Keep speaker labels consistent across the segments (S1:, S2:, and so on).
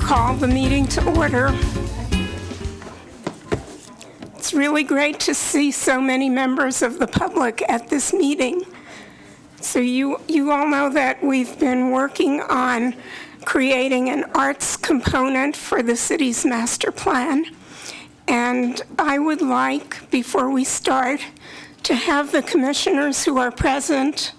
S1: call the meeting to order. It's really great to see so many members of the public at this meeting. So you all know that we've been working on creating an arts component for the city's master plan. And I would like, before we start, to have the commissioners who are present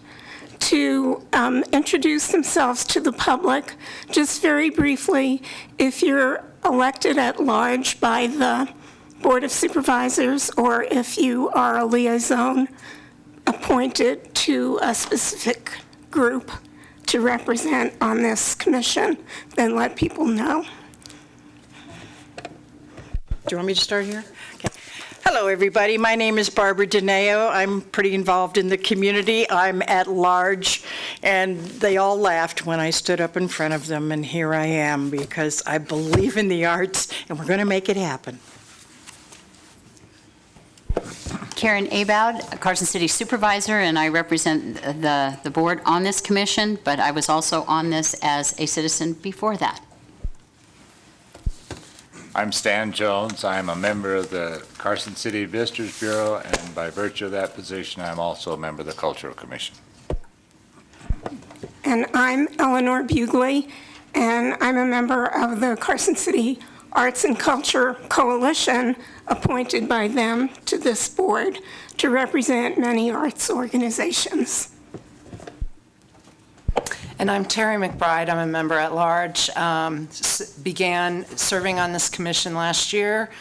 S1: to introduce themselves to the public. Just very briefly, if you're elected at large by the Board of Supervisors, or if you are a liaison appointed to a specific group to represent on this commission, then let people know.
S2: Do you want me to start here? Okay. Hello, everybody. My name is Barbara DeNeo. I'm pretty involved in the community. I'm at large, and they all laughed when I stood up in front of them, and here I am because I believe in the arts, and we're going to make it happen.
S3: Karen Aboud, Carson City Supervisor, and I represent the board on this commission, but I was also on this as a citizen before that.
S4: I'm Stan Jones. I'm a member of the Carson City Visitors Bureau, and by virtue of that position, I'm also a member of the Cultural Commission.
S1: And I'm Eleanor Bugley, and I'm a member of the Carson City Arts and Culture Coalition, appointed by them to this board to represent many arts organizations.
S5: And I'm Terry McBride. I'm a member at large. Began serving on this commission last year,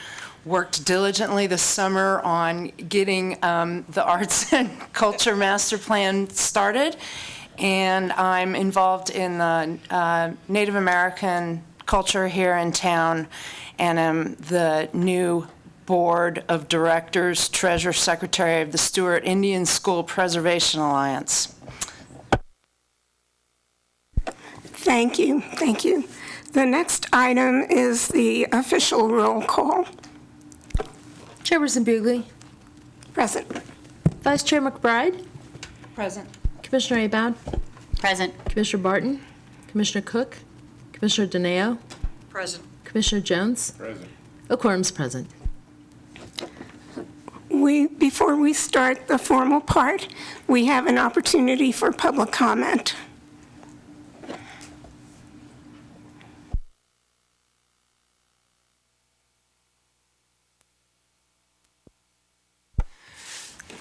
S5: worked diligently this summer on getting the Arts and Culture Master Plan started. And I'm involved in the Native American culture here in town, and I'm the new Board of Directors, Treasurer Secretary of the Stewart Indian School Preservation Alliance.
S1: Thank you, thank you. The next item is the official roll call.
S6: Chairperson Bugley.
S1: Present.
S6: Vice Chair McBride.
S5: Present.
S6: Commissioner Aboud.
S3: Present.
S6: Commissioner Barton. Commissioner Cook. Commissioner DeNeo.
S5: Present.
S6: Commissioner Jones.
S4: Present.
S6: A quorum's present.
S1: Before we start the formal part, we have an opportunity for public comment.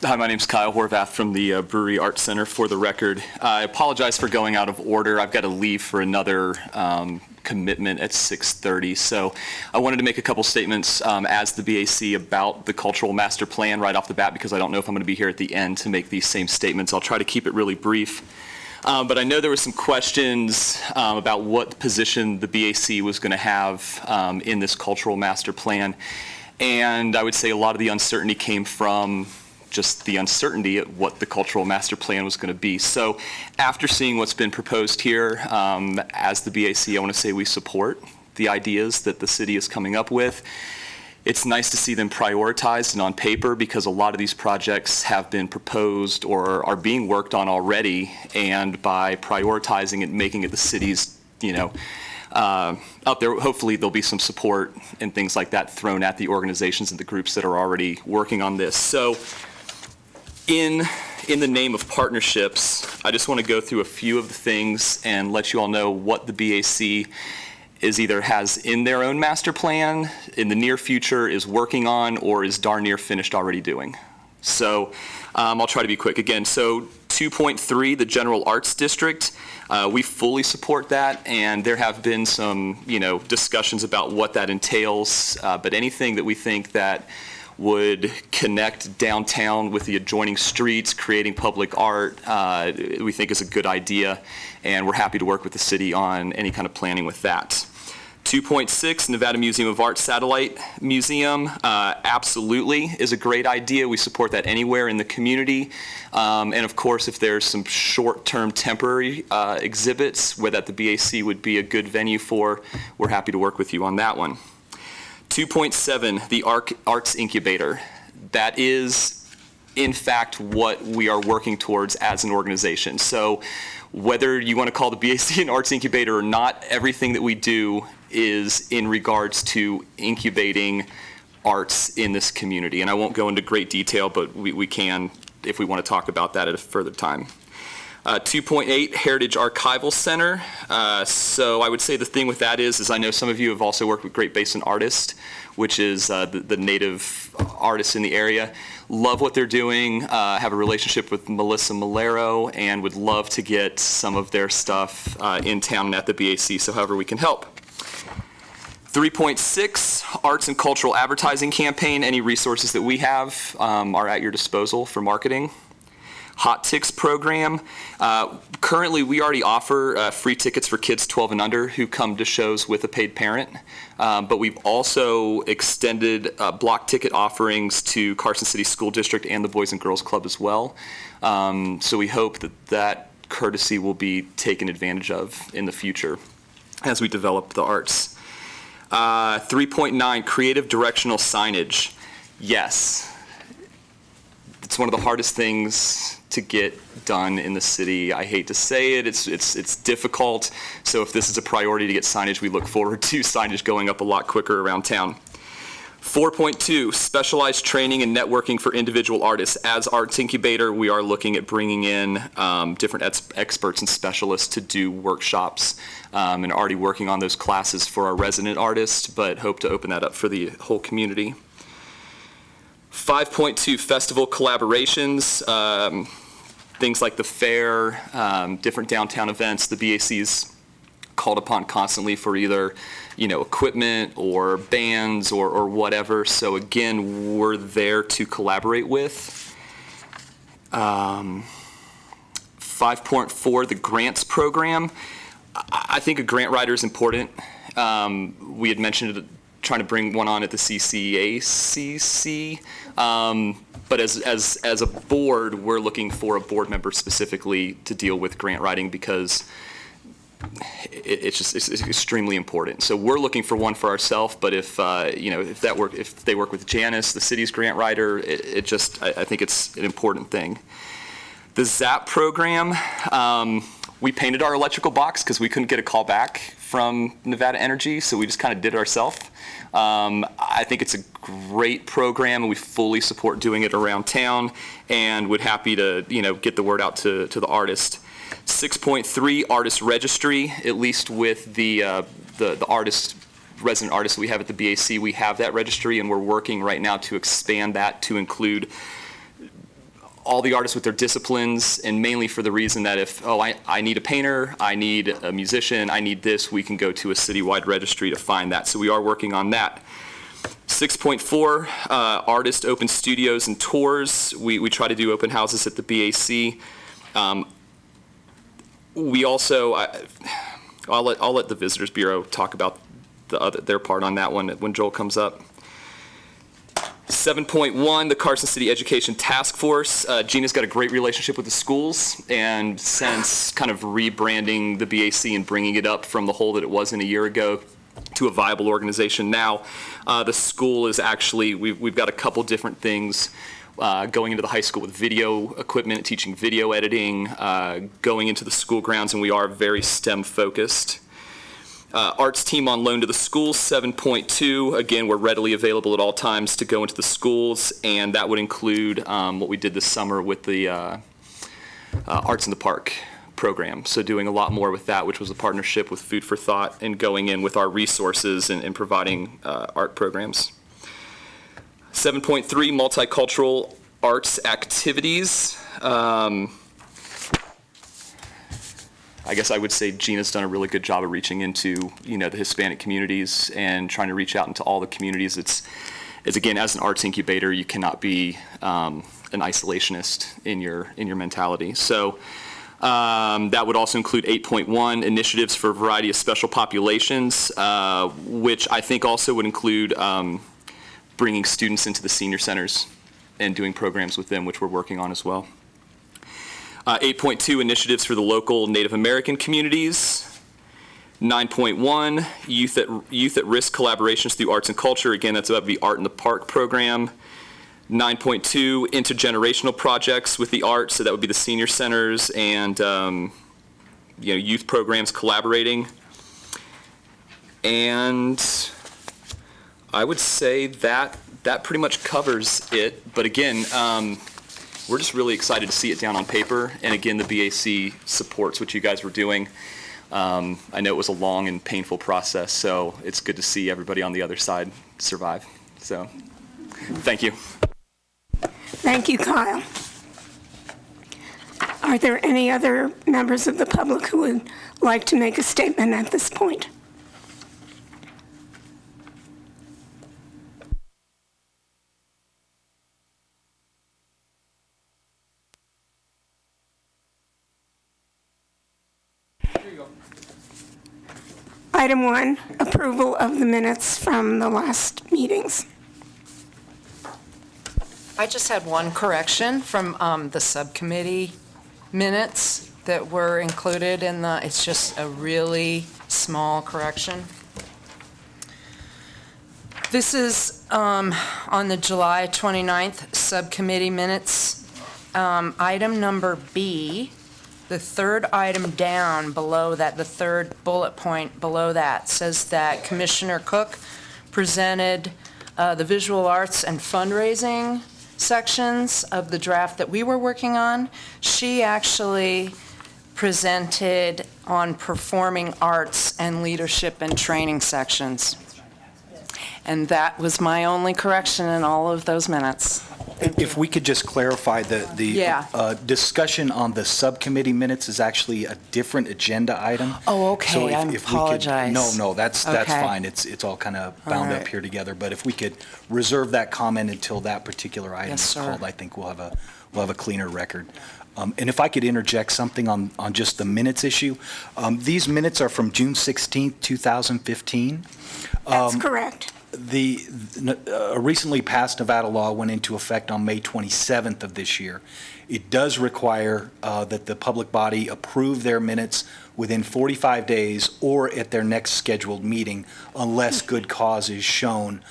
S7: Hi, my name's Kyle Horvath from the Brewery Arts Center. For the record, I apologize for going out of order. I've got to leave for another commitment at 6:30. So I wanted to make a couple statements as the BAC about the cultural master plan right off the bat, because I don't know if I'm going to be here at the end to make these same statements. I'll try to keep it really brief. But I know there were some questions about what position the BAC was going to have in this cultural master plan. And I would say a lot of the uncertainty came from just the uncertainty at what the cultural master plan was going to be. So after seeing what's been proposed here, as the BAC, I want to say we support the ideas that the city is coming up with. It's nice to see them prioritized and on paper, because a lot of these projects have been proposed or are being worked on already, and by prioritizing it, making it the city's, out there, hopefully there'll be some support and things like that thrown at the organizations and the groups that are already working on this. So in the name of partnerships, I just want to go through a few of the things and let you all know what the BAC is either has in their own master plan, in the near future is working on, or is darn near finished already doing. So I'll try to be quick again. So 2.3, the General Arts District, we fully support that, and there have been some, discussions about what that entails, but anything that we think that would connect downtown with the adjoining streets, creating public art, we think is a good idea, and we're happy to work with the city on any kind of planning with that. 2.6, Nevada Museum of Art Satellite Museum, absolutely is a great idea. We support that anywhere in the community. And of course, if there's some short-term temporary exhibits where that the BAC would be a good venue for, we're happy to work with you on that one. 2.7, the Arts Incubator. That is, in fact, what we are working towards as an organization. So whether you want to call the BAC an Arts Incubator or not, everything that we do is in regards to incubating arts in this community. And I won't go into great detail, but we can if we want to talk about that at a further time. 2.8, Heritage Archival Center. So I would say the thing with that is I know some of you have also worked with Great Basin Artists, which is the native artists in the area. Love what they're doing, have a relationship with Melissa Malero, and would love to get some of their stuff in town and at the BAC, so however we can help. 3.6, Arts and Cultural Advertising Campaign. Any resources that we have are at your disposal for marketing. Hot Ticks program. Currently, we already offer free tickets for kids 12 and under who come to shows with a paid parent. But we've also extended block ticket offerings to Carson City School District and the Boys and Girls Club as well. So we hope that that courtesy will be taken advantage of in the future as we develop the arts. 3.9, creative directional signage. Yes. It's one of the hardest things to get done in the city. I hate to say it, it's difficult. So if this is a priority to get signage, we look forward to signage going up a lot quicker around town. 4.2, specialized training and networking for individual artists. As Arts Incubator, we are looking at bringing in different experts and specialists to do workshops and already working on those classes for our resident artists, but hope to open that up for the whole community. 5.2, festival collaborations, things like the fair, different downtown events. The BAC's called upon constantly for either, equipment or bands or whatever. So again, we're there to collaborate with. 5.4, the grants program. I think a grant writer is important. We had mentioned trying to bring one on at the CCACC. But as a board, we're looking for a board member specifically to deal with grant writing because it's extremely important. So we're looking for one for ourselves, but if they work with Janice, the city's grant writer, I think it's an important thing. The ZAP program, we painted our electrical box because we couldn't get a call back from Nevada Energy, so we just kind of did it ourselves. I think it's a great program, and we fully support doing it around town, and would happy to get the word out to the artist. 6.3, artist registry, at least with the resident artists we have at the BAC, we have that registry, and we're working right now to expand that to include all the artists with their disciplines, and mainly for the reason that if, I need a painter, I need a musician, I need this, we can go to a citywide registry to find that. So we are working on that. 6.4, artist open studios and tours. We try to do open houses at the BAC. We also, I'll let the Visitors Bureau talk about their part on that one when Joel comes up. 7.1, the Carson City Education Task Force. Gina's got a great relationship with the schools, and since kind of rebranding the BAC and bringing it up from the hole that it was in a year ago to a viable organization now, the school is actually, we've got a couple different things going into the high school with video equipment, teaching video editing, going into the school grounds, and we are very STEM focused. Arts team on loan to the schools, 7.2. Again, we're readily available at all times to go into the schools, and that would include what we did this summer with the Arts in the Park program. So doing a lot more with that, which was a partnership with Food for Thought, and going in with our resources and providing art programs. 7.3, multicultural arts activities. I guess I would say Gina's done a really good job of reaching into, the Hispanic communities and trying to reach out into all the communities. It's again, as an arts incubator, you cannot be an isolationist in your mentality. So that would also include 8.1, initiatives for a variety of special populations, which I think also would include bringing students into the senior centers and doing programs with them, which we're working on as well. 8.2, initiatives for the local Native American communities. 9.1, youth at risk collaborations through arts and culture. Again, that's about the Art in the Park program. 9.2, intergenerational projects with the arts. So that would be the senior centers and youth programs collaborating. And I would say that pretty much covers it. But again, we're just really excited to see it down on paper. And again, the BAC supports what you guys were doing. I know it was a long and painful process, so it's good to see everybody on the other side survive. So, thank you.
S1: Thank you, Kyle. Are there any other members of the public who would like to make a statement at this point? Item 1, approval of the minutes from the last meetings.
S5: I just had one correction from the subcommittee minutes that were included in it's just a really small correction. This is on the July 29th subcommittee minutes. Item number B, the third item down below that, the third bullet point below that, says that Commissioner Cook presented the visual arts and fundraising sections of the draft that we were working on. She actually presented on performing arts and leadership and training sections. And that was my only correction in all of those minutes.
S8: If we could just clarify, the discussion on the subcommittee minutes is actually a different agenda item.
S5: Oh, okay,
S8: So
S5: I apologize.
S8: No, that's
S5: Okay.
S8: fine. It's all kind of bound
S5: All
S8: up
S5: right.
S8: here together. But if we could reserve that comment until that particular item
S5: Yes,
S8: is
S5: sir.
S8: called, I think we'll have a cleaner record. And if I could interject something on just the minutes issue. These minutes are from June 16th, 2015.
S1: That's correct.
S8: A recently passed Nevada law went into effect on May 27th of this year. It does require that the public body approve their minutes within 45 days or at their next scheduled meeting unless good cause is shown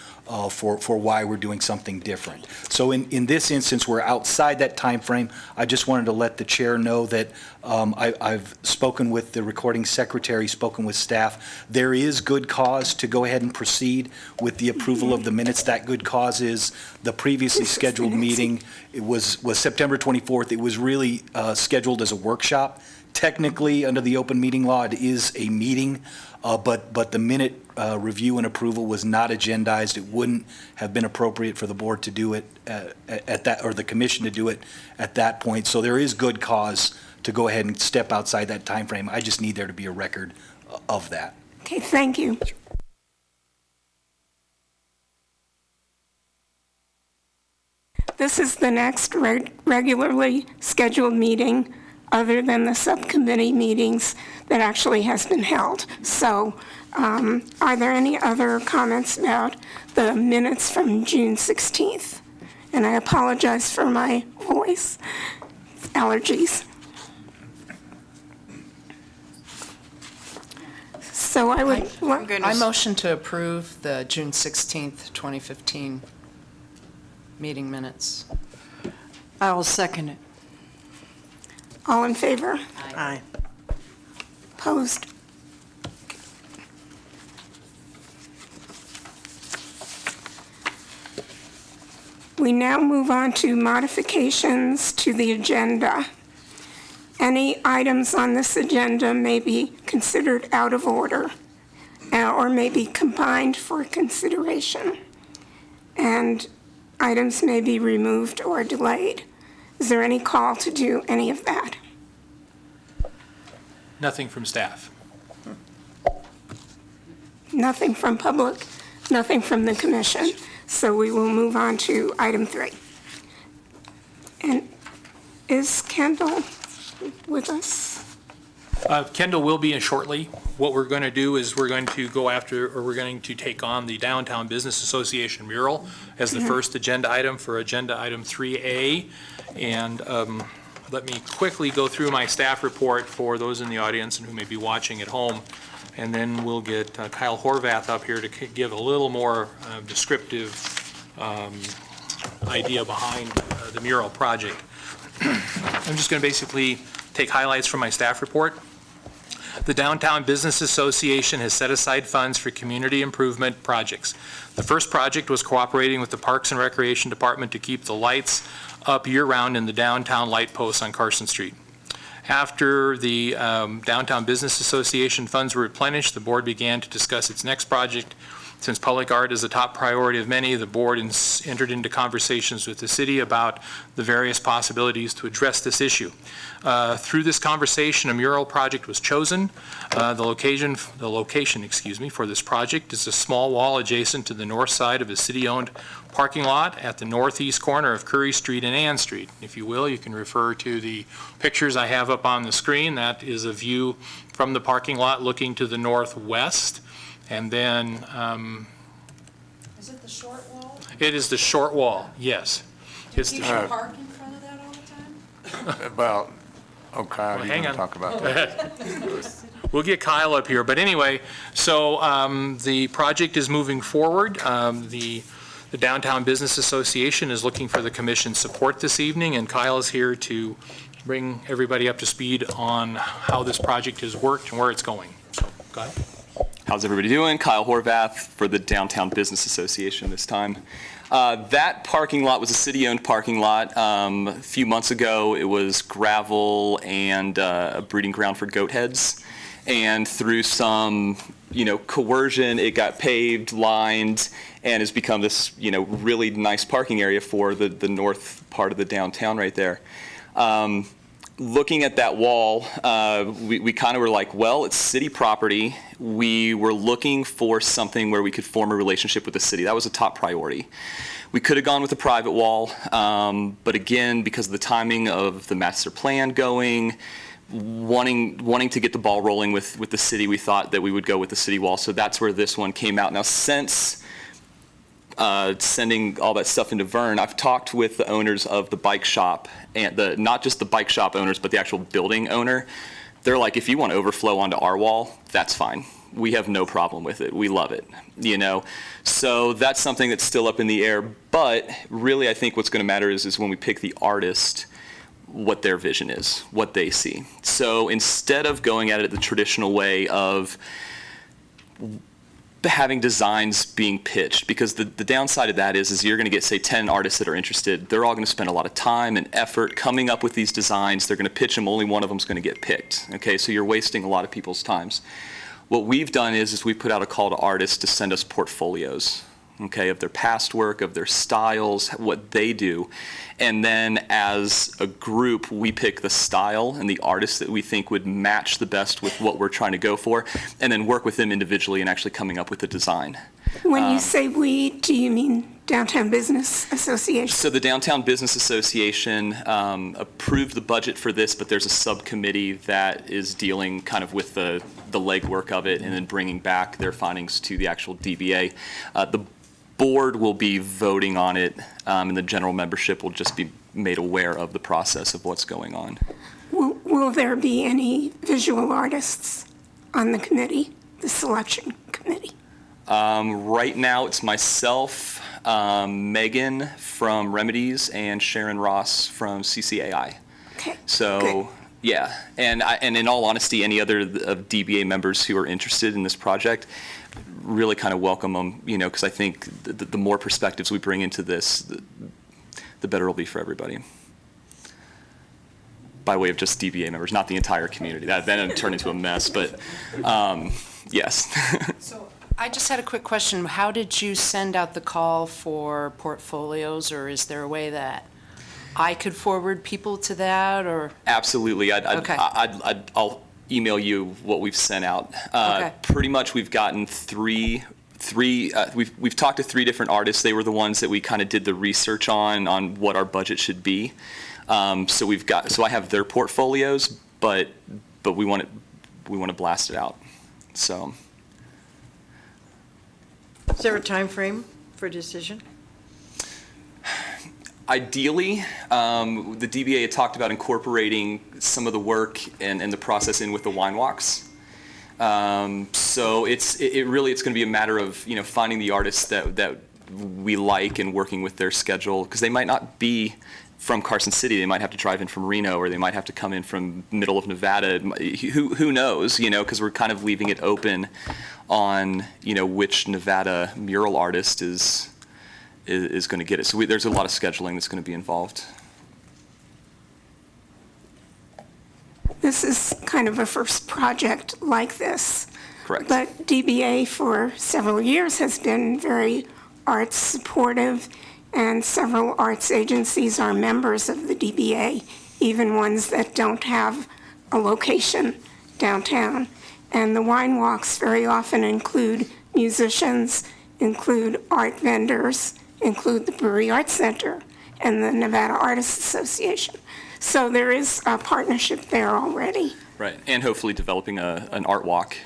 S8: for why we're doing something different. So in this instance, we're outside that time frame. I just wanted to let the chair know that I've spoken with the recording secretary, spoken with staff. There is good cause to go ahead and proceed with the approval of the minutes. That good cause is the previously scheduled meeting. It was September 24th. It was really scheduled as a workshop. Technically, under the open meeting law, it is a meeting, but the minute review and approval was not agendized. It wouldn't have been appropriate for the board to do it at that, or the commission to do it at that point. So there is good cause to go ahead and step outside that time frame. I just need there to be a record of that.
S1: Okay, thank you. This is the next regularly scheduled meeting other than the subcommittee meetings that actually has been held. So are there any other comments about the minutes from June 16th? And I apologize for my voice allergies. So I would,
S5: I motion to approve the June 16th, 2015 meeting minutes.
S2: I will second it.
S1: all in favor?
S2: Aye.
S1: Opposed? We now move on to modifications to the agenda. Any items on this agenda may be considered out of order or may be combined for consideration, and items may be removed or delayed. Is there any call to do any of that?
S9: Nothing from staff.
S1: Nothing from public, nothing from the commission. So we will move on to item 3. And is Kendall with us?
S9: Kendall will be in shortly. What we're going to do is we're going to go after, or we're going to take on the Downtown Business Association mural as the first agenda item for agenda item 3A. And let me quickly go through my staff report for those in the audience and who may be watching at home. And then we'll get Kyle Horvath up here to give a little more descriptive idea behind the mural project. I'm just going to basically take highlights from my staff report. the Downtown Business Association has set aside funds for community improvement projects. The first project was cooperating with the Parks and Recreation Department to keep the lights up year-round in the downtown light posts on Carson Street. After the Downtown Business Association funds were replenished, the board began to discuss its next project. Since public art is a top priority of many, the board entered into conversations with the city about the various possibilities to address this issue. Through this conversation, a mural project was chosen. The location, for this project is a small wall adjacent to the north side of a city-owned parking lot at the northeast corner of Curry Street and Ann Street. If you will, you can refer to the pictures I have up on the screen. That is a view from the parking lot looking to the northwest. And then,
S5: Is it the short wall?
S9: it is the short wall, yes. It's
S5: Do
S9: the-
S5: you park in front of that all the time?
S4: Well, Kyle,
S9: Well,
S4: you
S9: hang
S4: want
S9: on.
S4: to talk about that?
S9: We'll get Kyle up here, but anyway, so the project is moving forward. The Downtown Business Association is looking for the commission's support this evening, and Kyle is here to bring everybody up to speed on how this project has worked and where it's going. So, go ahead.
S7: How's everybody doing? Kyle Horvath for the Downtown Business Association this time. That parking lot was a city-owned parking lot. A few months ago, it was gravel and a breeding ground for goat heads. And through some, coercion, it got paved, lined, and has become this, really nice parking area for the north part of the downtown right there. Looking at that wall, we kind of were like, well, it's city property. We were looking for something where we could form a relationship with the city. That was a top priority. We could have gone with a private wall, but again, because of the timing of the master plan going, wanting to get the ball rolling with the city, we thought that we would go with the city wall. So that's where this one came out. Now, since sending all that stuff into Vern, I've talked with the owners of the bike shop, and not just the bike shop owners, but the actual building owner. They're like, if you want to overflow onto our wall, that's fine. We have no problem with it. We love it, So that's something that's still up in the air. But really, I think what's going to matter is when we pick the artist, what their vision is, what they see. So instead of going at it the traditional way of having designs being pitched, because the downside of that is you're going to get, say, 10 artists that are interested. They're all going to spend a lot of time and effort coming up with these designs. They're going to pitch them. Only one of them is going to get picked. Okay, so you're wasting a lot of people's times. What we've done is we put out a call to artists to send us portfolios, okay, of their past work, of their styles, what they do. And then as a group, we pick the style and the artists that we think would match the best with what we're trying to go for, and then work with them individually and actually coming up with a design.
S1: When you say we, do you mean Downtown Business Association?
S7: So the Downtown Business Association approved the budget for this, but there's a subcommittee that is dealing kind of with the legwork of it and then bringing back their findings to the actual DBA. The board will be voting on it, and the general membership will just be made aware of the process of what's going on.
S1: Will there be any visual artists on the committee, the selection committee?
S7: Right now, it's myself, Megan from Remedies, and Sharon Ross from CCAI.
S1: Okay.
S7: So,
S1: good.
S7: yeah, and in all honesty, any other of DBA members who are interested in this project, really kind of welcome them, because I think the more perspectives we bring into this, the better it'll be for everybody. By way of just DBA members, not the entire community. That then it'd turn into a mess, but yes.
S5: So I just had a quick question. How did you send out the call for portfolios, or is there a way that I could forward people to that, or?
S7: Absolutely.
S5: Okay.
S7: I'll email you what we've sent out.
S5: Okay.
S7: Pretty much we've gotten we've talked to 3 different artists. They were the ones that we kind of did the research on what our budget should be. So I have their portfolios, but we want to blast it out. So.
S2: Is there a time frame for decision?
S7: Ideally, the DBA had talked about incorporating some of the work and the process in with the wine walks. So it's going to be a matter of finding the artists that we like and working with their schedule, because they might not be from Carson City. They might have to drive in from Reno, or they might have to come in from middle of Nevada. Who knows, because we're kind of leaving it open on, which Nevada mural artist is going to get it. So there's a lot of scheduling that's going to be involved.
S1: This is kind of a first project like this.
S7: Correct.
S1: But DBA for several years has been very arts supportive, and several arts agencies are members of the DBA, even ones that don't have a location downtown. And the wine walks very often include musicians, include art vendors, include the Brewery Arts Center and the Nevada Artists Association. So there is a partnership there already.
S7: Right, and hopefully developing an art walk,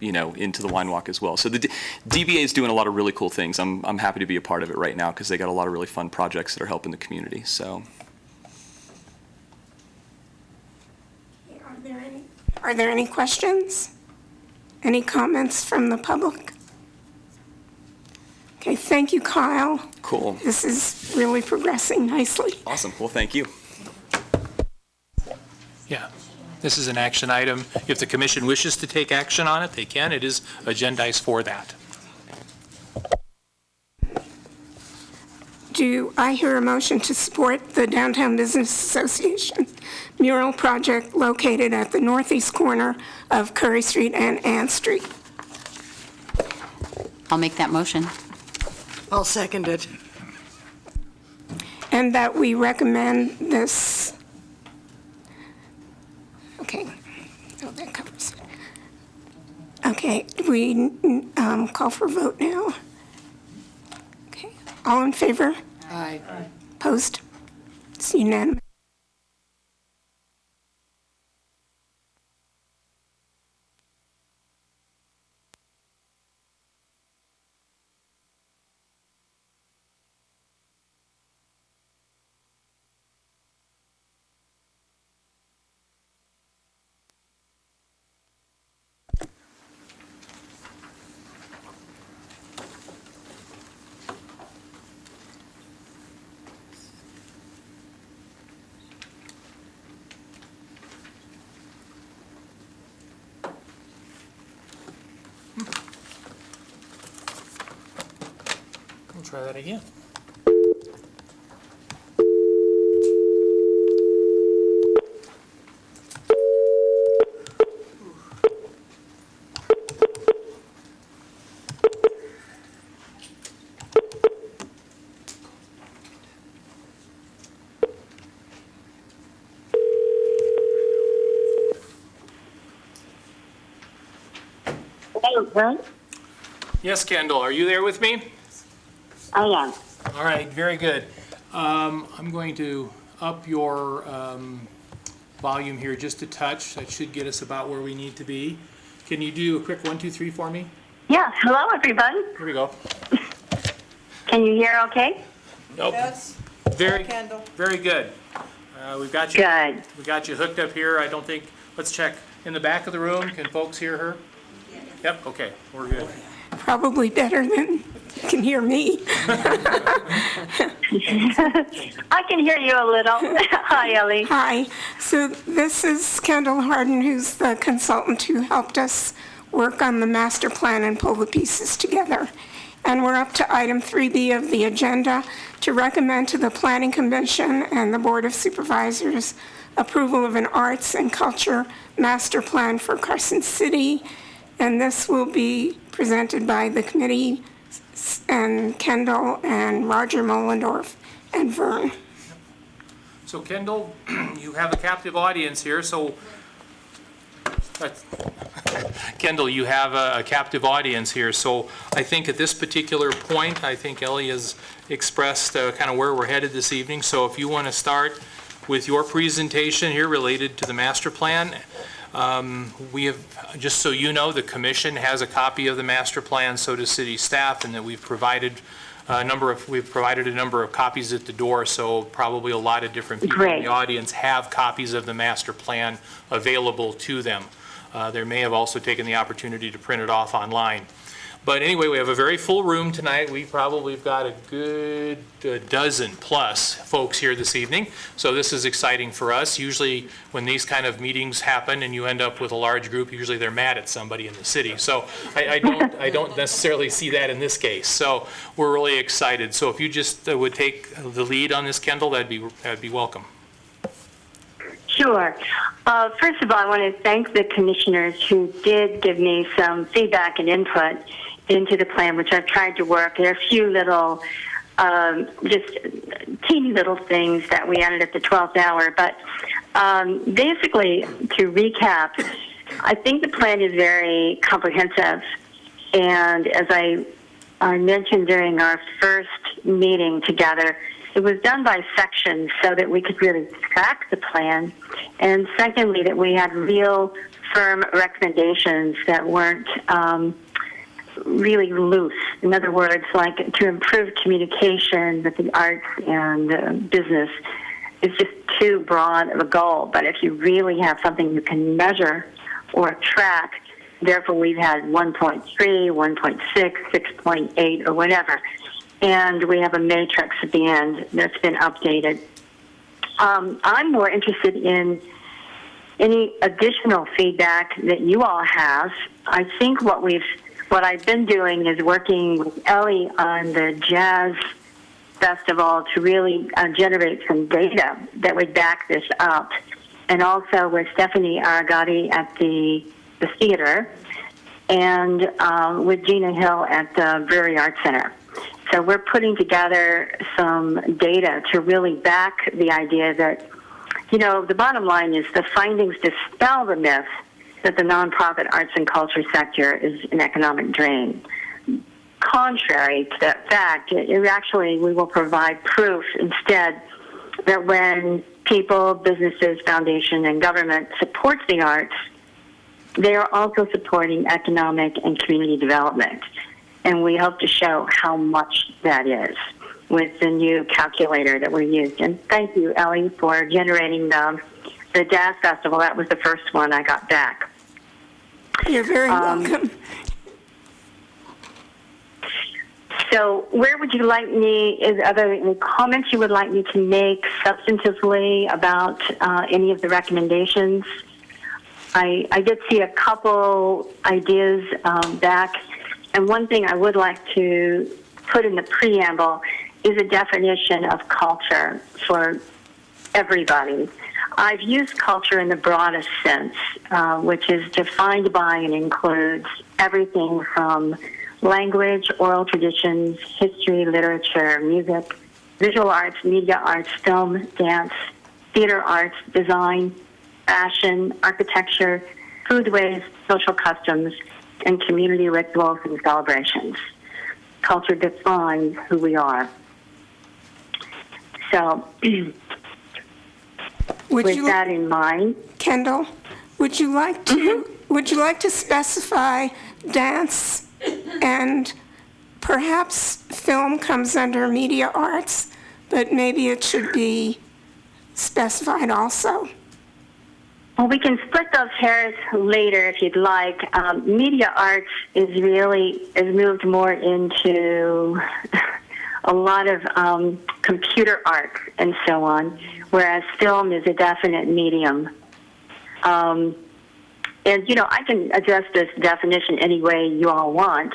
S7: into the wine walk as well. So the DBA is doing a lot of really cool things. I'm happy to be a part of it right now because they got a lot of really fun projects that are helping the community. So,
S1: Are there any questions? Any comments from the public? Okay, thank you, Kyle.
S7: cool.
S1: This is really progressing nicely.
S7: Awesome. Well, thank you.
S9: Yeah, this is an action item. If the commission wishes to take action on it, they can. It is agendized for that.
S1: Do I hear a motion to support the Downtown Business Association mural project located at the northeast corner of Curry Street and Ann Street?
S3: I'll make that motion.
S2: I'll second it.
S1: And that we recommend this. Okay, so that covers it. Okay, we call for a vote now. Okay, all in favor?
S5: Aye.
S1: Opposed? It's unanimous.
S9: We'll try that again. Yes, Kendall, are you there with me?
S10: I am.
S9: All right, very good. I'm going to up your volume here just a touch. That should get us about where we need to be. Can you do a quick 1, 2, 3 for me?
S10: Yeah. Hello, everybody.
S9: Here we go.
S10: Can you hear okay?
S9: Nope.
S2: Yes.
S9: Very,
S2: Kendall.
S9: very good. We've got you.
S10: Good.
S9: We got you hooked up here. I don't think, let's check. In the back of the room, can folks hear her? Yep, okay, we're good.
S1: Probably better than you can hear me.
S10: I can hear you a little. Hi, Ellie.
S1: Hi. So this is Kendall Harden, who's the consultant who helped us work on the master plan and pull the pieces together. And we're up to item 3B of the agenda to recommend to the Planning Commission and the Board of Supervisors approval of an arts and culture master plan for Carson City. And this will be presented by the committee and Kendall and Roger Mollendorf and Vern.
S9: So Kendall, you have a captive audience here, so Kendall, you have a captive audience here, so I think at this particular point, I think Ellie has expressed kind of where we're headed this evening. So if you want to start with your presentation here related to the master plan. We have, just so you know, the commission has a copy of the master plan, so does city staff, and that we've provided a number of copies at the door, so probably a lot of different people in the audience have copies of the master plan available to them. They may have also taken the opportunity to print it off online. But anyway, we have a very full room tonight. We probably have got a good dozen plus folks here this evening. So this is exciting for us. Usually when these kind of meetings happen and you end up with a large group, usually they're mad at somebody in the city. So I don't necessarily see that in this case. So we're really excited. So if you just would take the lead on this, Kendall, that'd be welcome.
S10: Sure. First of all, I want to thank the commissioners who did give me some feedback and input into the plan, which I've tried to work. There are a few little, just teeny little things that we added at the 12th hour. But basically, to recap, I think the plan is very comprehensive. And as I mentioned during our first meeting together, it was done by sections so that we could really track the plan. And secondly, that we had real firm recommendations that weren't really loose. In other words, like to improve communication with the arts and business is just too broad of a goal. But if you really have something you can measure or track, therefore we've had 1.3, 1.6, 6.8, or whatever. And we have a matrix at the end that's been updated. I'm more interested in any additional feedback that you all have. I think what I've been doing is working with Ellie on the Jazz Festival to really generate some data that would back this up, and also with Stephanie Aragati at the theater, and with Gina Hill at the Brewery Arts Center. So we're putting together some data to really back the idea that, the bottom line is the findings dispel the myth that the nonprofit arts and culture sector is an economic drain. Contrary to that fact, we will provide proof instead that when people, businesses, foundation, and government supports the arts, they are also supporting economic and community development. And we hope to show how much that is with the new calculator that we used. And thank you, Ellie, for generating the Jazz Festival. That was the first one I got back.
S1: You're very welcome.
S10: So where would you like me, are there any comments you would like me to make substantively about any of the recommendations? I did see a couple ideas back. And one thing I would like to put in the preamble is a definition of culture for everybody. I've used culture in the broadest sense, which is defined by and includes everything from language, oral traditions, history, literature, music, visual arts, media arts, film, dance, theater arts, design, fashion, architecture, foodways, social customs, and community rituals and celebrations. Culture defines who we are. So, with that in mind,
S1: Kendall, would you like to specify dance and perhaps film comes under media arts, but maybe it should be specified also?
S10: Well, we can split those hairs later if you'd like. Media arts is moved more into a lot of computer art and so on, whereas film is a definite medium. And, I can address this definition any way you all want,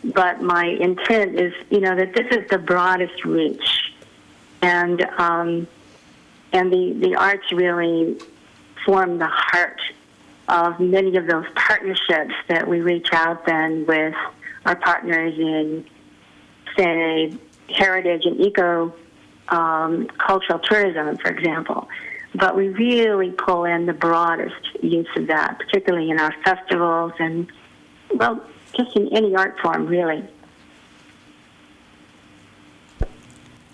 S10: but my intent is, that this is the broadest reach. And the arts really form the heart of many of those partnerships that we reach out then with our partners in, say, heritage and cultural tourism, for example. But we really pull in the broadest use of that, particularly in our festivals and, well, just in any art form, really.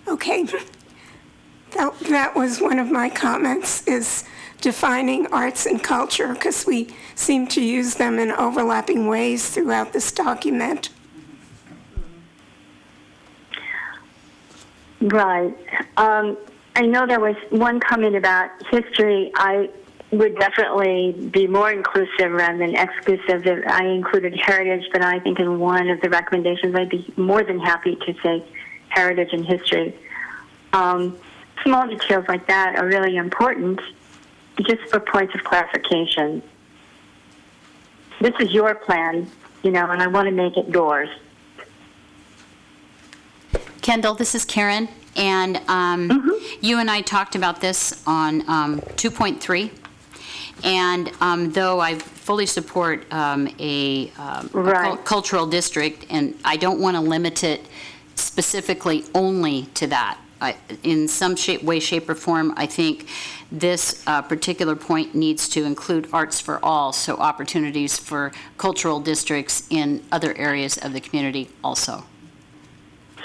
S1: Okay. That was one of my comments, is defining arts and culture, because we seem to use them in overlapping ways throughout this document.
S10: Right. I know there was one comment about history. would definitely be more inclusive rather than exclusive. I included heritage, but I think in one of the recommendations I'd be more than happy to say heritage and history. Small details like that are really important just for points of clarification. This is your plan, and I want to make it yours.
S3: Kendall, this is Karen, and you and I talked about this on 2.3, and though I fully support a cultural district, and I don't want to limit it specifically only to that. In some way, shape, or form, I think this particular point needs to include arts for all, so opportunities for cultural districts in other areas of the community also.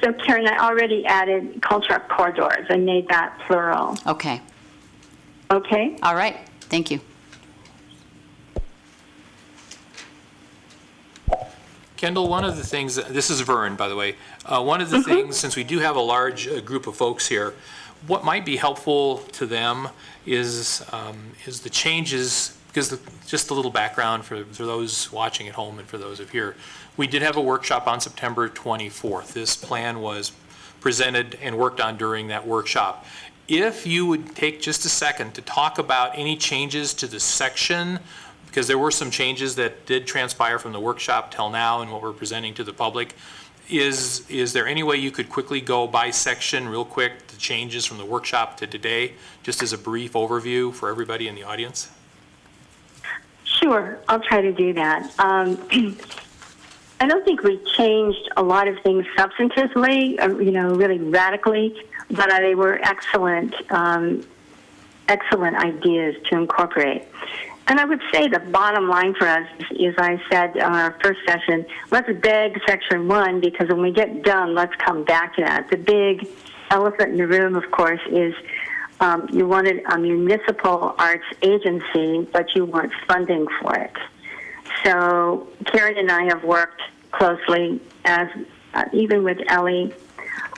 S10: So, Karen, I already added cultural corridors. I made that plural.
S3: Okay.
S10: Okay?
S3: All right. Thank you.
S9: Kendall, one of the things, this is Vern, by the way, one of the things, since we do have a large group of folks here, what might be helpful to them is the changes, because just a little background for those watching at home and for those of here. We did have a workshop on September 24th. This plan was presented and worked on during that workshop. If you would take just a second to talk about any changes to the section, because there were some changes that did transpire from the workshop till now and what we're presenting to the public. Is there any way you could quickly go by section real quick, the changes from the workshop to today, just as a brief overview for everybody in the audience?
S10: Sure, I'll try to do that. I don't think we changed a lot of things substantively, really radically, but they were excellent ideas to incorporate. And I would say the bottom line for us is, I said on our first session, let's beg Section 1, because when we get done, let's come back to that. The big elephant in the room, of course, is you wanted a municipal arts agency, but you want funding for it. So Karen and I have worked closely, as even with Ellie,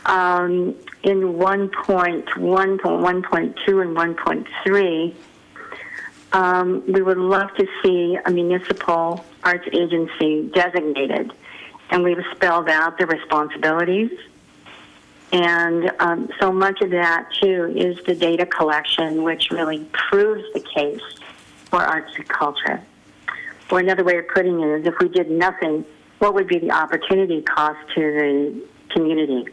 S10: in 1.1, 1.2, and 1.3. We would love to see a municipal arts agency designated, and we've spelled out the responsibilities. And so much of that, too, is the data collection, which really proves the case for arts and culture. Or another way of putting it is, if we did nothing, what would be the opportunity cost to the community?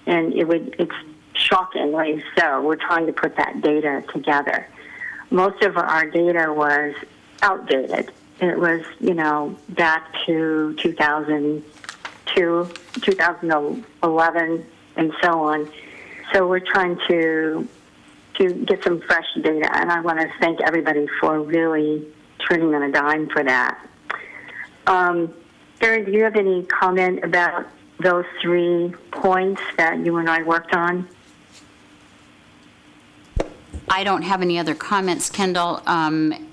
S10: And it's shockingly so. We're trying to put that data together. Most of our data was outdated. It was, back to 2002, 2011, and so on. So we're trying to get some fresh data, and I want to thank everybody for really turning on a dime for that. Erin, do you have any comment about those 3 points that you and I worked on?
S3: I don't have any other comments, Kendall.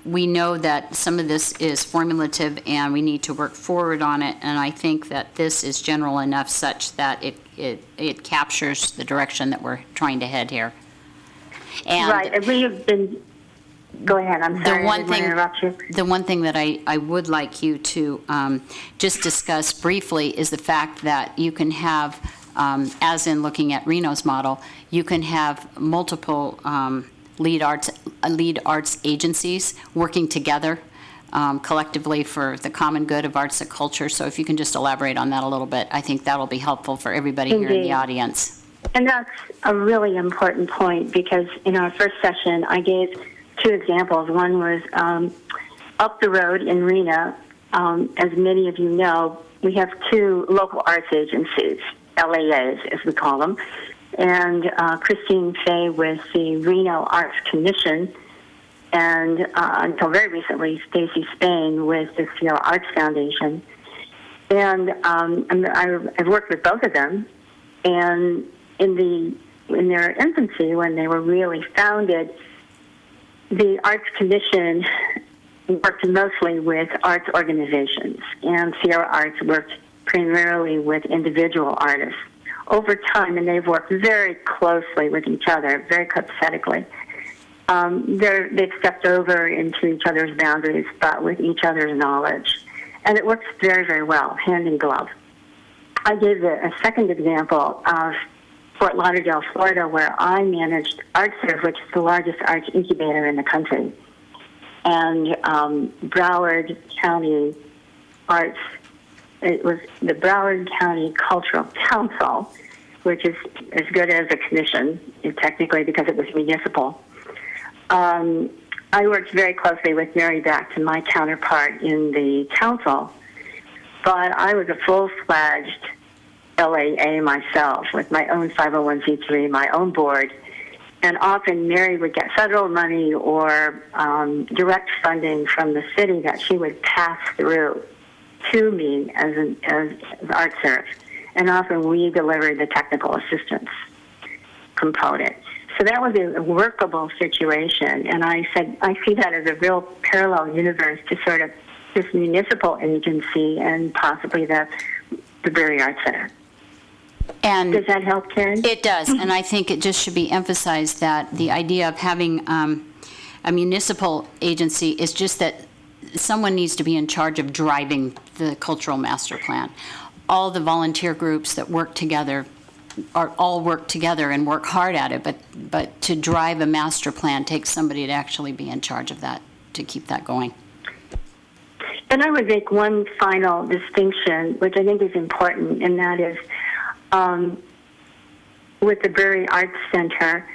S3: We know that some of this is formulative and we need to work forward on it, and I think that this is general enough such that it captures the direction that we're trying to head here. And
S10: right, and we have been, go ahead, I'm sorry, I didn't want to interrupt you.
S3: The one thing that I would like you to just discuss briefly is the fact that you can have, as in looking at Reno's model, you can have multiple lead arts agencies working together collectively for the common good of arts and culture. So if you can just elaborate on that a little bit, I think that'll be helpful for everybody here in the audience.
S10: And that's a really important point, because in our first session, I gave 2 examples. One was up the road in Reno. As many of you know, we have 2 local arts agencies, LAAs, as we call them. And Christine Fay with the Reno Arts Commission, and until very recently, Stacy Spain with the Sierra Arts Foundation. And I've worked with both of them, and in their infancy, when they were really founded, the Arts Commission worked mostly with arts organizations, and Sierra Arts worked primarily with individual artists. Over time, and they've worked very closely with each other, very copacetically, they've stepped over into each other's boundaries, but with each other's knowledge. And it works very, very well, hand in glove. I gave a second example of Fort Lauderdale, Florida, where I managed ArtServe, which is the largest arts incubator in the country. And Broward County Arts, it was the Broward County Cultural Council, which is as good as a commission, technically, because it was municipal. I worked very closely with Mary Beck, my counterpart in the council, but I was a full-fledged LAA myself with my own 501c3, my own board, and often Mary would get federal money or direct funding from the city that she would pass through to me as ArtServe, and often we delivered the technical assistance component. So that was a workable situation, and I said I see that as a real parallel universe to sort of this municipal agency and possibly the Brewery Arts Center.
S3: And
S10: does that help, Karen?
S3: It does, and I think it just should be emphasized that the idea of having a municipal agency is just that someone needs to be in charge of driving the cultural master plan. All the volunteer groups that work together work together and work hard at it, but to drive a master plan takes somebody to actually be in charge of that, to keep that going.
S10: And I would make one final distinction, which I think is important, and that is with the Brewery Arts Center,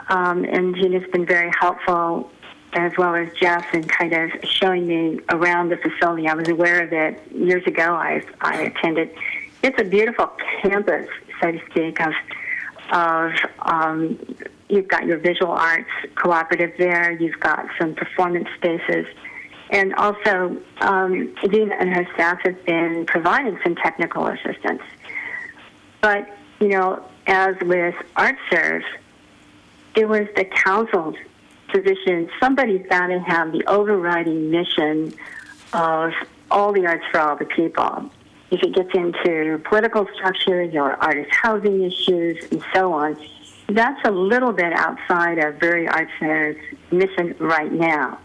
S10: and Gina's been very helpful, as well as Jeff, in kind of showing me around the facility. I was aware of it years ago. I attended. It's a beautiful campus, so to speak, of you've got your visual arts cooperative there. You've got some performance spaces. And also, Gina and her staff have been providing some technical assistance. But, you know, as with ArtServe, it was the council's position. Somebody's got to have the overriding mission of all the arts for all the people. If it gets into political structures or artist housing issues and so on, that's a little bit outside of Brewery Arts Center's mission right now.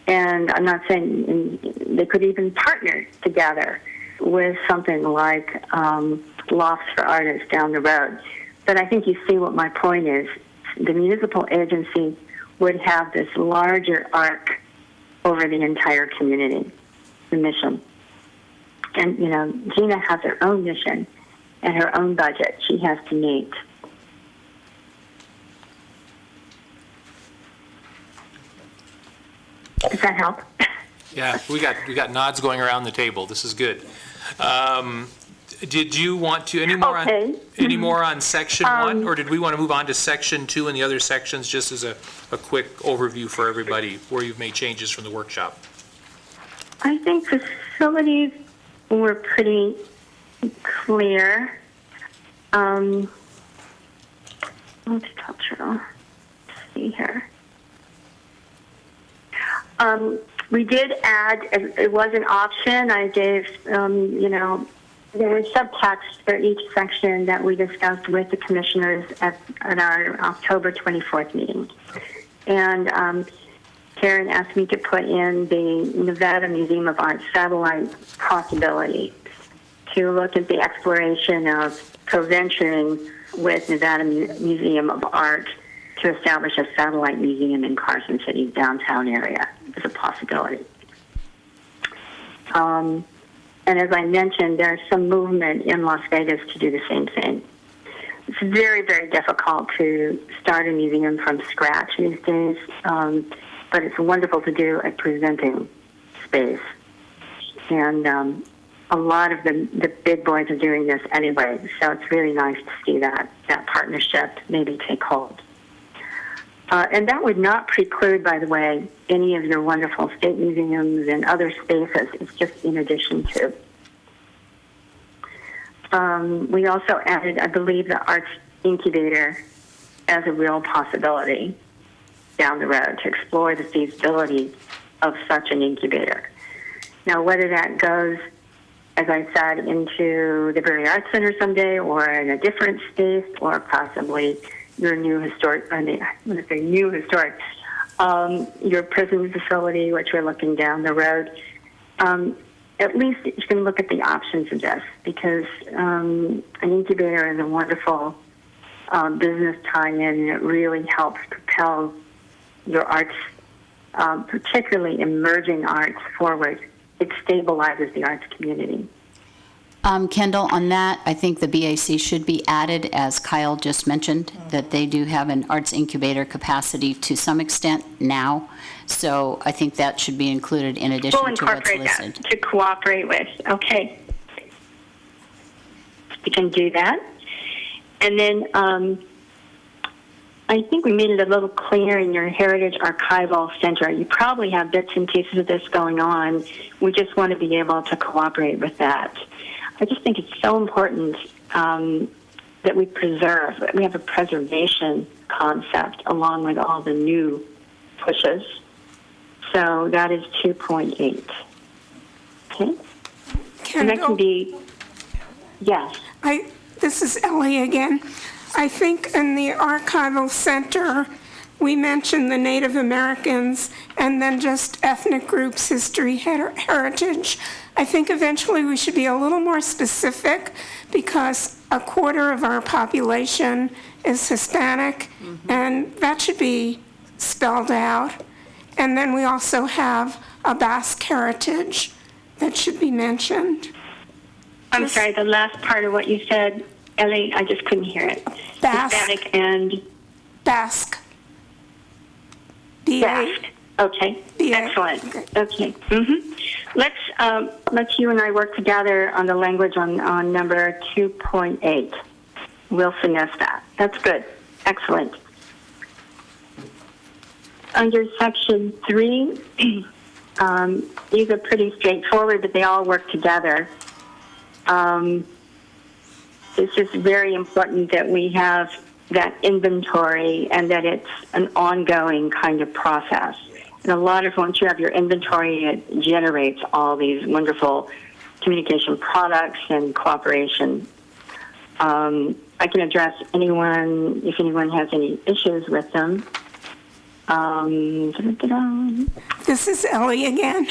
S10: And I'm not saying they could even partner together with something like Lofts for Artists down the road. But I think you see what my point is. The municipal agency would have this larger arc over the entire community, the mission. And, you know, Gina has her own mission and her own budget she has to meet. Does that help?
S9: Yeah, we got nods going around the table. This is good. Did you want to any more on section 1, or did we want to move on to section 2 and the other sections, just as a quick overview for everybody where you've made changes from the workshop?
S10: I think facilities were pretty clear. Multicultural. Let's see here. We did add, it was an option. I gave, you know, there were subtext for each section that we discussed with the commissioners at our October 24th meeting. And Karen asked me to put in the Nevada Museum of Art satellite possibility to look at the exploration of co-venturing with Nevada Museum of Art to establish a satellite museum in Carson City downtown area as a possibility. And as I mentioned, there's some movement in Las Vegas to do the same thing. It's very, very difficult to start a museum from scratch these days, but it's wonderful to do a presenting space. And a lot of the big boys are doing this anyway, so it's really nice to see that partnership maybe take hold. And that would not preclude, by the way, any of your wonderful state museums and other spaces. It's just in addition to. We also added, I believe, the Arts Incubator as a real possibility down the road to explore the feasibility of such an incubator. Now, whether that goes, as I said, into the Brewery Arts Center someday or in a different space or possibly your new historic, I mean, when I say new historic, your prison facility, which we're looking down the road, at least you can look at the options of this, because an incubator is a wonderful business tie-in, and it really helps propel your arts, particularly emerging arts, forward. It stabilizes the arts community.
S3: Kendall, on that, I think the BAC should be added, as Kyle just mentioned, that they do have an arts incubator capacity to some extent now. So I think that should be included in addition
S10: We'll
S3: to what's
S10: incorporate
S3: listed.
S10: that to cooperate with. Okay. We can do that. And then I think we made it a little clear in your Heritage Archival Center. You probably have bits and pieces of this going on. We just want to be able to cooperate with that. I just think it's so important that we preserve, that we have a preservation concept along with all the new pushes. So that is 2.8. Okay? And that can be, yes.
S1: This is Ellie again. I think in the Archival Center, we mentioned the Native Americans and then just ethnic groups, history, heritage. I think eventually we should be a little more specific, because a quarter of our population is Hispanic, and that should be spelled out. And then we also have a Basque heritage that should be mentioned.
S10: I'm sorry, the last part of what you said, Ellie, I just couldn't hear it.
S1: Basque.
S10: Hispanic and
S1: Basque. B-A.
S10: Basque. Okay,
S1: B-A.
S10: excellent. Okay. Let's you and I work together on the language on number 2.8. We'll finesse that. That's good. Excellent. Under section 3, these are pretty straightforward, but they all work together. It's just very important that we have that inventory and that it's an ongoing kind of process. And a lot of, once you have your inventory, it generates all these wonderful communication products and cooperation. I can address anyone, if anyone has any issues with them.
S1: This is Ellie again.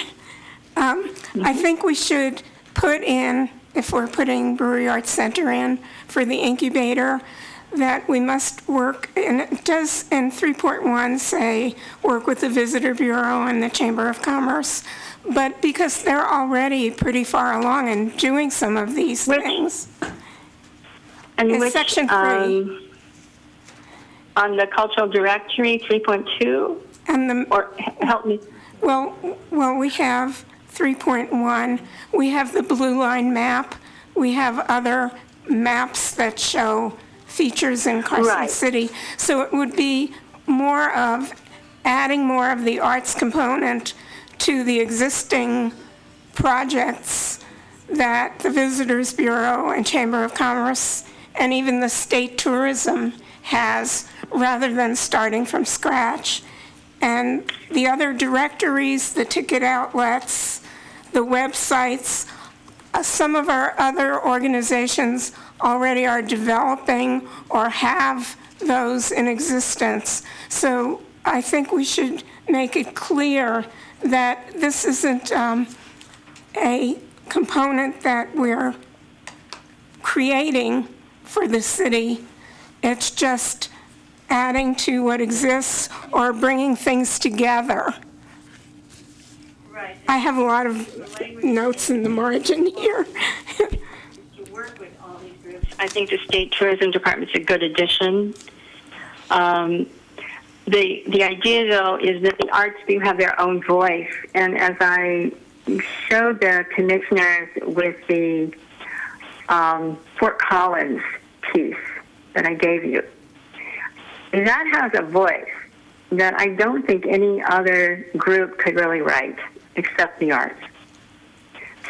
S1: I think we should put in, if we're putting Brewery Arts Center in for the incubator, that we must work, and it does in 3.1 say work with the Visitor Bureau and the Chamber of Commerce, but because they're already pretty far along in doing some of these things.
S10: And
S1: in
S10: which,
S1: section 3.
S10: On the cultural directory, 3.2? Or help me.
S1: Well, we have 3.1. We have the blue line map. We have other maps that show features in Carson City. So it would be more of adding more of the arts component to the existing projects that the Visitors Bureau and Chamber of Commerce and even the state tourism has, rather than starting from scratch. And the other directories, the ticket outlets, the websites, some of our other organizations already are developing or have those in existence. So I think we should make it clear that this isn't a component that we're creating for the city. It's just adding to what exists or bringing things together.
S10: Right.
S1: I have a lot of notes in the margin here.
S10: To work with all these groups. I think the State Tourism Department's a good addition. The idea, though, is that the arts do have their own voice. And as I showed the commissioners with the Fort Collins piece that I gave you, that has a voice that I don't think any other group could really write except the arts.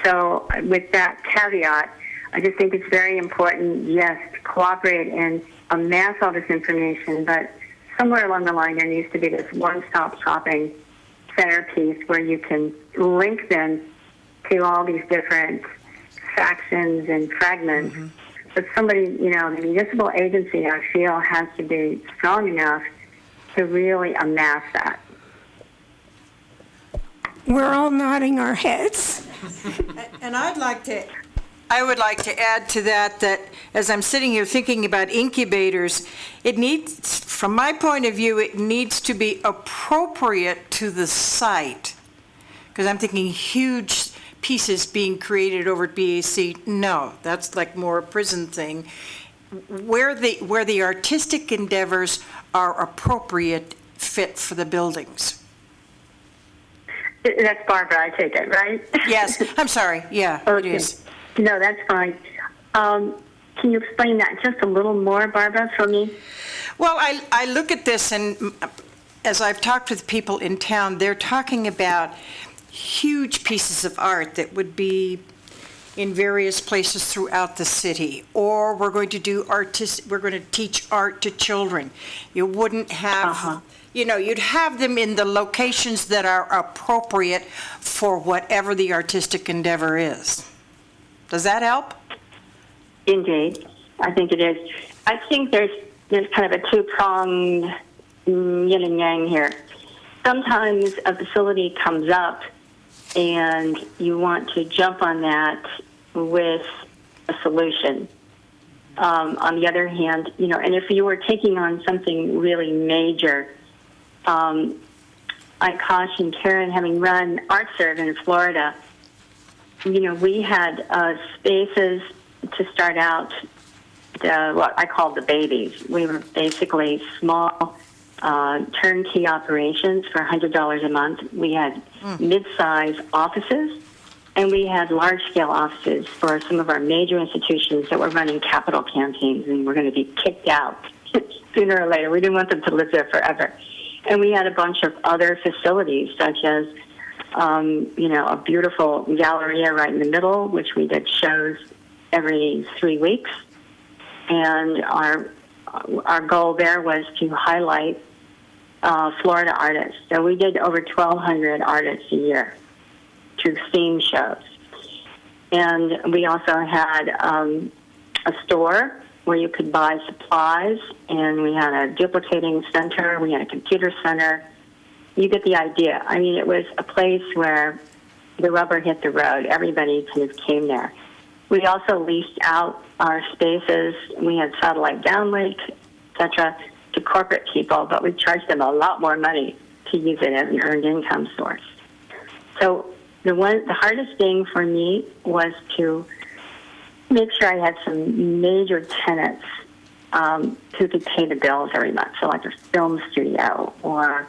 S10: So with that caveat, I just think it's very important, yes, to cooperate and amass all this information, but somewhere along the line there needs to be this one-stop shopping centerpiece where you can link them to all these different factions and fragments but somebody, the municipal agency, I feel, has to be strong enough to really amass that.
S1: We're all nodding our heads.
S2: And I would like to add to that as I'm sitting here thinking about incubators, it needs, from my point of view, it needs to be appropriate to the site. Because I'm thinking huge pieces being created over at BAC, no, that's like more a prison thing. Where the artistic endeavors are appropriate fit for the buildings.
S10: That's Barbara, I take it, right?
S2: Yes, I'm sorry, yeah,
S10: Okay.
S2: it is.
S10: No, that's fine. Can you explain that just a little more, Barbara, for me?
S2: Well, I look at this, and as I've talked with people in town, they're talking about huge pieces of art that would be in various places throughout the city, or we're going to teach art to children. You wouldn't have, you'd have them in the locations that are appropriate for whatever the artistic endeavor is. Does that help?
S10: Indeed. I think it is. I think there's kind of a two-pronged yin and yang here. Sometimes a facility comes up and you want to jump on that with a solution. On the other hand, and if you were taking on something really major, I caution Karen, having run ArtServe in Florida, we had spaces to start out, what I call the babies. We were basically small turnkey operations for $100 a month. We had mid-size offices, and we had large-scale offices for some of our major institutions that were running capital campaigns and were going to be kicked out sooner or later. We didn't want them to live there forever. And we had a bunch of other facilities, such as a beautiful galleria right in the middle, which we did shows every 3 weeks. And our goal there was to highlight Florida artists. So we did over 1,200 artists a year through theme shows. And we also had a store where you could buy supplies, and we had a duplicating center, we had a computer center. You get the idea. I mean, it was a place where the rubber hit the road. Everybody kind of came there. We also leased out our spaces. We had satellite downlink, et cetera, to corporate people, but we charged them a lot more money to use it as an earned income source. So the hardest thing for me was to make sure I had some major tenants who could pay the bills every month. So like a film studio or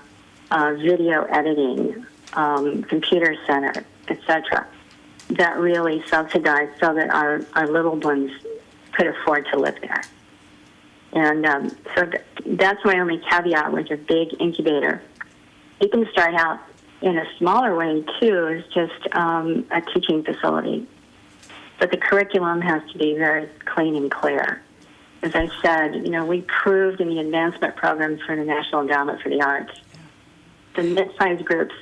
S10: video editing, computer center, etc., that really subsidized so that our little ones could afford to live there. And so that's my only caveat with a big incubator. You can start out in a smaller way, too, as just a teaching facility. But the curriculum has to be very clean and clear. As I said, we proved in the advancement program for the National Endowment for the Arts, the mid-sized groups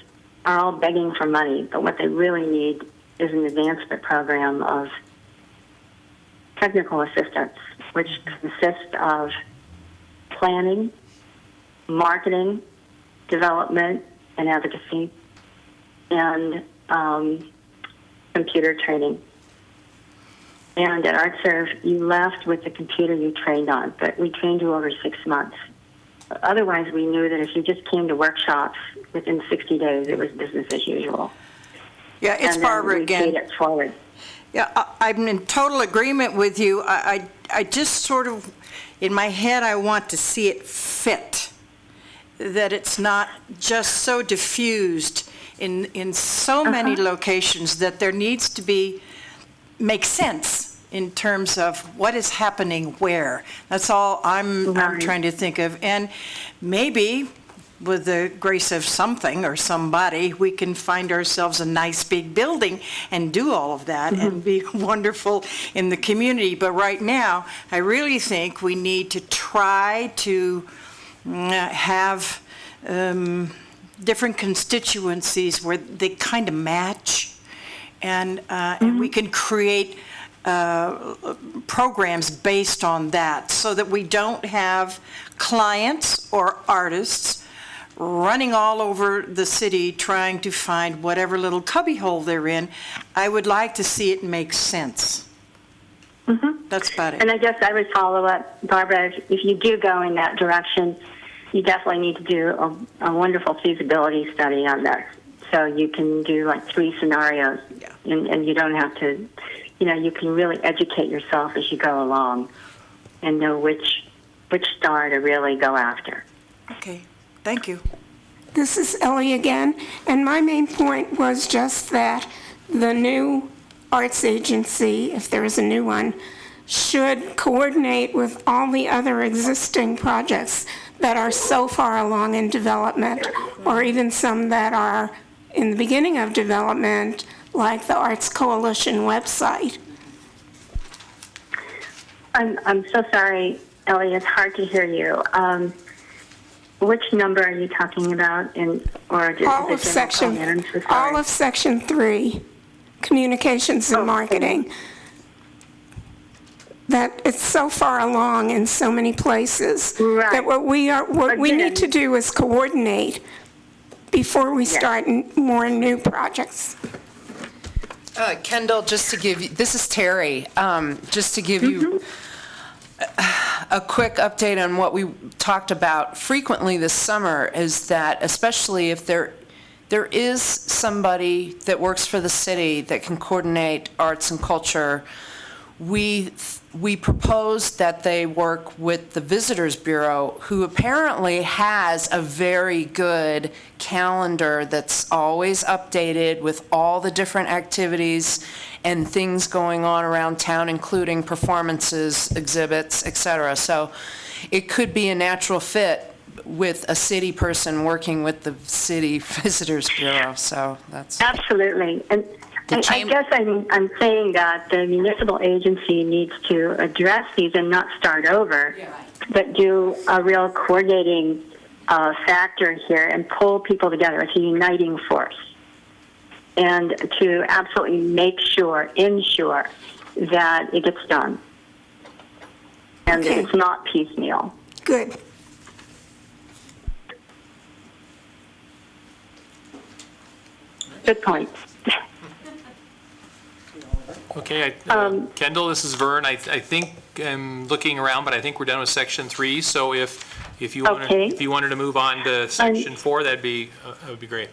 S10: are all begging for money, but what they really need is an advancement program of technical assistance, which consists of planning, marketing, development, and advocacy, and computer training. And at ArtServe, you left with the computer you trained on, but we trained you over 6 months. Otherwise, we knew that if you just came to workshops within 60 days, it was business as usual.
S2: Yeah, it's Barbara again.
S10: And then we paid it forward.
S2: Yeah, I'm in total agreement with you. I just sort of, in my head, I want to see it fit, that it's not just so diffused in so many locations that there needs to be, make sense in terms of what is happening where. That's all I'm trying to think of. And maybe with the grace of something or somebody, we can find ourselves a nice big building and do all of that and be wonderful in the community. But right now, I really think we need to try to have different constituencies where they kind of match, and we can create programs based on that, so that we don't have clients or artists running all over the city trying to find whatever little cubbyhole they're in. I would like to see it make sense. That's about it.
S10: And I guess I would follow up, Barbara, if you do go in that direction, you definitely need to do a wonderful feasibility study on that. So you can do like 3 scenarios, and you don't have to, you can really educate yourself as you go along and know which star to really go after.
S2: Okay, thank you.
S1: This is Ellie again, and my main point was just that the new arts agency, if there is a new one, should coordinate with all the other existing projects that are so far along in development, or even some that are in the beginning of development, like the Arts Coalition website.
S10: I'm so sorry, Ellie, it's hard to hear you. Which number are you talking about?
S1: All of section 3, communications and marketing. That it's so far along in so many places that what we need to do is coordinate before we start more new projects.
S5: Kendall, just to give you, this is Terry, just to give you a quick update on what we talked about frequently this summer, is that especially if there is somebody that works for the city that can coordinate arts and culture, we proposed that they work with the Visitors Bureau, who apparently has a very good calendar that's always updated with all the different activities and things going on around town, including performances, exhibits, etc. So it could be a natural fit with a city person working with the city Visitors Bureau. So that's
S10: absolutely. And I guess I'm saying that the municipal agency needs to address these and not start over, but do a real coordinating factor here and pull people together. It's a uniting force. And to absolutely ensure that it gets done. And that it's not piecemeal.
S1: Good.
S10: Good point.
S9: Okay, Kendall, this is Vern. I think I'm looking around, but I think we're done with section 3. So if you wanted to move on to section 4, that would be great.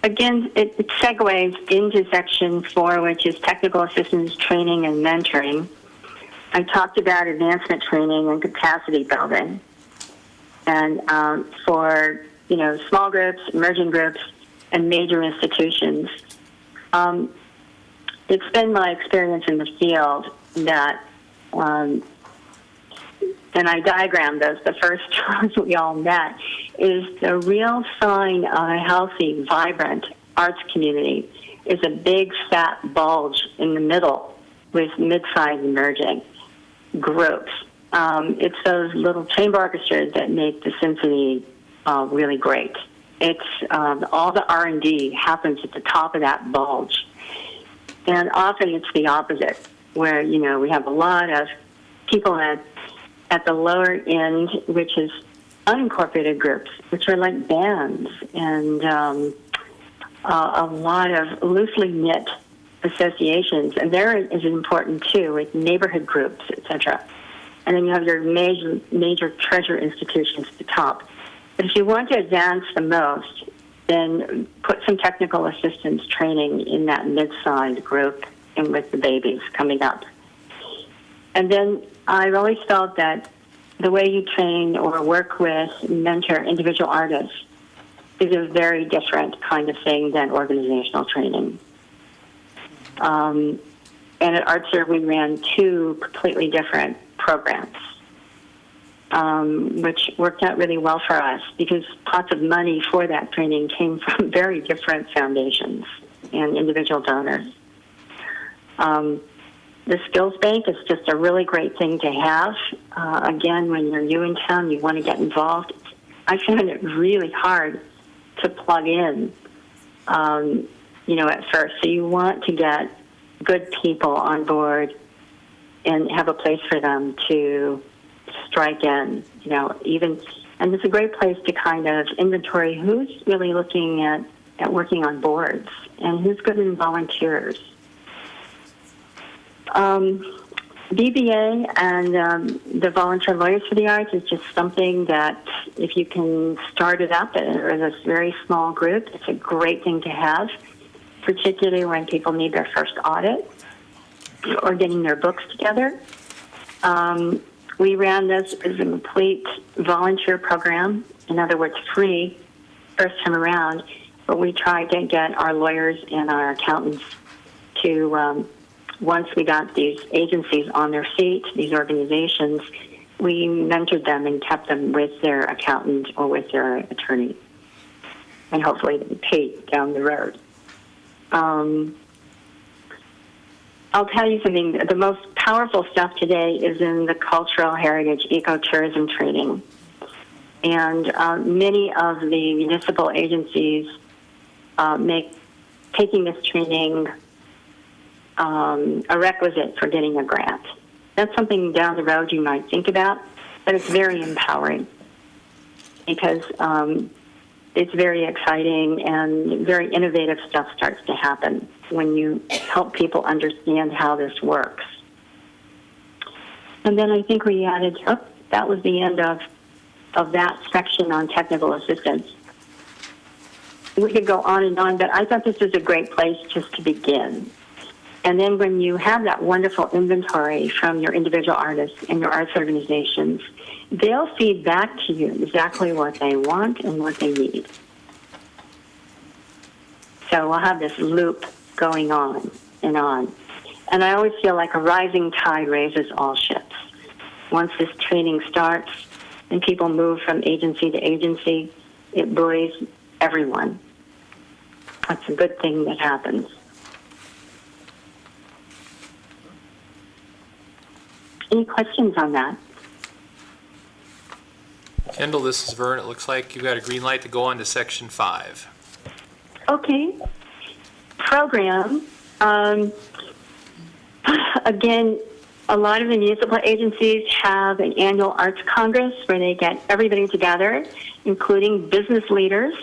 S10: Again, it segues into section 4, which is technical assistance training and mentoring. I talked about advancement training and capacity building, and for small groups, emerging groups, and major institutions. It's been my experience in the field that, and I diagrammed those the first times we all met, is the real sign of a healthy, vibrant arts community is a big, fat bulge in the middle with mid-sized emerging groups. It's those little chamber orchestras that make the symphony really great. It's all the R&D happens at the top of that bulge. And often it's the opposite, where, we have a lot of people at the lower end, which is unincorporated groups, which are like bands, and a lot of loosely knit associations. And there is important, too, with neighborhood groups, etc. And then you have your major treasure institutions at the top. But if you want to advance the most, then put some technical assistance training in that mid-sized group and with the babies coming up. And then I've always felt that the way you train or work with, mentor individual artists is a very different kind of thing than organizational training. And at ArtServe, we ran 2 completely different programs, which worked out really well for us because pots of money for that training came from very different foundations and individual donors. The Skills Bank is just a really great thing to have. Again, when you're new in town, you want to get involved. I found it really hard to plug in, at first. So you want to get good people on board and have a place for them to strike in, and it's a great place to kind of inventory who's really looking at working on boards and who's good in volunteers. BBA and the Volunteer Lawyers for the Arts is just something that if you can start it up as a very small group, it's a great thing to have, particularly when people need their first audit or getting their books together. We ran this as a complete volunteer program, in other words, free, first time around, but we tried to get our lawyers and our accountants to, once we got these agencies on their feet, these organizations, we mentored them and kept them with their accountant or with their attorney, and hopefully they paid down the road. I'll tell you something. The most powerful stuff today is in the cultural heritage ecotourism training. And many of the municipal agencies make taking this training a requisite for getting a grant. That's something down the road you might think about, but it's very empowering because it's very exciting and very innovative stuff starts to happen when you help people understand how this works. And then I think we added, that was the end of that section on technical assistance. We could go on and on, but I thought this was a great place just to begin. And then when you have that wonderful inventory from your individual artists and your arts organizations, they'll feed back to you exactly what they want and what they need. So we'll have this loop going on. And I always feel like a rising tide raises all ships. Once this training starts and people move from agency to agency, it buoys everyone. That's a good thing that happens. Any questions on that?
S9: Kendall, this is Vern. It looks like you've got a green light to go on to section 5.
S10: Okay. Program. Again, a lot of the municipal agencies have an annual arts congress where they get everybody together, including business leaders,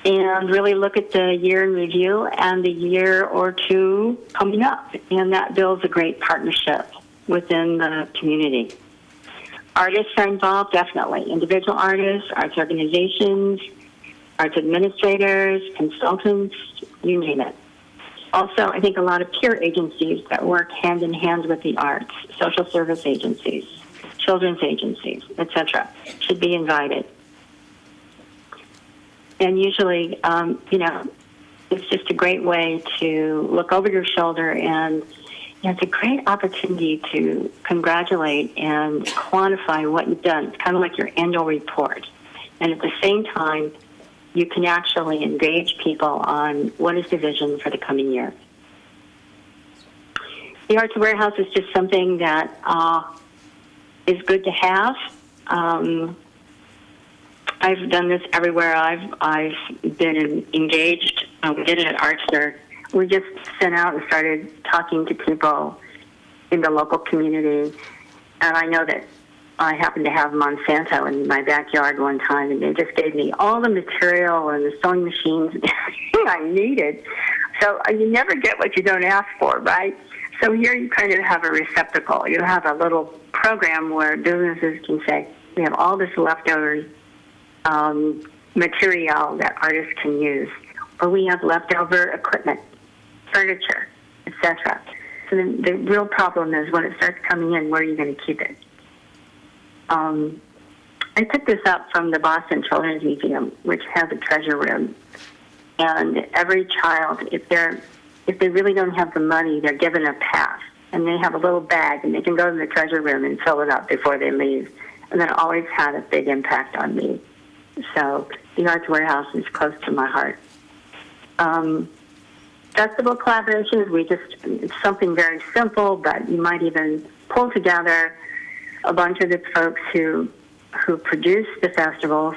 S10: and really look at the year in review and the year or two coming up. And that builds a great partnership within the community. Artists are involved, definitely. Individual artists, arts organizations, arts administrators, consultants, you name it. Also, I think a lot of peer agencies that work hand in hand with the arts, social service agencies, children's agencies, etc., should be invited. And usually, it's just a great way to look over your shoulder, and it's a great opportunity to congratulate and quantify what you've done. It's kind of like your annual report. And at the same time, you can actually engage people on what is the vision for the coming year. The Arts Warehouse is just something that is good to have. I've done this everywhere I've been engaged. We did it at ArtsNerd. We just sent out and started talking to people in the local community. And I know that I happened to have Monsanto in my backyard one time, and they just gave me all the material and the sewing machines and everything I needed. So you never get what you don't ask for, right? So here you kind of have a receptacle. You have a little program where businesses can say, we have all this leftover material that artists can use, or we have leftover equipment, furniture, etc. So then the real problem is when it starts coming in, where are you going to keep it? I took this up from the Boston Children's Museum, which has a treasure room. And every child, if they really don't have the money, they're given a pass. And they have a little bag, and they can go to the treasure room and fill it up before they leave. And that always had a big impact on me. So the Arts Warehouse is close to my heart. Festival collaborations, it's something very simple, but you might even pull together a bunch of the folks who produce the festivals.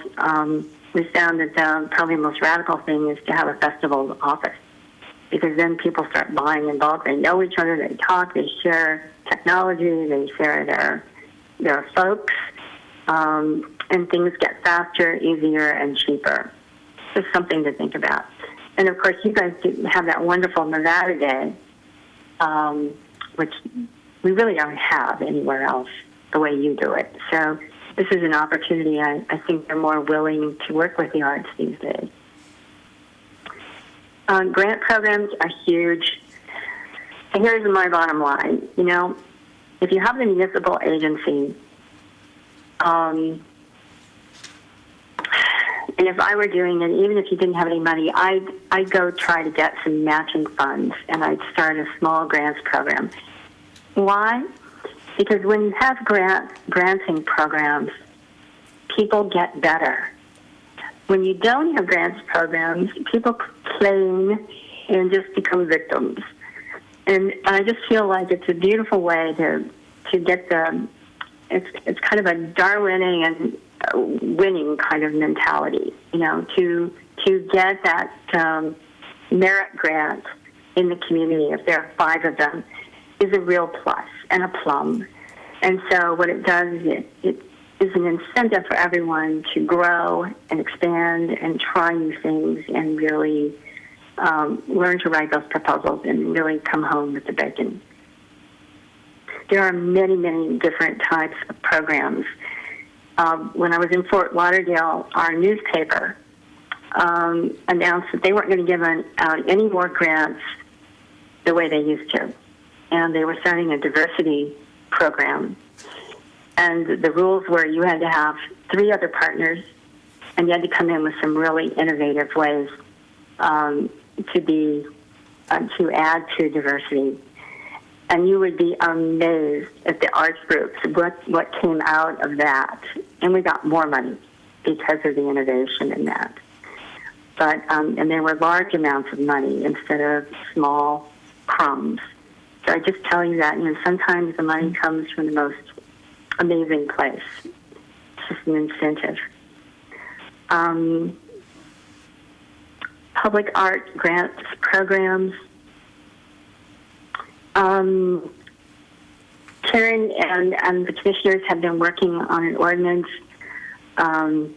S10: We found that probably the most radical thing is to have a festival office because then people start buying in bulk. They know each other, they talk, they share technology, they share their folks, and things get faster, easier, and cheaper. Just something to think about. And of course, you guys have that wonderful Nevada Day, which we really don't have anywhere else the way you do it. So this is an opportunity. I think they're more willing to work with the arts these days. Grant programs are huge. And here's my bottom line. You know, if you have the municipal agency, and if I were doing it, even if you didn't have any money, I'd go try to get some matching funds, and I'd start a small grants program. Why? Because when you have granting programs, people get better. When you don't have grants programs, people complain and just become victims. And I just feel like it's a beautiful way to get it's kind of a Darwinian winning kind of mentality, you know, to get that merit grant in the community, if there are 5 of them, is a real plus and a plum. And so what it does is it is an incentive for everyone to grow and expand and try new things and really learn to write those proposals and really come home with the bacon. There are many, many different types of programs. When I was in Fort Lauderdale, our newspaper announced that they weren't going to give out any more grants the way they used to. And they were starting a diversity program. And the rules were you had to have 3 other partners, and you had to come in with some really innovative ways to add to diversity. And you would be amazed at the arts groups, what came out of that. And we got more money because of the innovation in that. But and there were large amounts of money instead of small crumbs. So I just tell you that, you know, sometimes the money comes from the most amazing place. It's just an incentive. Public art grants programs. Karen and the commissioners have been working on an ordinance. I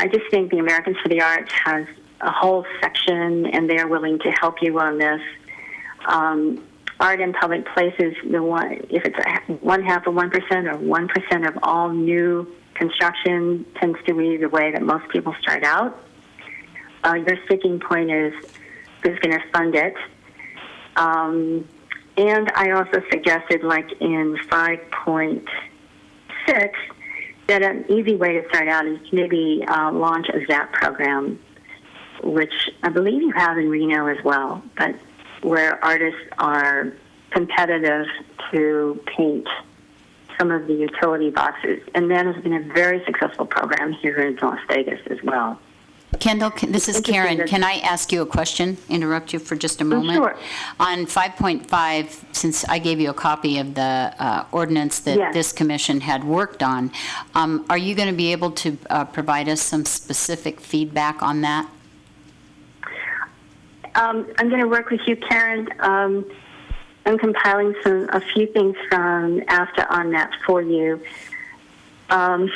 S10: just think the Americans for the Arts has a whole section, and they're willing to help you on this. Art in public places, if it's 0.5% or 1% or 1% of all new construction tends to be the way that most people start out. Your sticking point is who's going to fund it. And I also suggested, like in 5.6, that an easy way to start out is to maybe launch a ZAP program, which I believe you have in Reno as well, but where artists are competitive to paint some of the utility boxes. And that has been a very successful program here in Las Vegas as well.
S3: Kendall, this is Karen. Can I ask you a question? Interrupt you for just a moment?
S10: Sure.
S3: On 5.5, since I gave you a copy of the ordinance that this commission had worked on, are you going to be able to provide us some specific feedback on that?
S10: I'm going to work with you, Karen. I'm compiling a few things from AFTA on that for you. I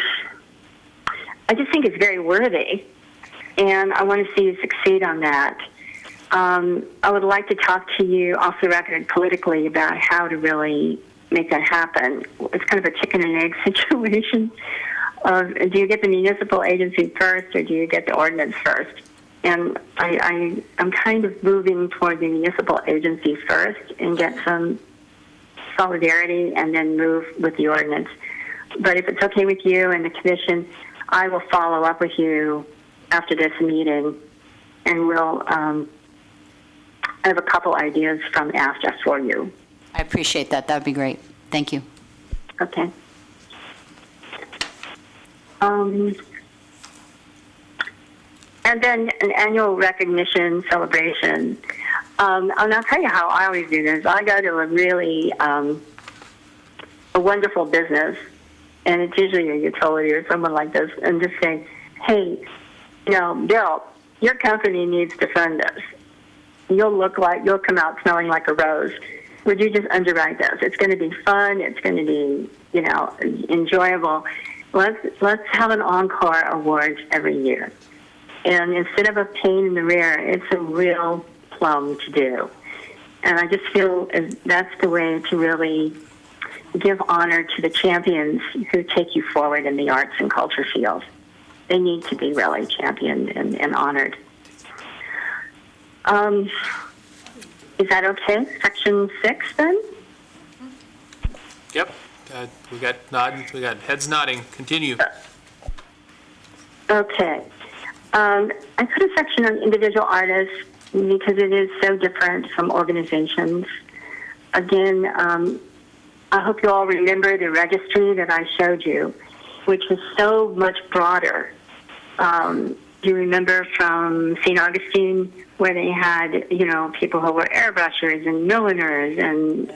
S10: just think it's very worthy, and I want to see you succeed on that. I would like to talk to you off the record politically about how to really make that happen. It's kind of a chicken and egg situation. Do you get the municipal agency first, or do you get the ordinance first? And I'm kind of moving toward the municipal agency first and get some solidarity and then move with the ordinance. But if it's okay with you and the commission, I will follow up with you after this meeting, and we'll I have a couple ideas from AFTA for you.
S3: I appreciate that. That would be great. Thank you.
S10: Okay. And then an annual recognition celebration. And I'll tell you how I always do this. I go to a really a wonderful business, and it's usually a utility or someone like this, and just say, hey, you know, Bill, your company needs to fund us. you'll come out smelling like a rose. Would you just underwrite those? It's going to be fun. It's going to be, enjoyable. Let's have an encore awards every year. And instead of a pain in the rear, it's a real plum to do. And I just feel that's the way to really give honor to the champions who take you forward in the arts and culture field. They need to be really championed and honored. Is that okay? Section 6 then?
S9: Yep. We got heads nodding. Continue.
S10: Okay. I put a section on individual artists because it is so different from organizations. Again, I hope you all remember the registry that I showed you, which was so much broader. Do you remember from St. Augustine where they had, people who were airbrushers and milliners and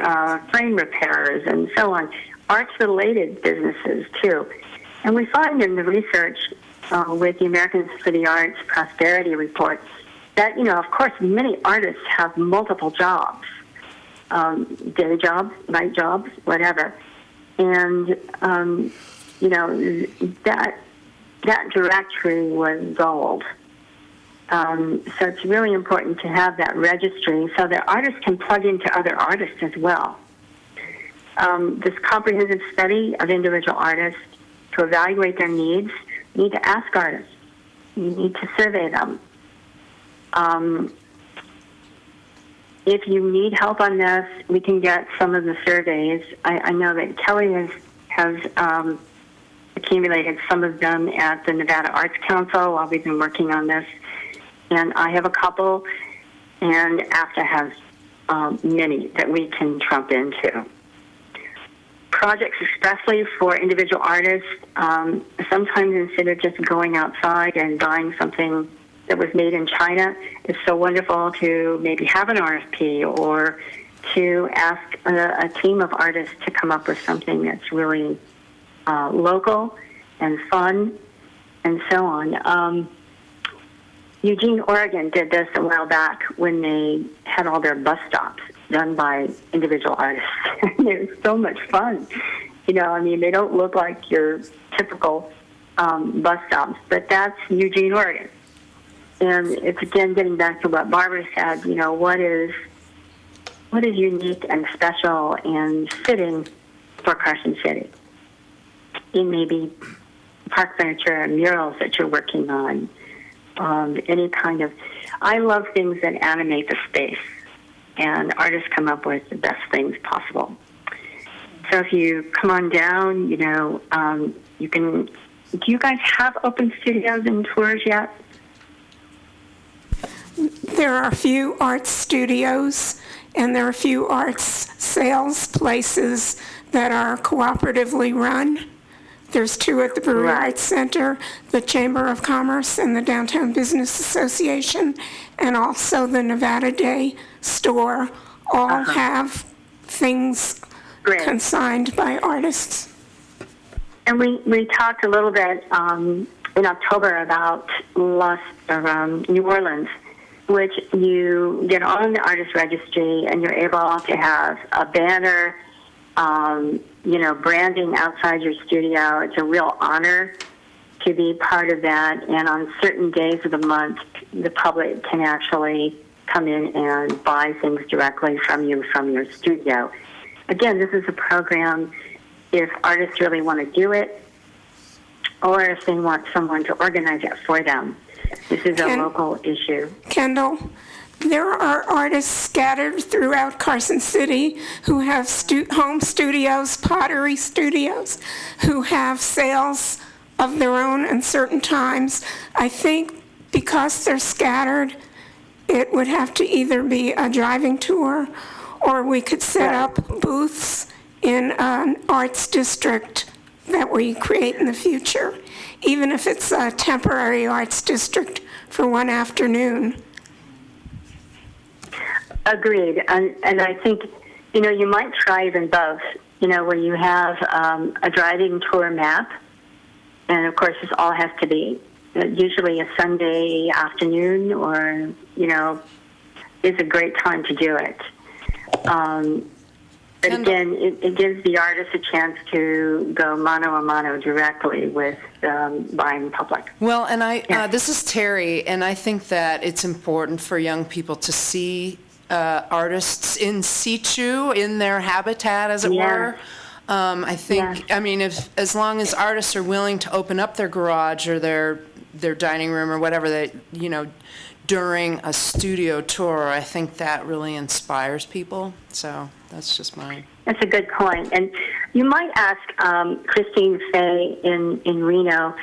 S10: frame repairers and so on, arts-related businesses too. And we find in the research with the Americans for the Arts Prosperity Report that, of course, many artists have multiple jobs, day jobs, night jobs, whatever. And, that directory was gold. So it's really important to have that registry so that artists can plug into other artists as well. This comprehensive study of individual artists to evaluate their needs, you need to ask artists. You need to survey them. If you need help on this, we can get some of the surveys. I know that Kelly has accumulated some of them at the Nevada Arts Council while we've been working on this. And I have a couple, and AFTA has many that we can trump into. Projects expressly for individual artists, sometimes instead of just going outside and buying something that was made in China, it's so wonderful to maybe have an RFP or to ask a team of artists to come up with something that's really local and fun and so on. Eugene, Oregon did this a while back when they had all their bus stops done by individual artists. It was so much fun. They don't look like your typical bus stops, but that's Eugene, Oregon. And it's, again, getting back to what Barbara said, what is unique and special and fitting for Carson City? It may be park furniture and murals that you're working on. Any kind of, I love things that animate the space, and artists come up with the best things possible. So if you come on down, you can, do you guys have open studios and tours yet?
S1: There are a few art studios, and there are a few arts sales places that are cooperatively run. There's 2 at the Brewery Arts Center, the Chamber of Commerce, and the Downtown Business Association, and also the Nevada Day store, all have things consigned by artists.
S10: And we talked a little bit in October about New Orleans, which you get on the artist registry and you're able to have a banner, branding outside your studio. It's a real honor to be part of that. And on certain days of the month, the public can actually come in and buy things directly from you from your studio. Again, this is a program if artists really want to do it or if they want someone to organize it for them. This is a local issue.
S1: Kendall, there are artists scattered throughout Carson City who have home studios, pottery studios, who have sales of their own at certain times. I think because they're scattered, it would have to either be a driving tour or we could set up booths in an arts district that we create in the future, even if it's a temporary arts district for one afternoon.
S10: Agreed. And I think, you might try even both, where you have a driving tour map. And, of course, this all has to be usually a Sunday afternoon or, is a great time to do it. But
S5: Kendall.
S10: again, it gives the artist a chance to go mano a mano directly with buying public.
S5: Well, and
S10: Yeah.
S5: this is Terry, and I think that it's important for young people to see artists in situ, in their habitat, as it
S10: Yeah.
S5: were. I think,
S10: Yeah.
S5: I mean, as long as artists are willing to open up their garage or their dining room or whatever, during a studio tour, I think that really inspires people. So that's just mine.
S10: That's a good point. And you might ask Christine Fay in Reno.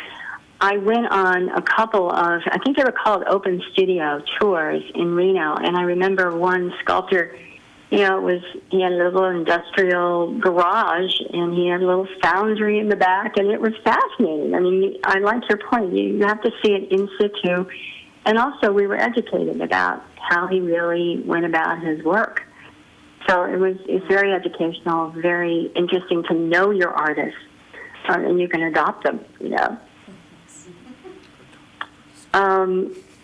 S10: I went on a couple of, I think they were called open studio tours in Reno, and I remember one sculptor, he had a little industrial garage, and he had a little foundry in the back, and it was fascinating. I mean, I like your point. You have to see it in situ. And also, we were educated about how he really went about his work. So it's very educational, very interesting to know your artists, and you can adopt them,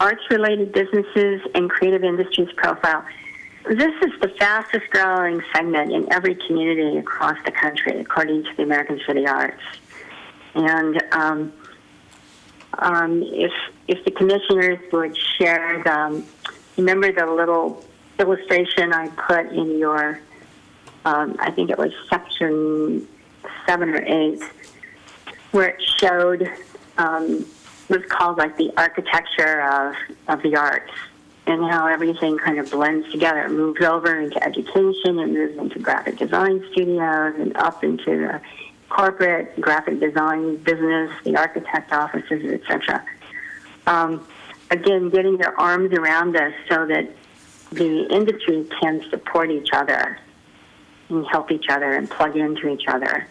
S10: Arts-related businesses and creative industries profile. This is the fastest growing segment in every community across the country, according to the American City Arts. And if the commissioners would share remember the little illustration I put in your, I think it was section 7 or 8, where it showed, was called like the architecture of the arts, and how everything kind of blends together. It moves over into education, it moves into graphic design studios, and up into the corporate graphic design business, the architect offices, etc. Again, getting their arms around this so that the industry can support each other and help each other and plug into each other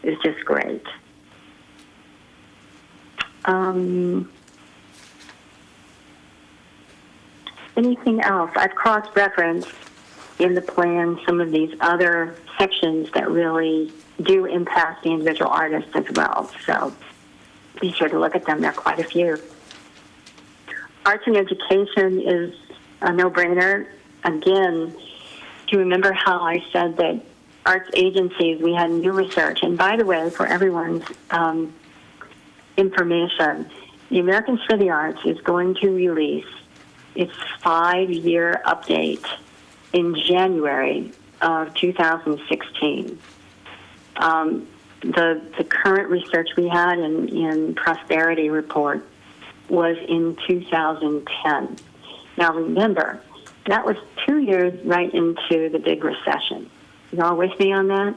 S10: is just great. Anything else? I've cross-referenced in the plan some of these other sections that really do impact the individual artist as well. So be sure to look at them. There are quite a few. Arts and education is a no-brainer. Again, do you remember how I said that arts agencies, we had new research? And by the way, for everyone's information, the American City Arts is going to release its 5-year update in January of 2016. The current research we had in Prosperity Report was in 2010. Now remember, that was 2 years right into the big recession. You all with me on that?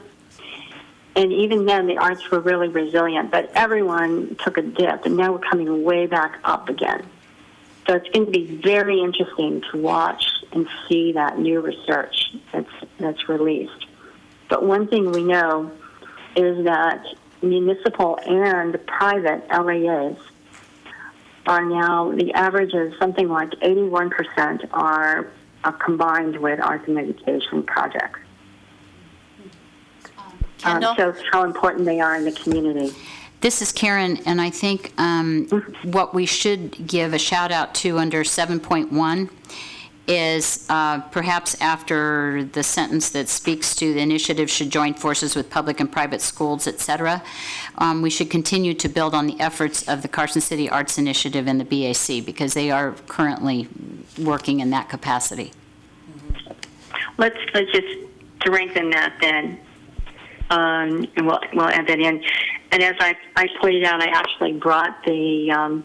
S10: And even then, the arts were really resilient, but everyone took a dip, and now we're coming way back up again. So it's going to be very interesting to watch and see that new research that's released. But one thing we know is that municipal and private LAAs are now, the average is something like 81% are combined with arts and education projects.
S3: Kendall?
S10: Shows how important they are in the community.
S3: This is Karen, and I think what we should give a shout out to under 7.1 is perhaps after the sentence that speaks to the initiative should join forces with public and private schools, et cetera, we should continue to build on the efforts of the Carson City Arts Initiative and the BAC, because they are currently working in that capacity.
S10: Let's just strengthen that then, and we'll add that in. And as I pointed out, I actually brought the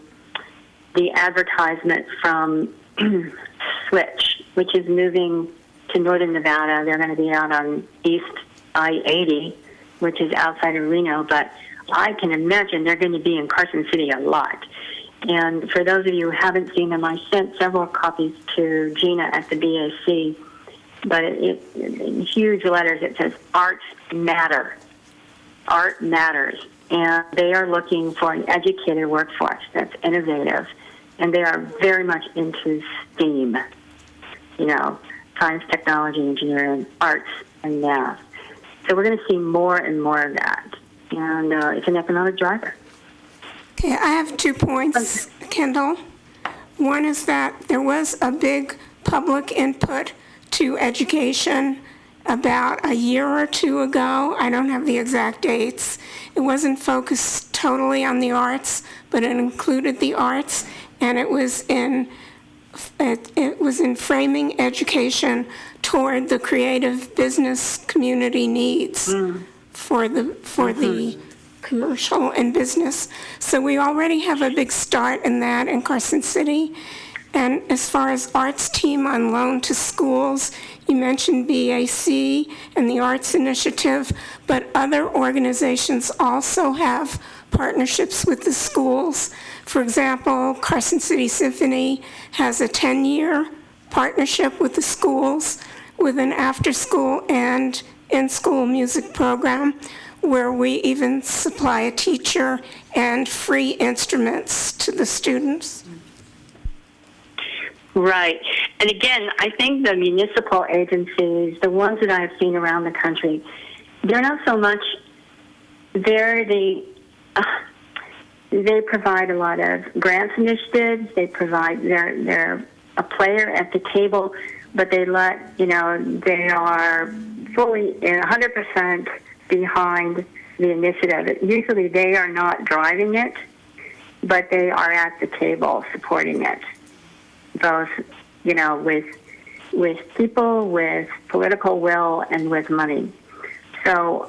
S10: advertisement from Switch, which is moving to northern Nevada. They're going to be out on East I-80, which is outside of Reno, but I can imagine they're going to be in Carson City a lot. And for those of you who haven't seen them, I sent several copies to Gina at the BAC, but in huge letters it says, Arts Matter. Art matters. And they are looking for an educated workforce that's innovative. And they are very much into STEAM, science, technology, engineering, arts, and math. So we're going to see more and more of that. And it's an economic driver.
S1: Okay, I have 2 points, Kendall. One is that there was a big public input to education about a year or two ago. I don't have the exact dates. It wasn't focused totally on the arts, but it included the arts, and it was in framing education toward the creative business community needs for the commercial and business. So we already have a big start in that in Carson City. And as far as arts team on loan to schools, you mentioned BAC and the Arts Initiative, but other organizations also have partnerships with the schools. For example, Carson City Symphony has a 10-year partnership with the schools with an after-school and in-school music program where we even supply a teacher and free instruments to the students.
S10: Right. And again, I think the municipal agencies, the ones that I have seen around the country, they're not so much, they provide a lot of grants initiatives. They provide, they're a player at the table, but they they are fully 100% behind the initiative. Usually they are not driving it, but they are at the table supporting it, both, with people, with political will, and with money. So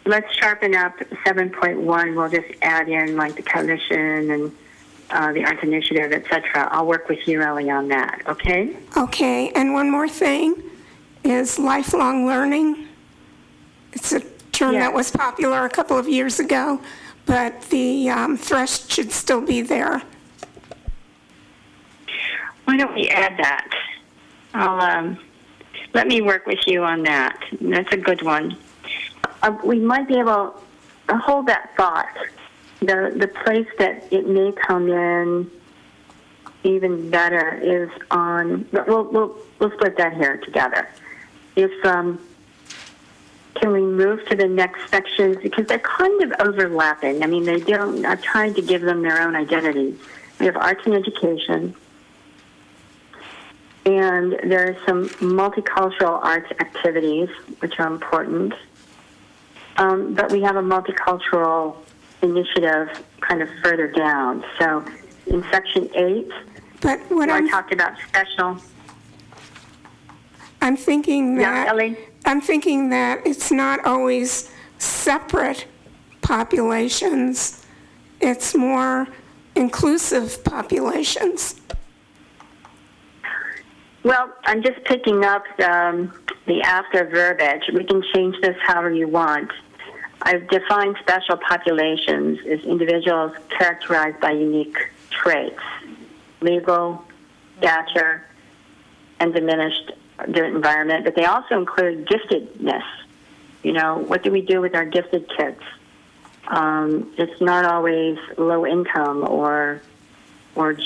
S10: let's sharpen up 7.1. We'll just add in like the coalition and the Arts Initiative, etc. I'll work with you, Ellie, on that, okay?
S1: Okay, and one more thing is lifelong learning. It's a term that was popular a couple of years ago, but the thrust should still be there.
S10: Why don't we add that? Let me work with you on that. That's a good one. We might be able to hold that thought. The place that it may come in even better is on. We'll split that here together. If can we move to the next sections, because they're kind of overlapping. I mean, they don't. I've tried to give them their own identity. We have arts and education. And there are some multicultural arts activities, which are important. But we have a multicultural initiative kind of further down. So in Section 8, I talked about special.
S1: I'm thinking that,
S10: Ellie?
S1: I'm thinking that it's not always separate populations. It's more inclusive populations.
S10: Well, I'm just picking up the after verbiage. We can change this however you want. I've defined special populations as individuals characterized by unique traits, legal, stature, and diminished environment, but they also include giftedness. What do we do with our gifted kids? It's not always low income or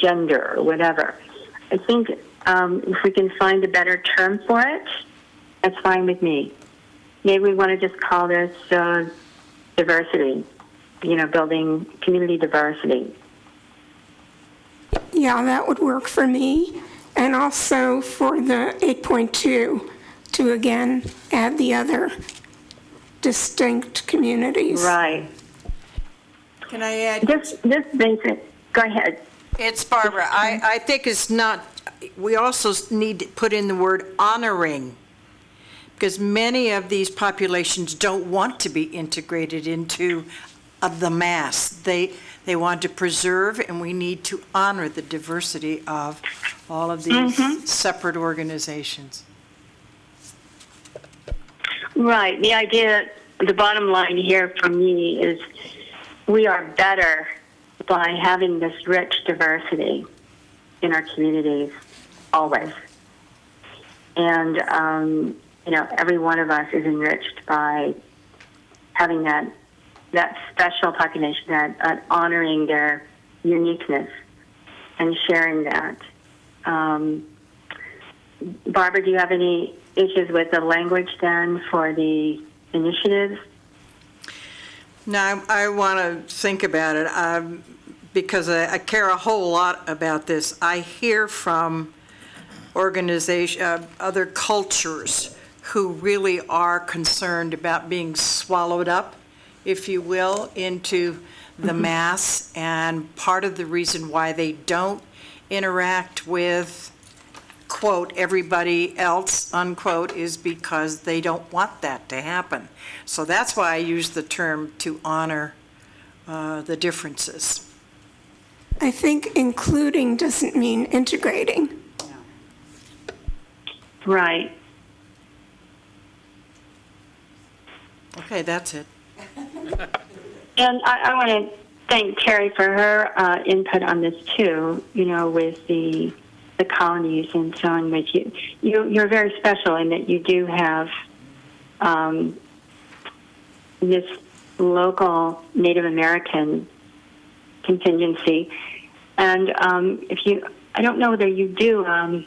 S10: gender or whatever. I think if we can find a better term for it, that's fine with me. Maybe we want to just call this diversity, building community diversity.
S1: Yeah, that would work for me. And also for the 8.2 to again add the other distinct communities.
S10: Right.
S2: Can I add?
S10: This basic, go ahead.
S2: It's Barbara. I think it's not, we also need to put in the word honoring, because many of these populations don't want to be integrated into the mass. They want to preserve, and we need to honor the diversity of all of these separate organizations.
S10: Right. The idea, the bottom line here for me is we are better by having this rich diversity in our communities, always. And, every one of us is enriched by having that special population, that honoring their uniqueness and sharing that. Barbara, do you have any issues with the language then for the initiatives?
S2: No, I want to think about it because I care a whole lot about this. I hear from other cultures who really are concerned about being swallowed up, if you will, into the mass. And part of the reason why they don't interact with, quote, everybody else, unquote, is because they don't want that to happen. So that's why I use the term to honor the differences.
S1: I think including doesn't mean integrating.
S10: Right.
S2: Okay, that's it.
S10: And I want to thank Terry for her input on this too, with the colonies and so on. With you're very special in that you do have this local Native American contingency. And I don't know whether you do a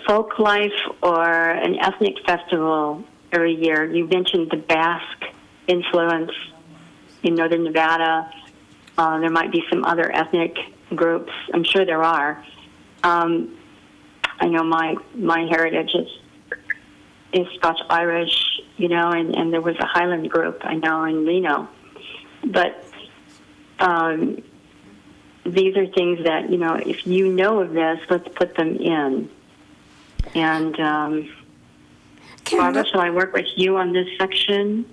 S10: folk life or an ethnic festival every year. You mentioned the Basque influence in northern Nevada. There might be some other ethnic groups. I'm sure there are. I know my heritage is Scotch-Irish, and there was a Highland group, I know, in Reno. But these are things that, if you know of this, let's put them in. And Barbara, shall I work with you on this section?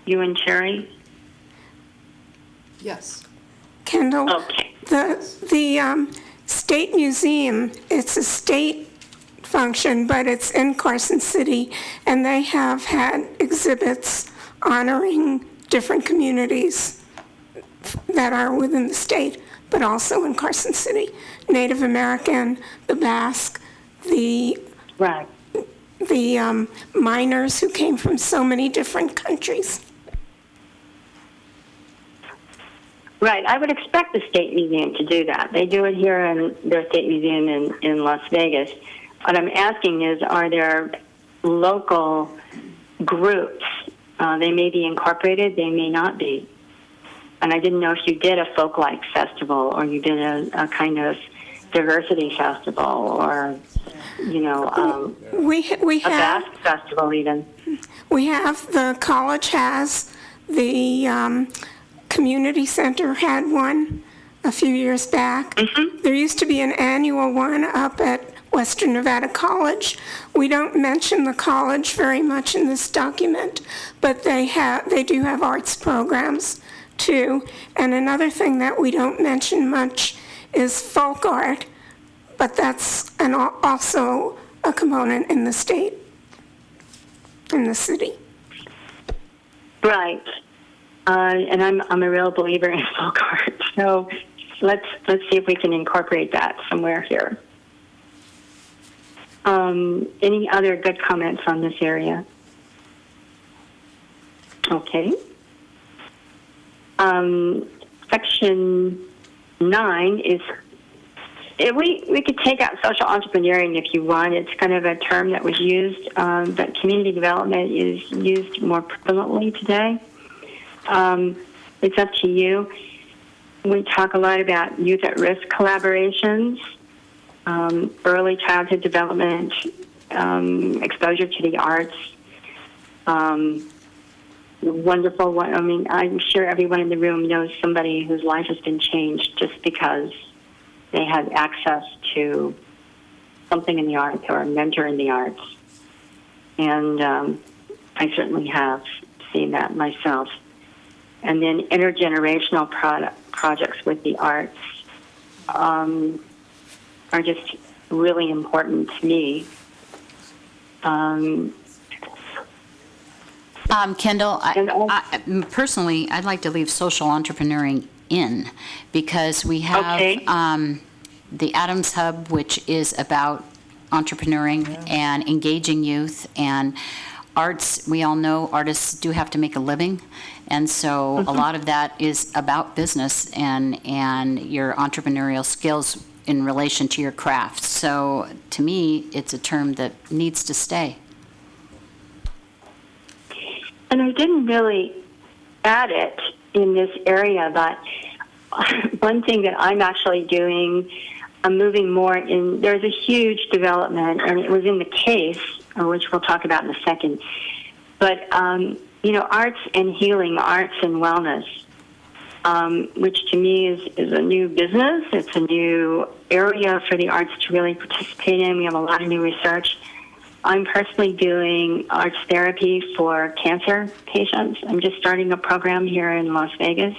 S10: You and Terry?
S5: Yes.
S1: Kendall,
S10: Okay.
S1: the State Museum, it's a state function, but it's in Carson City, and they have had exhibits honoring different communities that are within the state, but also in Carson City. Native American, the Basque, the
S10: Right.
S1: miners who came from so many different countries.
S10: Right. I would expect the State Museum to do that. They do it here in their State Museum in Las Vegas. What I'm asking is, are there local groups? They may be incorporated, they may not be. And I didn't know if you did a folk-like festival or you did a kind of diversity festival or,
S1: We
S10: a
S1: have
S10: Basque festival even.
S1: We have, the college has, the community center had one a few years back. There used to be an annual one up at Western Nevada College. We don't mention the college very much in this document, but they do have arts programs too. And another thing that we don't mention much is folk art, but that's also a component in the state, in the city.
S10: Right. And I'm a real believer in folk art. So let's see if we can incorporate that somewhere here. Any other good comments on this area? Okay. Section 9 is, we could take out social entrepreneuring if you want. It's kind of a term that was used, but community development is used more prevalently today. It's up to you. We talk a lot about youth at risk collaborations, early childhood development, exposure to the arts. Wonderful one. I mean, I'm sure everyone in the room knows somebody whose life has been changed just because they had access to something in the arts or a mentor in the arts. And I certainly have seen that myself. And then intergenerational projects with the arts are just really important to me.
S3: Kendall, personally, I'd like to leave social entrepreneuring in because we have the Adams Hub, which is about entrepreneuring and engaging youth, and arts. We all know artists do have to make a living, and so a lot of that is about business and your entrepreneurial skills in relation to your craft. So to me, it's a term that needs to stay.
S10: And I didn't really add it in this area, but one thing that I'm actually doing I'm moving more in. There's a huge development, and it was in the case, which we'll talk about in a second. But, arts and healing, arts and wellness, which to me is a new business. It's a new area for the arts to really participate in. We have a lot of new research. I'm personally doing arts therapy for cancer patients. I'm just starting a program here in Las Vegas,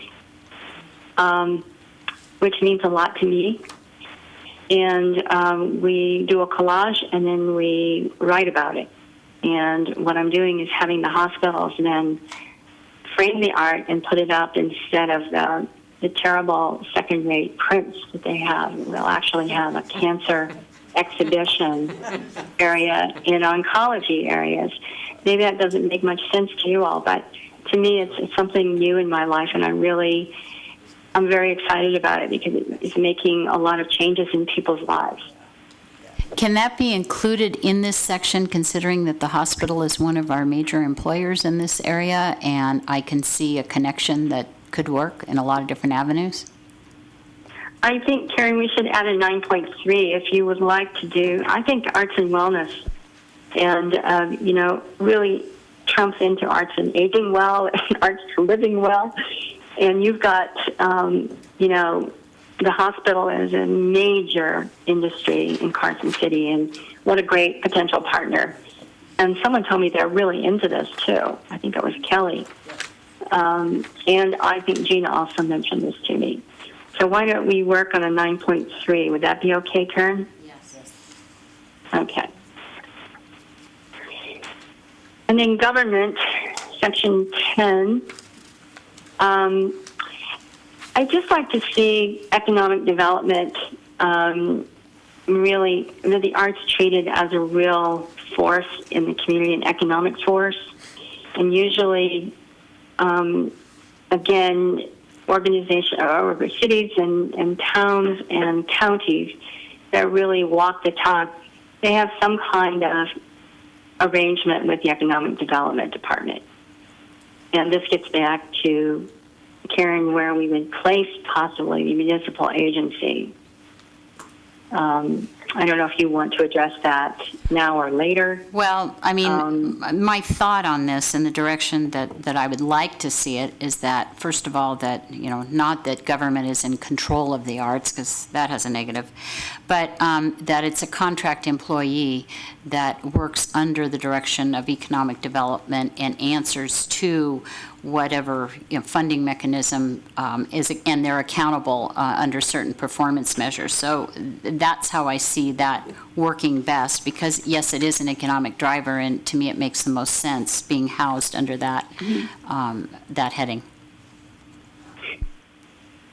S10: which means a lot to me. And we do a collage, and then we write about it. And what I'm doing is having the hospitals then frame the art and put it up instead of the terrible second-rate prints that they have. They'll actually have a cancer exhibition area in oncology areas. Maybe that doesn't make much sense to you all, but to me it's something new in my life, and I'm very excited about it because it's making a lot of changes in people's lives.
S3: Can that be included in this section, considering that the hospital is one of our major employers in this area, and I can see a connection that could work in a lot of different avenues?
S10: I think, Karen, we should add a 9.3 if you would like to do. I think arts and wellness and, really trumps into arts and aging well and arts for living well. And you've got, the hospital is a major industry in Carson City, and what a great potential partner. And someone told me they're really into this, too. I think it was Kelly. And I think Gina also mentioned this to me. So why don't we work on a 9.3? Would that be okay, Karen?
S3: Yes.
S10: Okay. And then government, section 10. I'd just like to see economic development really, the arts treated as a real force in the community, an economic force. And usually, again, or cities and towns and counties that really walk the talk, they have some kind of arrangement with the Economic Development Department. And this gets back to, Karen, where we would place possibly the municipal agency. I don't know if you want to address that now or later.
S3: Well, I mean, my thought on this and the direction that I would like to see it is that, first of all, that, not that government is in control of the arts, because that has a negative, but that it's a contract employee that works under the direction of economic development and answers to whatever funding mechanism is, and they're accountable under certain performance measures. So that's how I see that working best, because yes, it is an economic driver, and to me it makes the most sense being housed under that that heading.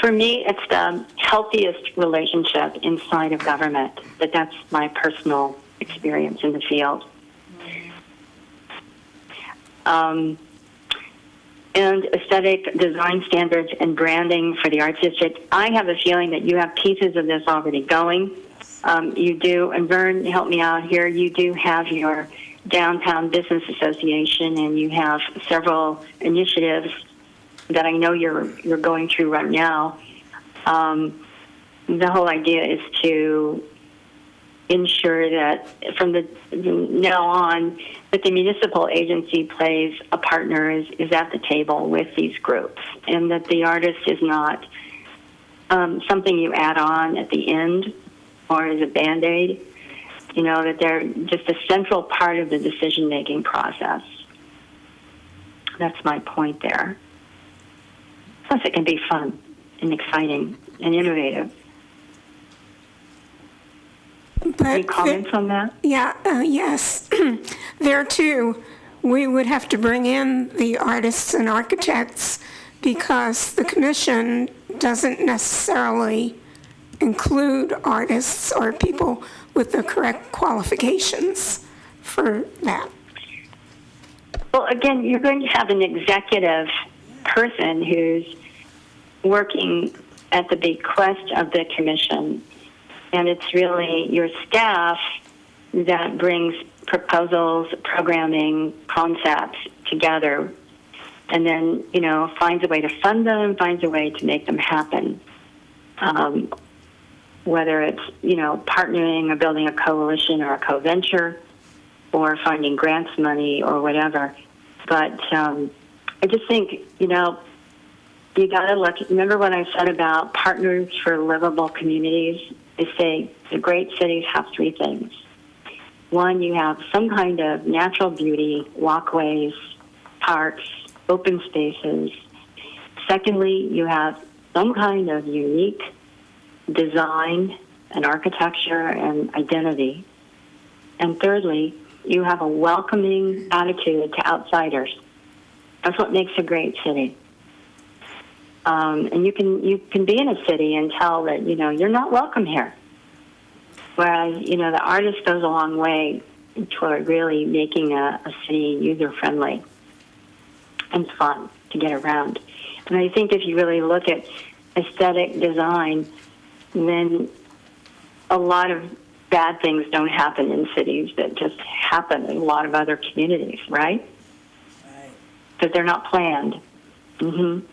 S10: For me, it's the healthiest relationship inside of government, but that's my personal experience in the field. And aesthetic design standards and branding for the Arts District. I have a feeling that you have pieces of this already going. You do, and Vern, help me out here, you do have your Downtown Business Association, and you have several initiatives that I know you're going through right now. The whole idea is to ensure that from now on that the municipal agency plays a partner, is at the table with these groups, and that the artist is not something you add on at the end or as a Band-Aid, that they're just a central part of the decision-making process. That's my point there. Plus it can be fun and exciting and innovative.
S1: But
S10: any comments on that?
S1: Yeah, yes. There too, we would have to bring in the artists and architects because the commission doesn't necessarily include artists or people with the correct qualifications for that.
S10: Well, again, you're going to have an executive person who's working at the bequest of the commission, and it's really your staff that brings proposals, programming, concepts together, and then, finds a way to fund them, finds a way to make them happen. whether it's, partnering or building a coalition or a co-venture or finding grants money or whatever. But I just think, you got to look. Remember what I said about Partners for Livable Communities? They say the great cities have three things. One, you have some kind of natural beauty, walkways, parks, open spaces. Secondly, you have some kind of unique design and architecture and identity. And thirdly, you have a welcoming attitude to outsiders. That's what makes a great city. And you can be in a city and tell that, you're not welcome here. Whereas, the artist goes a long way toward really making a city user-friendly and fun to get around. And I think if you really look at aesthetic design, then a lot of bad things don't happen in cities that just happen in a lot of other communities, right? Right. Because they're not planned. Mm-hmm.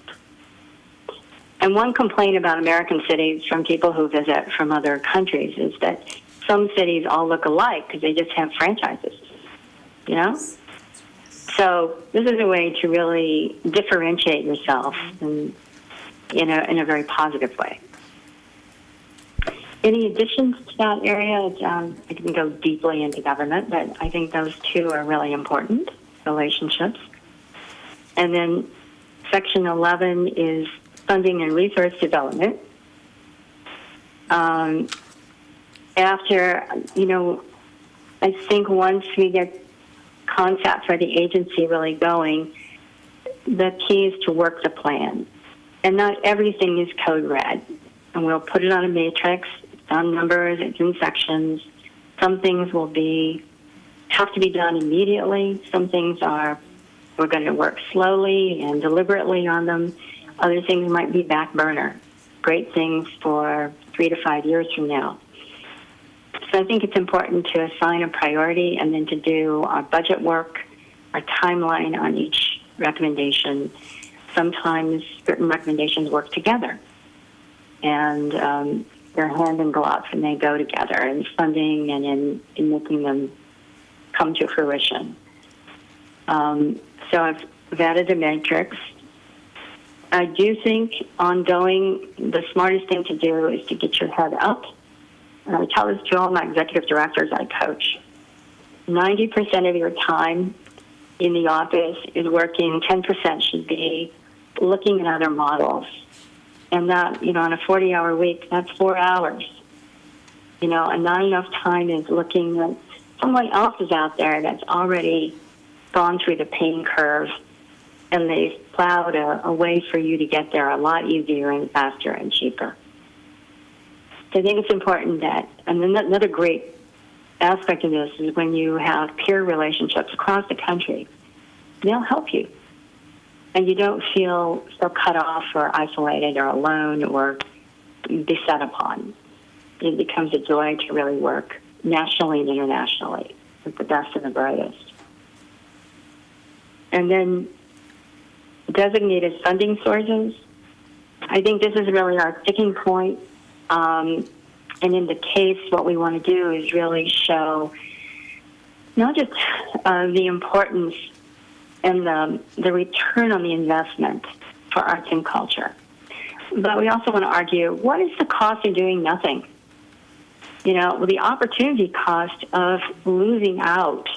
S10: And one complaint about American cities from people who visit from other countries is that some cities all look alike because they just have franchises, So this is a way to really differentiate yourself in a very positive way. Any additions to that area? I can go deeply into government, but I think those two are really important, relationships. And then Section 11 is funding and resource development. After, I think once we get concept for the agency really going, the key is to work the plan. And not everything is code red. And we'll put it on a matrix, it's on numbers, it's in sections. Some things have to be done immediately. Some things we're going to work slowly and deliberately on them. Other things might be back burner. Great things for 3 to 5 years from now. So I think it's important to assign a priority and then to do our budget work, our timeline on each recommendation. Sometimes certain recommendations work together, and they're hand in glove, and they go together in funding and in making them come to fruition. So I've added a matrix. I do think ongoing, the smartest thing to do is to get your head up. And I tell this to all my executive directors I coach. 90% of your time in the office is working, 10% should be looking at other models. And that, on a 40-hour week, that's 4 hours. And not enough time is looking at someone else is out there that's already gone through the pain curve, and they've plowed a way for you to get there a lot easier and faster and cheaper. So I think it's important that, and another great aspect of this is when you have peer relationships across the country, they'll help you. And you don't feel so cut off or isolated or alone or beset upon. It becomes a joy to really work nationally and internationally with the best and the brightest. And then designated funding sources. I think this is really our sticking point. And in the case, what we want to do is really show not just the importance and the return on the investment for arts and culture, but we also want to argue, what is the cost of doing nothing? The opportunity cost of losing out.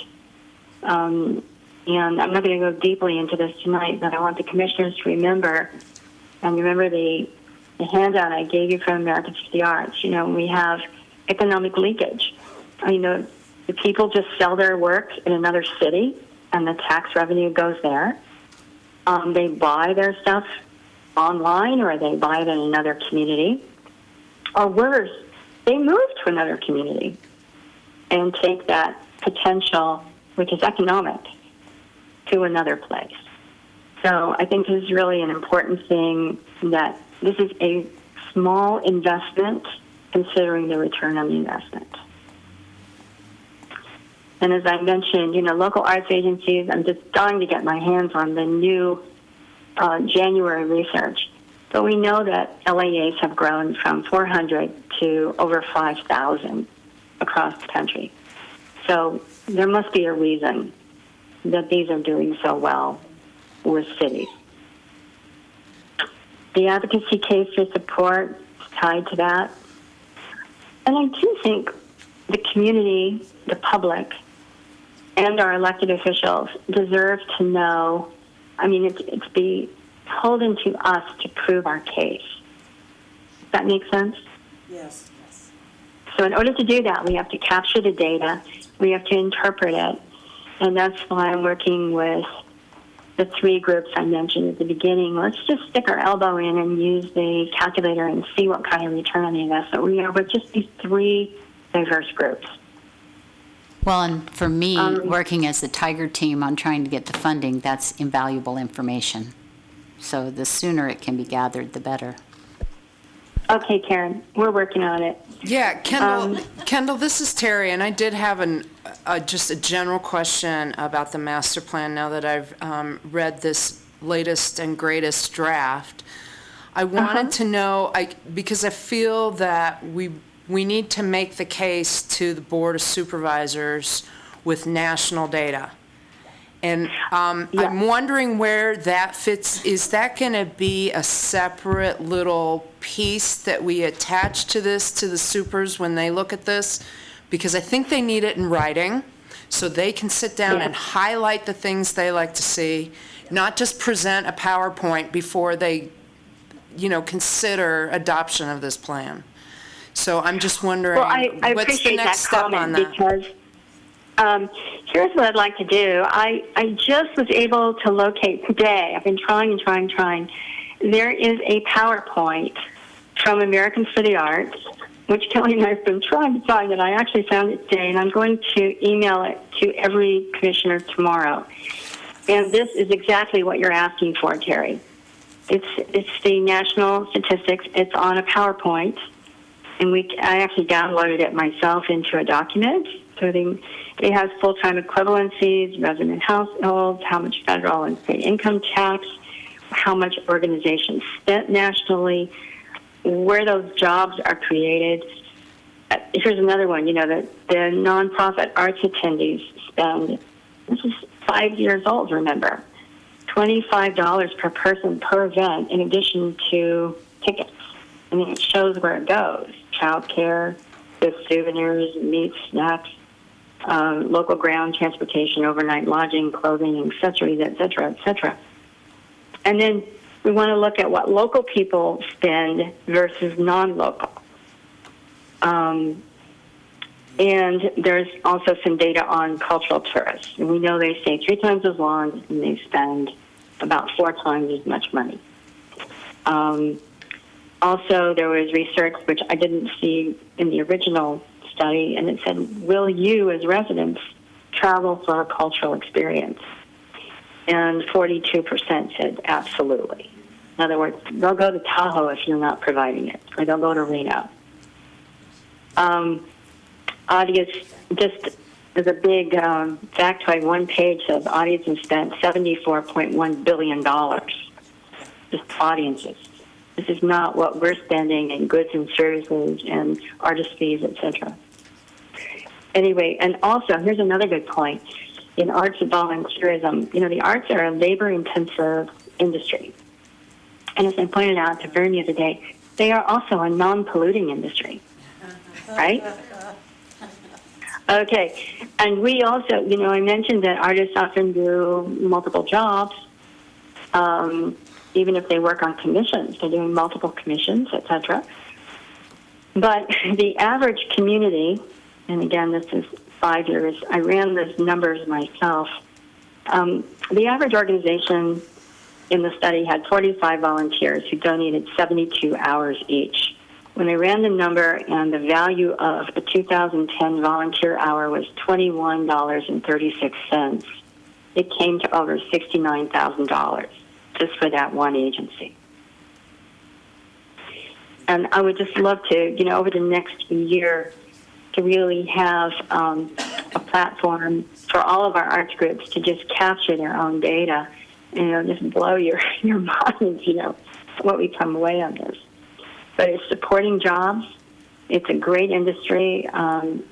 S10: And I'm not going to go deeply into this tonight, but I want the commissioners to remember the handout I gave you from Americans for the Arts. We have economic leakage. The people just sell their work in another city, and the tax revenue goes there. They buy their stuff online, or they buy it in another community. Or worse, they move to another community and take that potential, which is economic, to another place. So I think this is really an important thing, that this is a small investment considering the return on the investment. And as I mentioned, local arts agencies, I'm just dying to get my hands on the new January research. But we know that LAAs have grown from 400 to over 5,000 across the country. So there must be a reason that these are doing so well with cities. The advocacy case for support is tied to that. And I do think the community, the public, and our elected officials deserve to know, it's beholden to us to prove our case. Does that make sense?
S11: Yes.
S10: So in order to do that, we have to capture the data, we have to interpret it, and that's why I'm working with the three groups I mentioned at the beginning. Let's just stick our elbow in and use the calculator and see what kind of return on the investment we are with just these three diverse groups.
S3: Well, and for me, working as the Tiger team on trying to get the funding, that's invaluable information. So the sooner it can be gathered, the better.
S10: Okay, Karen, we're working on it.
S5: Yeah, Kendall, this is Terry, and I did have just a general question about the master plan now that I've read this latest and greatest draft. I wanted to know, because I feel that we need to make the case to the Board of Supervisors with national data. And I'm wondering where that fits. Is that going to be a separate little piece that we attach to this, to the supers when they look at this? Because I think they need it in writing so they can sit down and highlight the things they like to see, not just present a PowerPoint before they, consider adoption of this plan. So I'm just wondering,
S10: I
S5: what's the next step on that?
S10: Because here's what I'd like to do. I just was able to locate today. I've been trying. There is a PowerPoint from American City Arts, which Kelly and I have been trying to find, and I actually found it today, and I'm going to email it to every commissioner tomorrow. And this is exactly what you're asking for, Terry. It's the national statistics. It's on a PowerPoint, and I actually downloaded it myself into a document. So it has full-time equivalencies, resident households, how much federal and state income tax, how much organizations spent nationally, where those jobs are created. Here's another one, the nonprofit arts attendees spend, this is 5 years old, remember, $25 per person per event in addition to tickets. It shows where it goes, child care, gift souvenirs, meat, snacks, local ground transportation, overnight lodging, clothing, accessories, et cetera. And then we want to look at what local people spend versus non-local. And there's also some data on cultural tourists. And we know they stay 3 times as long and they spend about 4 times as much money. Also, there was research, which I didn't see in the original study, and it said, will you as residents travel for a cultural experience? And 42% said absolutely. In other words, they'll go to Tahoe if you're not providing it, or they'll go to Reno. Audience, just as a big factoid, one page says audiences spent $74.1 billion, just audiences. This is not what we're spending in goods and services and artist fees, et cetera. Anyway, and also, here's another good point. In arts and volunteerism, the arts are a labor-intensive industry. And as I pointed out to Vern the other day, they are also a non-polluting industry, right? Okay, and we also, I mentioned that artists often do multiple jobs, even if they work on commissions. They're doing multiple commissions, et cetera. But the average community, and again, this is 5 years, I ran those numbers myself. The average organization in the study had 45 volunteers who donated 72 hours each. When I ran the number and the value of a 2010 volunteer hour was $21.36, it came to over $69,000 just for that one agency. And I would just love to, over the next year, to really have a platform for all of our arts groups to just capture their own data, just blow your minds, what we come away on this. But it's supporting jobs. It's a great industry.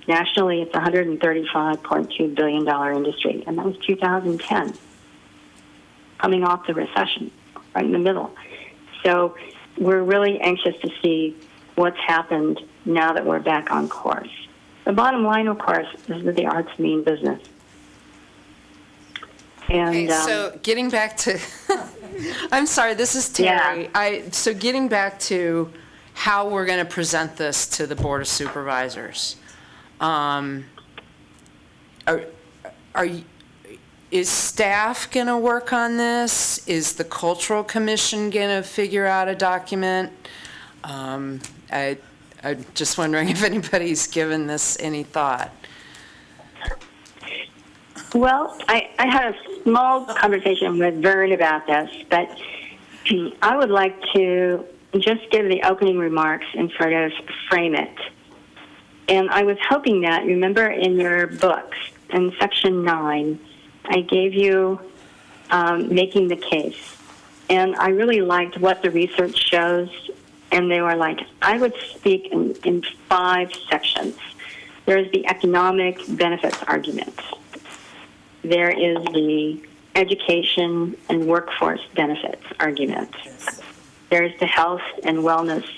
S10: Nationally, it's a $135.2 billion industry, and that was 2010, coming off the recession, right in the middle. So we're really anxious to see what's happened now that we're back on course. The bottom line, of course, is that the arts mean business. And
S5: Okay, so getting back to, I'm sorry, this is Terry. So getting back to how we're going to present this to the Board of Supervisors. Is staff going to work on this? Is the Cultural Commission going to figure out a document? I'm just wondering if anybody's given this any thought.
S10: Well, I had a small conversation with Vern about this, but I would like to just give the opening remarks and sort of frame it. And I was hoping that, remember in your books, in section 9, I gave you making the case. And I really liked what the research shows. And they were like, I would speak in 5 sections. There's the economic benefits argument. There is the education and workforce benefits argument. There's the health and wellness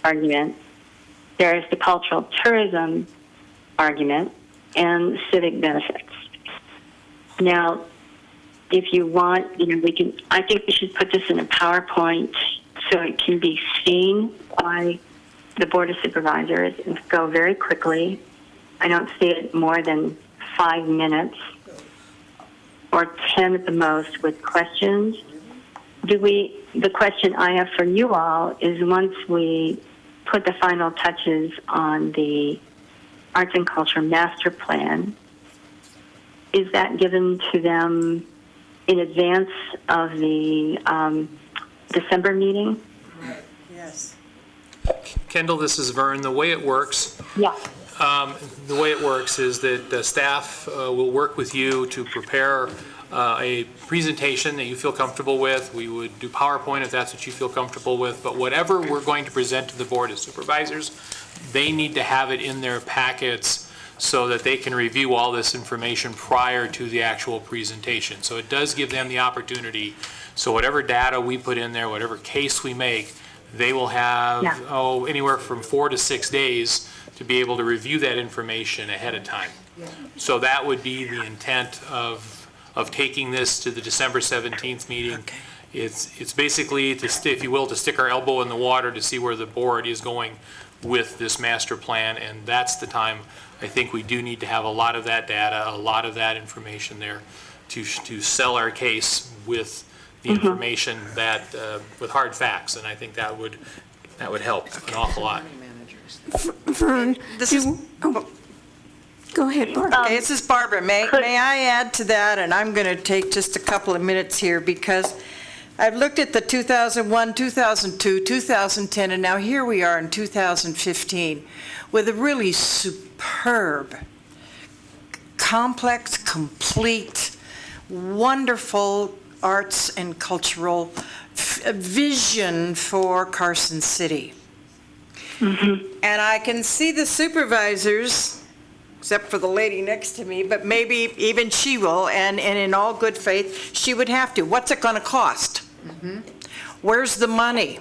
S10: argument. There's the cultural tourism argument and civic benefits. Now, if you want, I think we should put this in a PowerPoint so it can be seen by the Board of Supervisors and go very quickly. I don't see it more than 5 minutes or 10 at the most with questions. The question I have for you all is, once we put the final touches on the Arts and Culture Master Plan, is that given to them in advance of the December meeting?
S2: Yes.
S9: Kendall, this is Vern. The way it works,
S10: Yeah.
S9: The way it works is that the staff will work with you to prepare a presentation that you feel comfortable with. We would do PowerPoint if that's what you feel comfortable with, but whatever we're going to present to the Board of Supervisors, they need to have it in their packets so that they can review all this information prior to the actual presentation. So it does give them the opportunity. So whatever data we put in there, whatever case we make, they will have anywhere from 4 to 6 days to be able to review that information ahead of time. So that would be the intent of taking this to the December 17th meeting. Okay. It's basically, if you will, to stick our elbow in the water to see where the board is going with this master plan, and that's the time I think we do need to have a lot of that data, a lot of that information there to sell our case with the information that, with hard facts, and I think that would help an awful lot.
S1: Vern, go ahead, Barbara.
S2: Okay, this is Barbara. May I add to that? And I'm going to take just a couple of minutes here, because I've looked at the 2001, 2002, 2010, and now here we are in 2015 with a really superb, complex, complete, wonderful arts and cultural vision for Carson City. And I can see the supervisors, except for the lady next to me, but maybe even she will, and in all good faith, she would have to. What's it going to cost? Where's the money?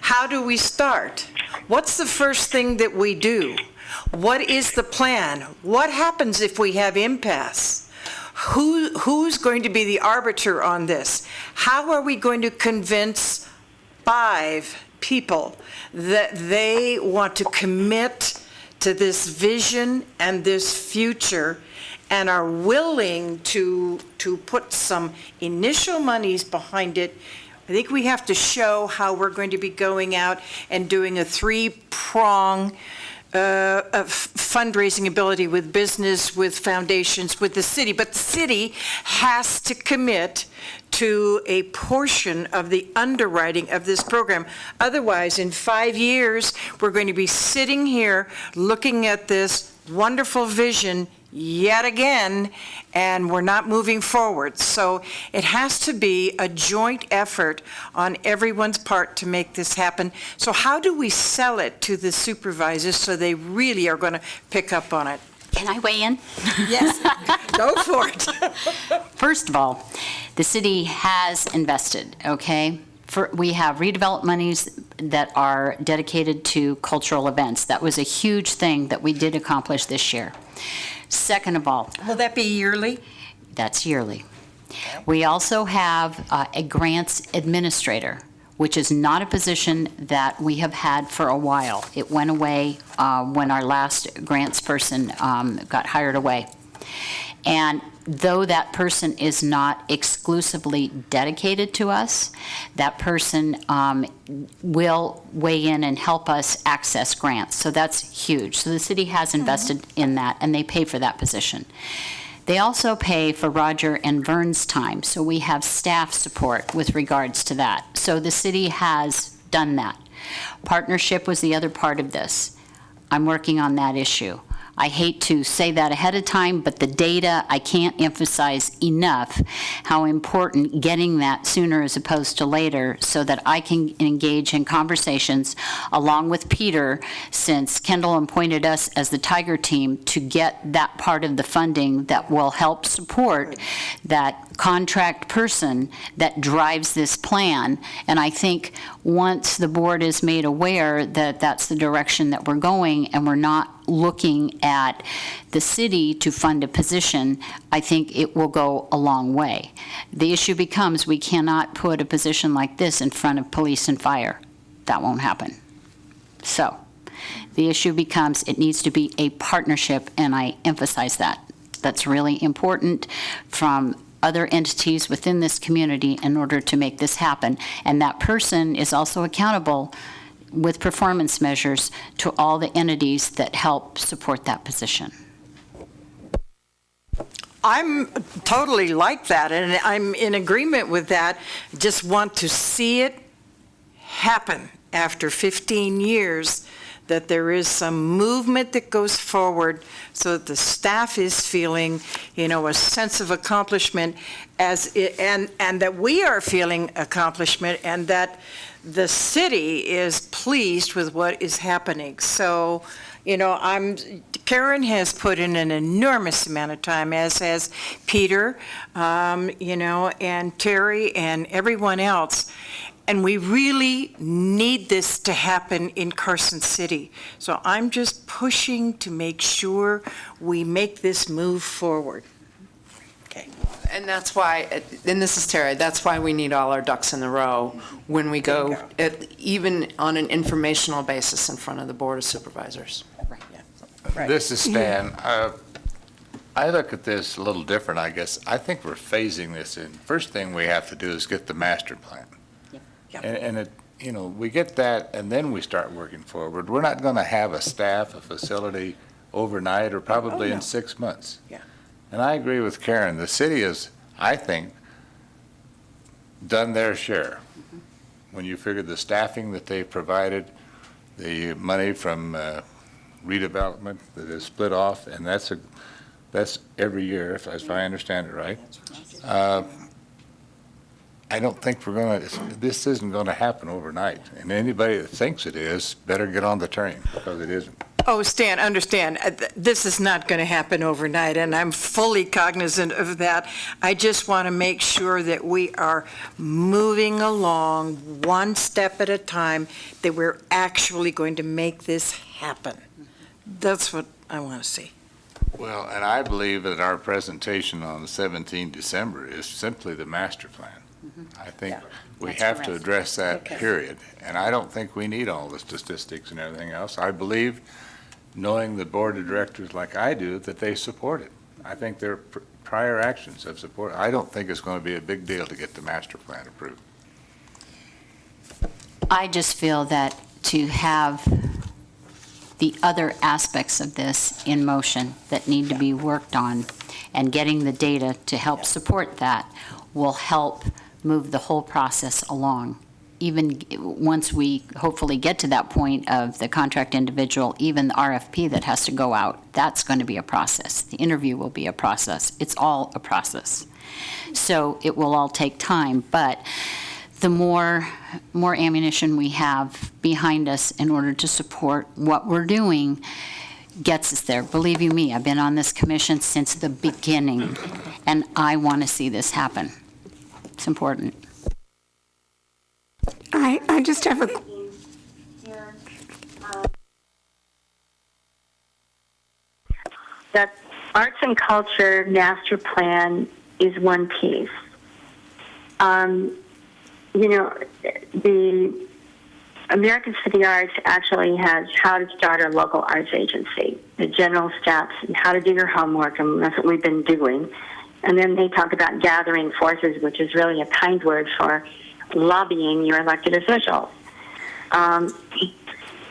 S2: How do we start? What's the first thing that we do? What is the plan? What happens if we have impasse? Who's going to be the arbiter on this? How are we going to convince 5 people that they want to commit to this vision and this future and are willing to put some initial monies behind it? I think we have to show how we're going to be going out and doing a 3-prong fundraising ability with business, with foundations, with the city. But the city has to commit to a portion of the underwriting of this program. Otherwise, in 5 years, we're going to be sitting here looking at this wonderful vision yet again, and we're not moving forward. So it has to be a joint effort on everyone's part to make this happen. So how do we sell it to the supervisors so they really are going to pick up on it?
S3: Can I weigh in?
S2: Yes, go for it.
S3: First of all, the city has invested, okay? We have redevelopment monies that are dedicated to cultural events. That was a huge thing that we did accomplish this year. Second of all,
S2: Will that be yearly?
S3: that's yearly. We also have a grants administrator, which is not a position that we have had for a while. It went away when our last grants person got hired away. And though that person is not exclusively dedicated to us, that person will weigh in and help us access grants. So that's huge. So the city has invested in that, and they pay for that position. They also pay for Roger and Vern's time, so we have staff support with regards to that. So the city has done that. Partnership was the other part of this. I'm working on that issue. I hate to say that ahead of time, but the data, I can't emphasize enough how important getting that sooner as opposed to later so that I can engage in conversations along with Peter, since Kendall appointed us as the Tiger team to get that part of the funding that will help support that contract person that drives this plan. And I think once the board is made aware that that's the direction that we're going and we're not looking at the city to fund a position, I think it will go a long way. The issue becomes we cannot put a position like this in front of police and fire. That won't happen. So the issue becomes it needs to be a partnership, and I emphasize that. That's really important from other entities within this community in order to make this happen. And that person is also accountable with performance measures to all the entities that help support that position.
S2: I'm totally like that, and I'm in agreement with that. Just want to see it happen after 15 years, that there is some movement that goes forward so that the staff is feeling, a sense of accomplishment and that we are feeling accomplishment, and that the city is pleased with what is happening. So, Karen has put in an enormous amount of time, as has Peter, and Terry and everyone else. And we really need this to happen in Carson City. So I'm just pushing to make sure we make this move forward. Okay.
S5: And that's why, and this is Terry, that's why we need all our ducks in a row when we go, even on an informational basis in front of the Board of Supervisors.
S2: Right.
S4: This is Stan. I look at this a little different, I guess. I think we're phasing this in. First thing we have to do is get the master plan.
S2: Yeah.
S4: And it, we get that, and then we start working forward. We're not going to have a facility overnight, or probably in 6 months.
S2: Yeah.
S4: And I agree with Karen. The city has, I think, done their share. When you figure the staffing that they provided, the money from redevelopment that is split off, and that's every year, if I understand it right. I don't think this isn't going to happen overnight. And anybody that thinks it is better get on the train, because it isn't.
S2: Oh, Stan, understand, this is not going to happen overnight, and I'm fully cognizant of that. I just want to make sure that we are moving along one step at a time, that we're actually going to make this happen. That's what I want to see.
S4: Well, and I believe that our presentation on the 17th December is simply the master plan. I think we have to address that, period. And I don't think we need all the statistics and everything else. I believe, knowing the board of directors like I do, that they support it. I think their prior actions have supported. I don't think it's going to be a big deal to get the master plan approved.
S3: I just feel that to have the other aspects of this in motion that need to be worked on, and getting the data to help support that, will help move the whole process along. even once we hopefully get to that point of the contract individual, even the RFP that has to go out, that's going to be a process. The interview will be a process. It's all a process. So it will all take time, but the more ammunition we have behind us in order to support what we're doing gets us there. Believe you me, I've been on this commission since the beginning, and I want to see this happen. It's important.
S1: I just have a...
S10: That arts and culture master plan is one piece. The American City Arts actually has how to start a local arts agency, the general steps, and how to do your homework, and that's what we've been doing. And then they talk about gathering forces, which is really a kind word for lobbying your elected officials.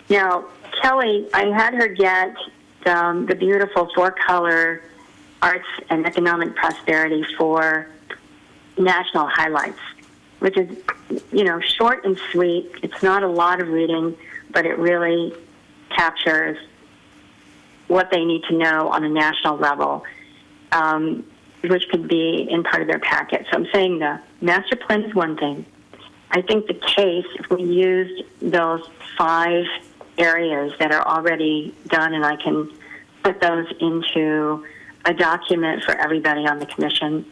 S10: Now, Kelly, I had her get the beautiful four-color arts and economic prosperity for national highlights, which is, short and sweet. It's not a lot of reading, but it really captures what they need to know on a national level, which could be in part of their packet. So I'm saying the master plan is one thing. I think the case, if we used those 5 areas that are already done, and I can put those into a document for everybody on the commission,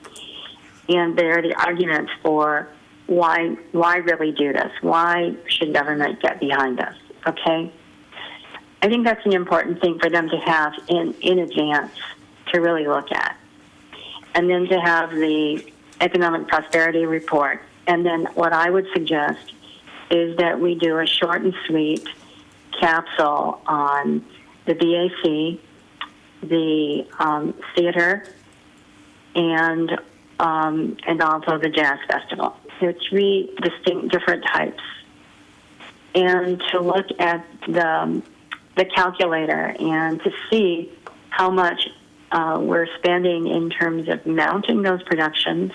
S10: and they're the arguments for why really do this? Why should government get behind us? Okay? I think that's an important thing for them to have in advance to really look at. And then to have the economic prosperity report. And then what I would suggest is that we do a short and sweet capsule on the BAC, the theater, and also the jazz festival. There are 3 distinct different types. And to look at the calculator and to see how much we're spending in terms of mounting those productions,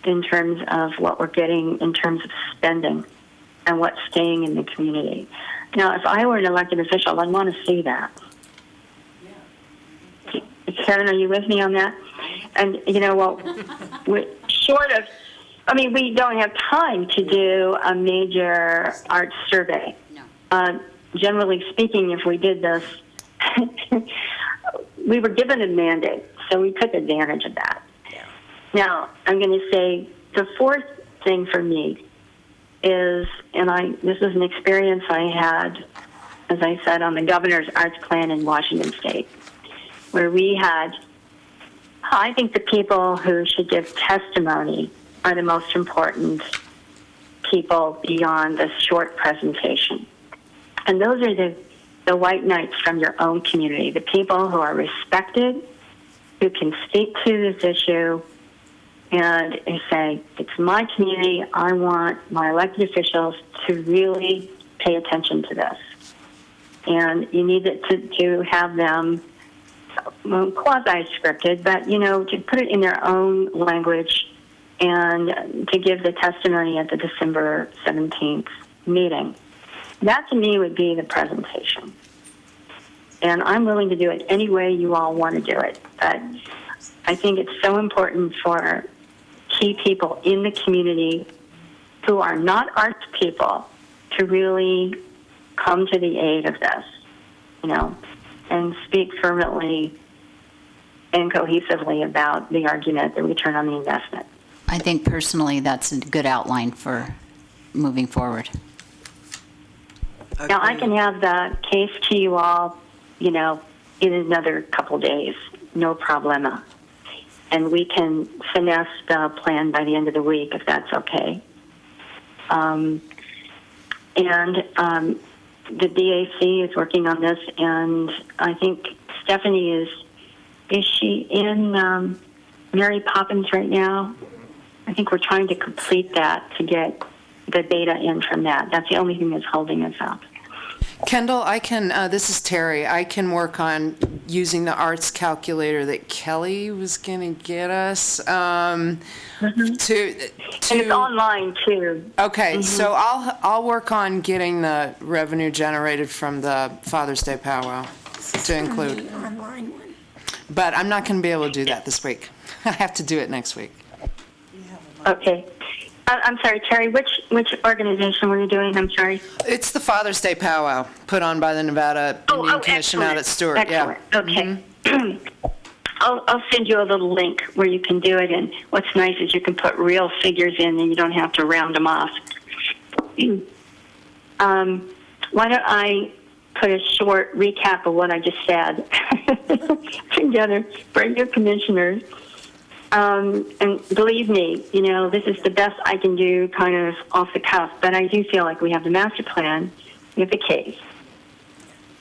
S10: in terms of what we're getting in terms of spending, and what's staying in the community. Now, if I were an elected official, I'd want to see that. Kevin, are you with me on that? And, short of, we don't have time to do a major arts survey.
S3: No.
S10: Generally speaking, if we did this, we were given a mandate, so we took advantage of that. Yeah. Now, I'm going to say the 4th thing for me is, this is an experience I had, as I said, on the governor's arts plan in Washington State, where we had, I think the people who should give testimony are the most important people beyond the short presentation. And those are the white knights from your own community, the people who are respected, who can speak to this issue, and say, it's my community, I want my elected officials to really pay attention to this. And you need to have them quasi-scripted, but, to put it in their own language and to give the testimony at the December 17th meeting. That, to me, would be the presentation. And I'm willing to do it any way you all want to do it. But I think it's so important for key people in the community who are not arts people to really come to the aid of this, and speak fervently and cohesively about the argument, the return on the investment.
S3: I think personally that's a good outline for moving forward.
S11: Okay.
S10: Now, I can have the case to you all, in another couple days, no problema. And we can finesse the plan by the end of the week, if that's okay. The DAC is working on this, and I think Stephanie is she in Mary Poppins right now? I think we're trying to complete that to get the data in from that. That's the only thing that's holding us up.
S5: Kendall, this is Terry. I can work on using the arts calculator that Kelly was going to get us.
S10: And it's online, too.
S5: Okay, so I'll work on getting the revenue generated from the Father's Day powwow to include.
S1: The online one.
S5: But I'm not going to be able to do that this week. I have to do it next week.
S10: Okay. I'm sorry, Terry, which organization were you doing? I'm sorry.
S5: It's the Father's Day powwow put on by the Nevada Indian Commission out at Stewart.
S10: Excellent. Yeah. Okay. I'll send you a little link where you can do it, and what's nice is you can put real figures in and you don't have to round them off. Why don't I put a short recap of what I just said together for your commissioners. And believe me, this is the best I can do kind of off the cuff, but I do feel like we have the master plan, we have the case.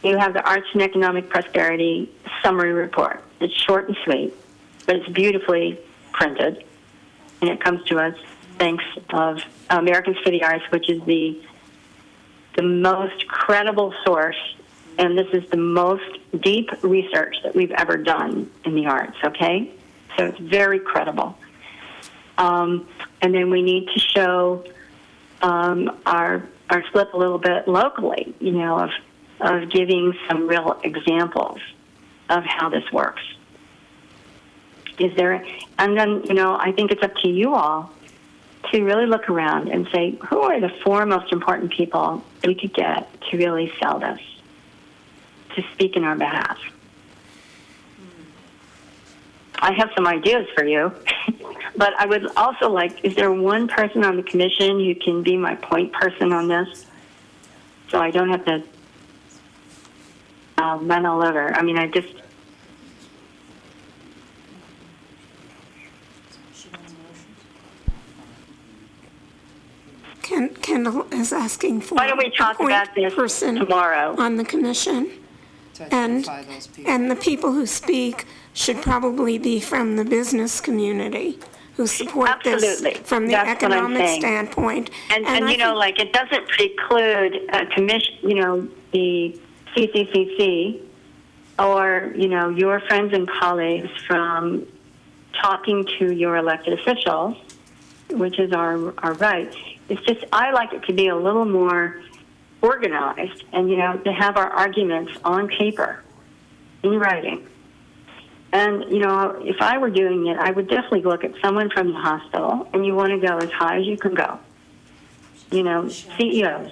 S10: You have the Arts and Economic Prosperity Summary Report. It's short and sweet, but it's beautifully printed, and it comes to us thanks of Americans for the Arts, which is the most credible source, and this is the most deep research that we've ever done in the arts, okay? So it's very credible. And then we need to show our slip a little bit locally, of giving some real examples of how this works. And then, I think it's up to you all to really look around and say, who are the 4 most important people we could get to really sell this, to speak in our behalf? I have some ideas for you, but I would also like, is there one person on the commission who can be my point person on this so I don't have to run all over? I mean,
S1: Kendall is asking for
S10: why don't we talk about this
S1: person
S10: tomorrow
S1: on the commission, and the people who speak should probably be from the business community who support this from the economic standpoint.
S10: And it doesn't preclude a commission, the CCCC or, your friends and colleagues from talking to your elected officials, which is our right. It's just, I like it to be a little more organized and, to have our arguments on paper, in writing. And, if I were doing it, I would definitely look at someone from the hospital, and you want to go as high as you can go. CEOs.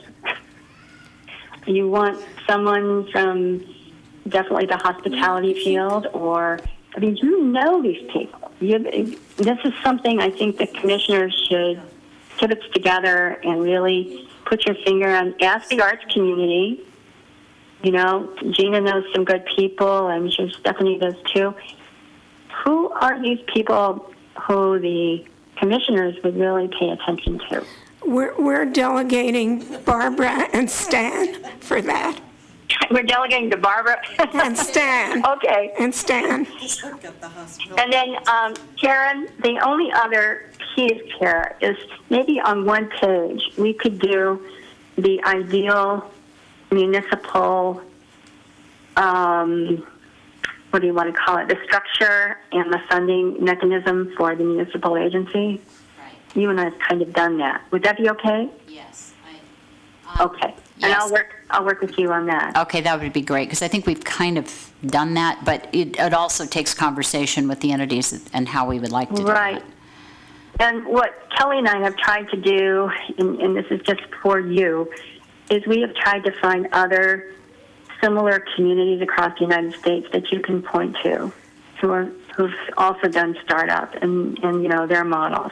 S10: You want someone from definitely the hospitality field, or, these people. This is something I think the commissioners should put it together and really put your finger on. Ask the arts community. Gina knows some good people. I'm sure Stephanie does too. Who are these people who the commissioners would really pay attention to?
S1: We're delegating Barbara and Stan for that.
S10: We're delegating to Barbara
S1: and Stan.
S10: Okay.
S1: And Stan.
S10: And then, Karen, the only other piece here is maybe on one page we could do the ideal municipal, what do you want to call it, the structure and the funding mechanism for the municipal agency.
S3: Right.
S10: You and I have kind of done that. Would that be okay?
S3: Yes.
S10: Okay.
S3: Yes.
S10: And I'll work with you on that.
S3: Okay, that would be great, because I think we've kind of done that, but it also takes conversation with the entities and how we would like to do
S10: right.
S3: that.
S10: And what Kelly and I have tried to do, and this is just for you, is we have tried to find other similar communities across the United States that you can point to who've also done startup and their models.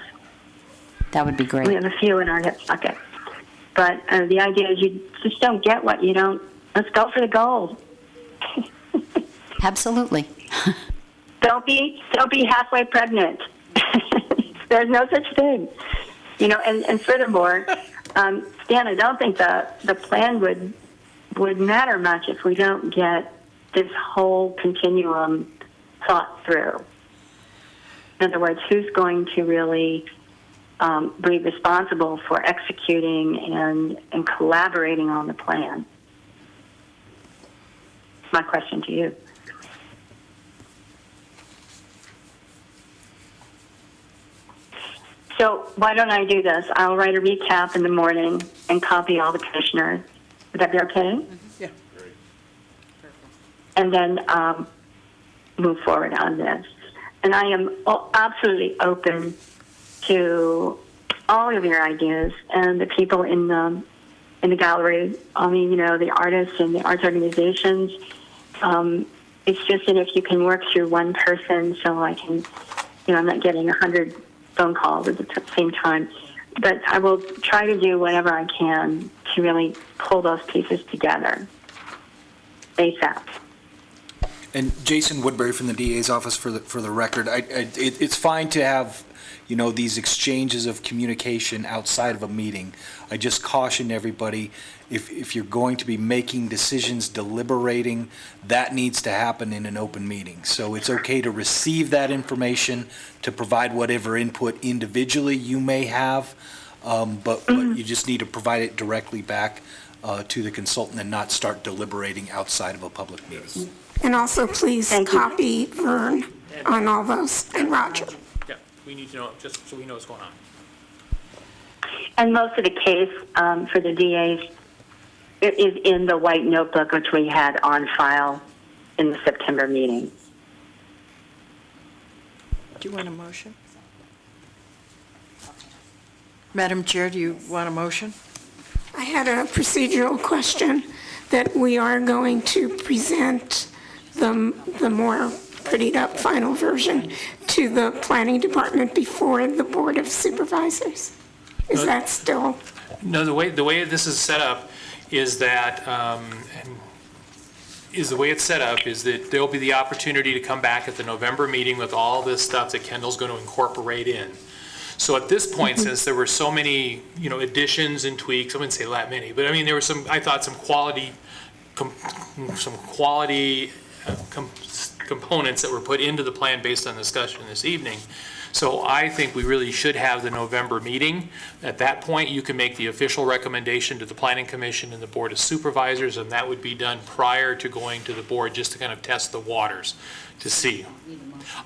S3: That would be great.
S10: We have a few in our hip pocket. But the idea is you just don't get what you don't. Let's go for the gold.
S3: Absolutely.
S10: Don't be halfway pregnant. There's no such thing. And furthermore, Stan, I don't think the plan would matter much if we don't get this whole continuum thought through. In other words, who's going to really be responsible for executing and collaborating on the plan? my question to you. So why don't I do this? I'll write a recap in the morning and copy all the commissioners. Would that be okay?
S2: Yeah.
S10: And then move forward on this. And I am absolutely open to all of your ideas and the people in the gallery. I mean, the artists and the arts organizations. It's just that if you can work through one person, so I can, I'm not getting 100 phone calls at the same time. But I will try to do whatever I can to really pull those pieces together ASAP.
S8: And Jason Woodbury from the DA's office for the record, it's fine to have, these exchanges of communication outside of a meeting. I just caution everybody, if you're going to be making decisions, deliberating, that needs to happen in an open meeting. So it's okay to receive that information, to provide whatever input individually you may have, but you just need to provide it directly back to the consultant and not start deliberating outside of a public meeting.
S1: And also, please copy Vern on all those, and Roger.
S9: Yeah, we need to know, just so we know what's going on.
S10: And most of the case for the DAs is in the white notebook, which we had on file in the September meeting.
S2: Do you want a motion? Madam Chair, do you want a motion?
S1: I had a procedural question that we are going to present the more prettied up final version to the planning department before the Board of Supervisors. Is that still?
S9: No, the way this is set up is that, there'll be the opportunity to come back at the November meeting with all this stuff that Kendall's going to incorporate in. So at this point, since there were so many, additions and tweaks, I wouldn't say that many, but I mean, there were some quality components that were put into the plan based on discussion this evening. So I think we really should have the November meeting. At that point, you can make the official recommendation to the Planning Commission and the Board of Supervisors, and that would be done prior to going to the board, just to kind of test the waters to see.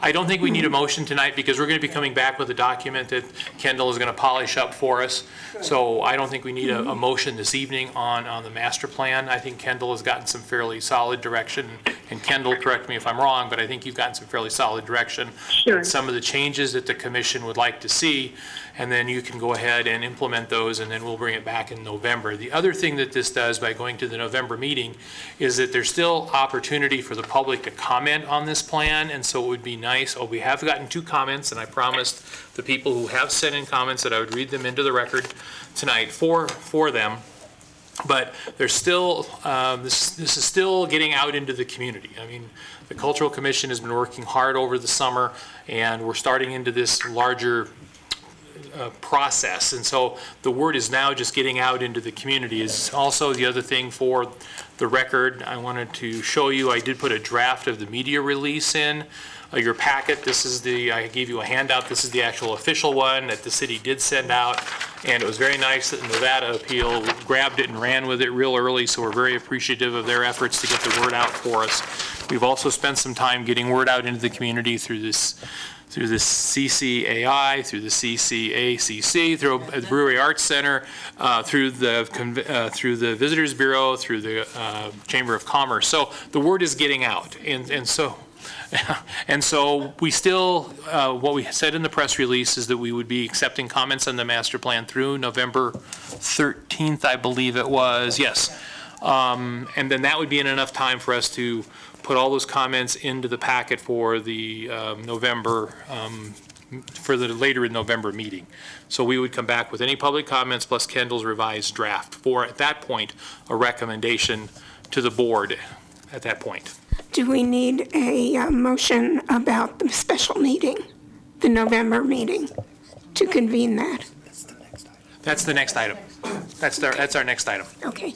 S9: I don't think we need a motion tonight because we're going to be coming back with a document that Kendall is going to polish up for us. So I don't think we need a motion this evening on the master plan. I think Kendall has gotten some fairly solid direction. And Kendall, correct me if I'm wrong, but I think you've gotten some fairly solid direction.
S10: Sure.
S9: And some of the changes that the commission would like to see, and then you can go ahead and implement those, and then we'll bring it back in November. The other thing that this does by going to the November meeting is that there's still opportunity for the public to comment on this plan, and so it would be nice. We have gotten 2 comments, and I promised the people who have sent in comments that I would read them into the record tonight for them. But there's still, this is still getting out into the community. I mean, the Cultural Commission has been working hard over the summer, and we're starting into this larger process. And so the word is now just getting out into the community. Is also the other thing for the record I wanted to show you. I did put a draft of the media release in your packet. This is I gave you a handout. This is the actual official one that the city did send out. And it was very nice that Nevada Appeal grabbed it and ran with it real early, so we're very appreciative of their efforts to get the word out for us. We've also spent some time getting word out into the community through this CCAI, through the CCACC, through the Brewery Arts Center, through the Visitors Bureau, through the Chamber of Commerce. So the word is getting out, and so we still, what we said in the press release is that we would be accepting comments on the master plan through November 13th, I believe it was, yes. And then that would be enough time for us to put all those comments into the packet for the later in November meeting. So we would come back with any public comments plus Kendall's revised draft for, at that point, a recommendation to the board at that point.
S1: Do we need a motion about the special meeting, the November meeting, to convene that?
S9: That's the next item. That's our next item.
S1: Okay.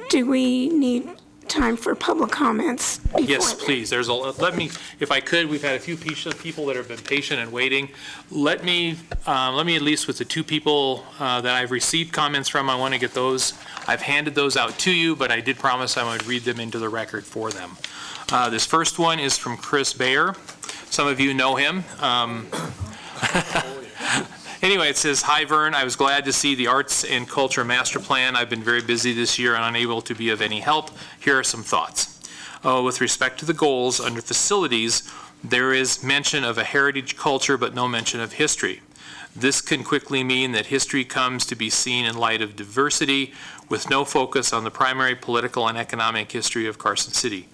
S1: Do we need time for public comments before
S9: Yes,
S1: then.
S9: please. Let me, if I could, we've had a few people that have been patient and waiting. Let me at least with the two people that I've received comments from, I want to get those. I've handed those out to you, but I did promise I would read them into the record for them. This first one is from Chris Bayer. Some of you know him. Anyway, it says, "Hi, Vern. I was glad to see the Arts and Culture Master Plan. I've been very busy this year and unable to be of any help. Here are some thoughts. With respect to the goals, under facilities, there is mention of a heritage culture, but no mention of history. This can quickly mean that history comes to be seen in light of diversity, with no focus on the primary political and economic history of Carson City.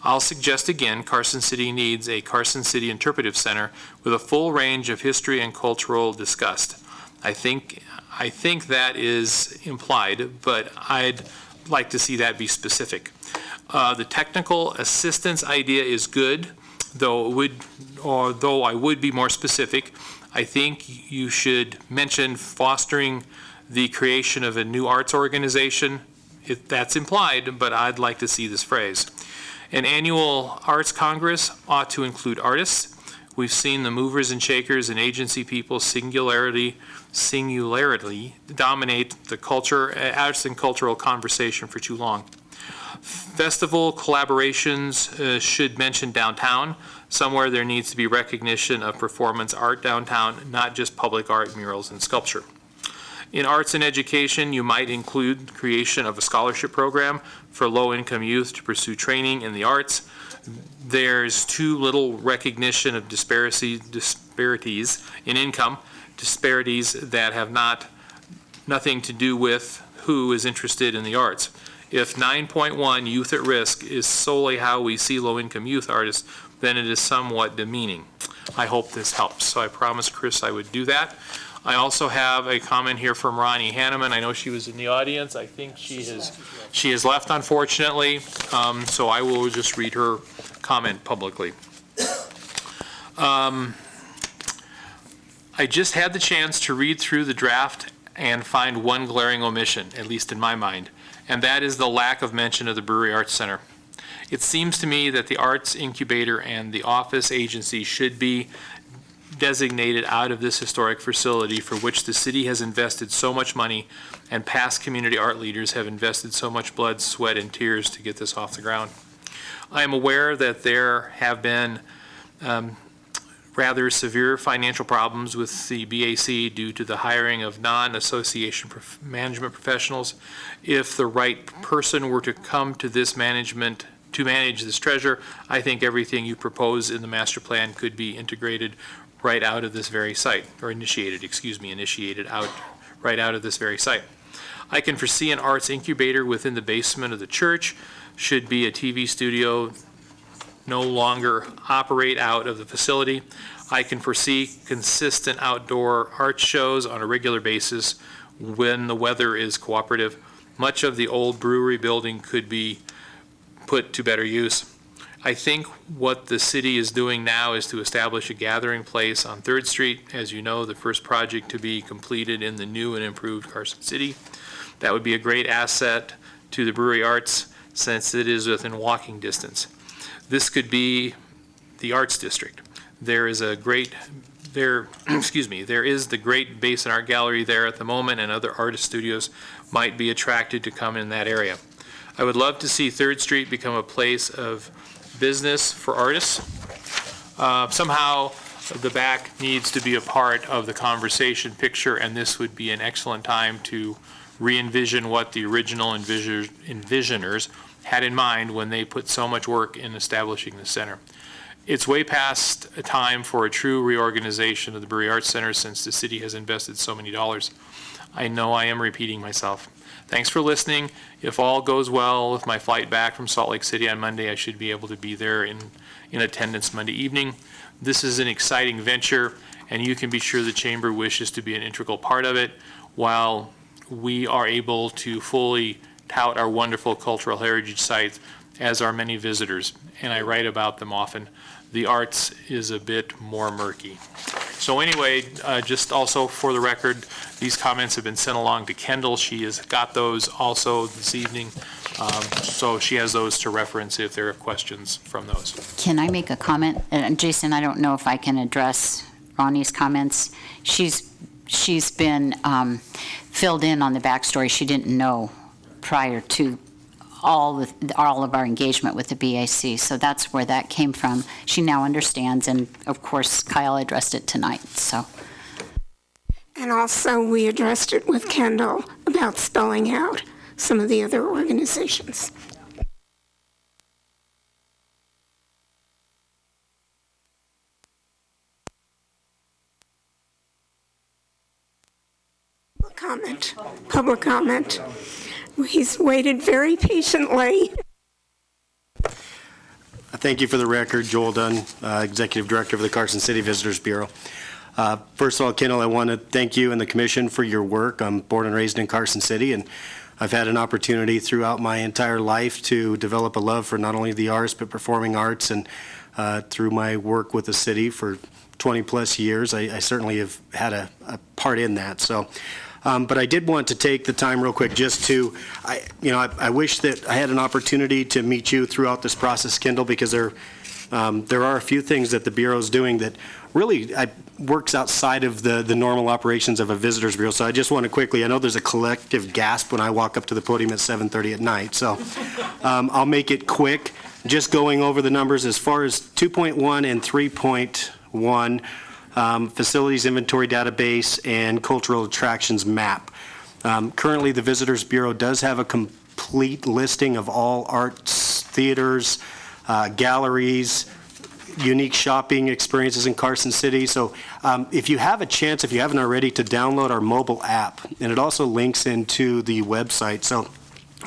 S9: I'll suggest again, Carson City needs a Carson City Interpretive Center with a full range of history and cultural discussed. I think that is implied, but I'd like to see that be specific. The technical assistance idea is good, though I would be more specific. I think you should mention fostering the creation of a new arts organization. That's implied, but I'd like to see this phrase. An annual arts congress ought to include artists. We've seen the movers and shakers and agency people singularly dominate the arts and cultural conversation for too long. Festival collaborations should mention downtown. Somewhere there needs to be recognition of performance art downtown, not just public art, murals, and sculpture. In arts and education, you might include creation of a scholarship program for low-income youth to pursue training in the arts. There's too little recognition of disparities in income, disparities that have nothing to do with who is interested in the arts. If 9.1 youth at risk is solely how we see low-income youth artists, then it is somewhat demeaning. I hope this helps. So I promised Chris I would do that. I also have a comment here from Ronnie Hanneman. I know she was in the audience. I think she has left, unfortunately, so I will just read her comment publicly. I just had the chance to read through the draft and find one glaring omission, at least in my mind, and that is the lack of mention of the Brewery Arts Center. It seems to me that the Arts Incubator and the office agency should be designated out of this historic facility for which the city has invested so much money and past community art leaders have invested so much blood, sweat, and tears to get this off the ground. I am aware that there have been rather severe financial problems with the BAC due to the hiring of non-association management professionals. If the right person were to come to this management to manage this treasure, I think everything you propose in the master plan could be integrated right out of this very site, or initiated out right out of this very site. I can foresee an arts incubator within the basement of the church, should be a TV studio, no longer operate out of the facility. I can foresee consistent outdoor art shows on a regular basis when the weather is cooperative. Much of the old brewery building could be put to better use. I think what the city is doing now is to establish a gathering place on 3rd Street, as you know, the first project to be completed in the new and improved Carson City. That would be a great asset to the brewery arts since it is within walking distance. This could be the arts district. There is the great Basin Art Gallery there at the moment, and other artist studios might be attracted to come in that area. I would love to see 3rd Street become a place of business for artists. Somehow the back needs to be a part of the conversation picture, and this would be an excellent time to re-envision what the original envisioners had in mind when they put so much work in establishing the center. It's way past a time for a true reorganization of the Brewery Arts Center since the city has invested so many dollars. I know I am repeating myself. Thanks for listening. If all goes well with my flight back from Salt Lake City on Monday, I should be able to be there in attendance Monday evening. This is an exciting venture, and you can be sure the Chamber wishes to be an integral part of it while we are able to fully tout our wonderful cultural heritage sites, as are many visitors, and I write about them often. The arts is a bit more murky. So anyway, just also for the record, these comments have been sent along to Kendall. She has got those also this evening. So she has those to reference if there are questions from those.
S3: Can I make a comment? And Jason, I don't know if I can address Ronnie's comments. She's been filled in on the backstory she didn't know prior to all of our engagement with the BAC. So that's where that came from. She now understands, and of course, Kyle addressed it tonight. So.
S1: And also, we addressed it with Kendall about spelling out some of the other organizations. Public comment. He's waited very patiently.
S12: Thank you for the record. Joel Dunn, Executive Director of the Carson City Visitors Bureau. First of all, Kendall, I want to thank you and the Commission for your work. I'm born and raised in Carson City, and I've had an opportunity throughout my entire life to develop a love for not only the arts, but performing arts. And through my work with the city for 20 plus years, I certainly have had a part in that. So. But I did want to take the time real quick just to, I wish that I had an opportunity to meet you throughout this process, Kendall, because there are a few things that the Bureau is doing that really works outside of the normal operations of a visitors bureau. So I just want to quickly, I know there's a collective gasp when I walk up to the podium at 7:30 at night. So I'll make it quick, just going over the numbers as far as 2.1 and 3.1. Facilities inventory database and cultural attractions map. Currently, the Visitors Bureau does have a complete listing of all arts, theaters, galleries, unique shopping experiences in Carson City. So if you have a chance, if you haven't already, to download our mobile app, and it also links into the website. So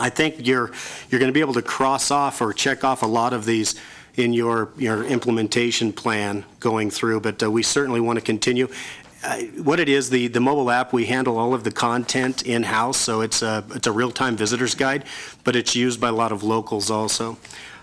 S12: I think you're going to be able to cross off or check off a lot of these in your implementation plan going through, but we certainly want to continue. What it is, the mobile app, we handle all of the content in-house, so it's a real-time visitor's guide, but it's used by a lot of locals also.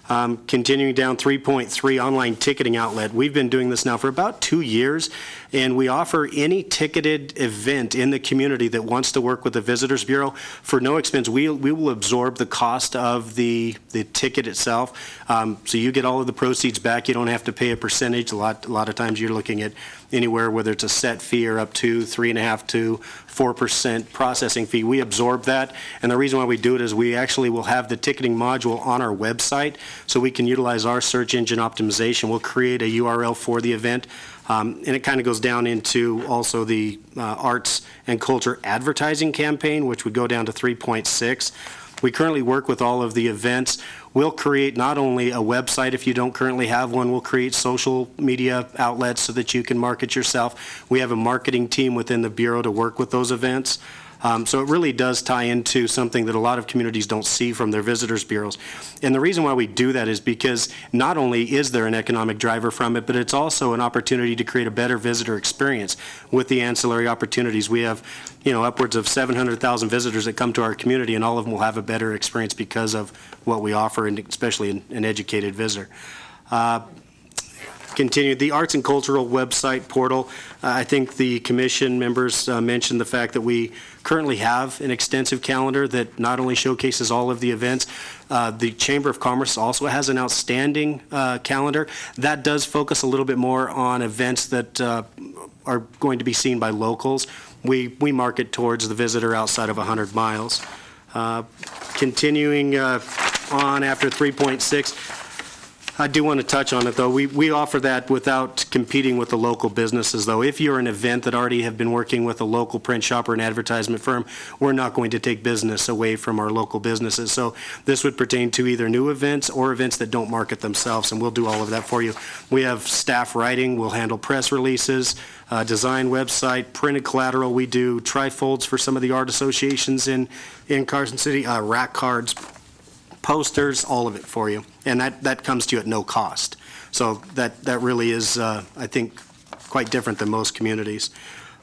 S12: Continuing down, 3.3, online ticketing outlet. We've been doing this now for about 2 years, and we offer any ticketed event in the community that wants to work with the Visitors Bureau for no expense. We will absorb the cost of the ticket itself, so you get all of the proceeds back. You don't have to pay a percentage. A lot of times you're looking at anywhere, whether it's a set fee or up to 3.5% to 4% processing fee. We absorb that, and the reason why we do it is we actually will have the ticketing module on our website, so we can utilize our search engine optimization. We'll create a URL for the event, and it kind of goes down into also the arts and culture advertising campaign, which would go down to 3.6. We currently work with all of the events. We'll create not only a website if you don't currently have one, we'll create social media outlets so that you can market yourself. We have a marketing team within the Bureau to work with those events. So it really does tie into something that a lot of communities don't see from their visitors bureaus. And the reason why we do that is because not only is there an economic driver from it, but it's also an opportunity to create a better visitor experience with the ancillary opportunities. We have, upwards of 700,000 visitors that come to our community, and all of them will have a better experience because of what we offer, and especially an educated visitor. Continue, the arts and cultural website portal. I think the commission members mentioned the fact that we currently have an extensive calendar that not only showcases all of the events, the Chamber of Commerce also has an outstanding calendar. That does focus a little bit more on events that are going to be seen by locals. We market towards the visitor outside of 100 miles. Continuing on after 3.6, I do want to touch on it, though. We offer that without competing with the local businesses, though. If you're an event that already have been working with a local print shop or an advertisement firm, we're not going to take business away from our local businesses. So this would pertain to either new events or events that don't market themselves, and we'll do all of that for you. We have staff writing. We'll handle press releases, design website, printed collateral. We do trifolds for some of the art associations in Carson City, rack cards, posters, all of it for you, and that comes to you at no cost. So that really is, I think, quite different than most communities.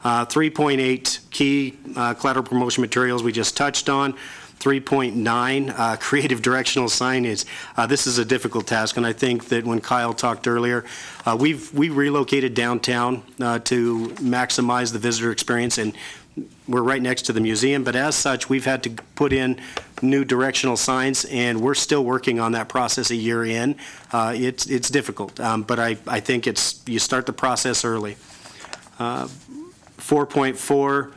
S12: 3.8 key collateral promotion materials we just touched on. 3.9 creative directional signage. This is a difficult task, and I think that when Kyle talked earlier, we relocated downtown to maximize the visitor experience, and we're right next to the museum, but as such, we've had to put in new directional signs, and we're still working on that process a year in. It's difficult, but I think you start the process early. 4.4,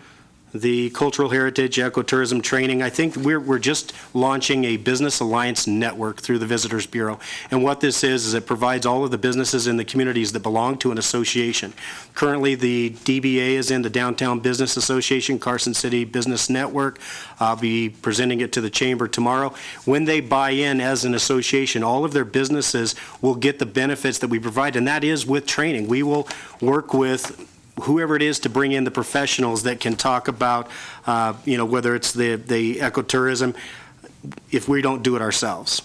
S12: the cultural heritage, ecotourism training. I think we're just launching a business alliance network through the Visitors Bureau. And what this is it provides all of the businesses in the communities that belong to an association. Currently, the DBA is in the Downtown Business Association, Carson City Business Network. I'll be presenting it to the Chamber tomorrow. When they buy in as an association, all of their businesses will get the benefits that we provide, and that is with training. We will work with whoever it is to bring in the professionals that can talk about, whether it's the ecotourism, if we don't do it ourselves.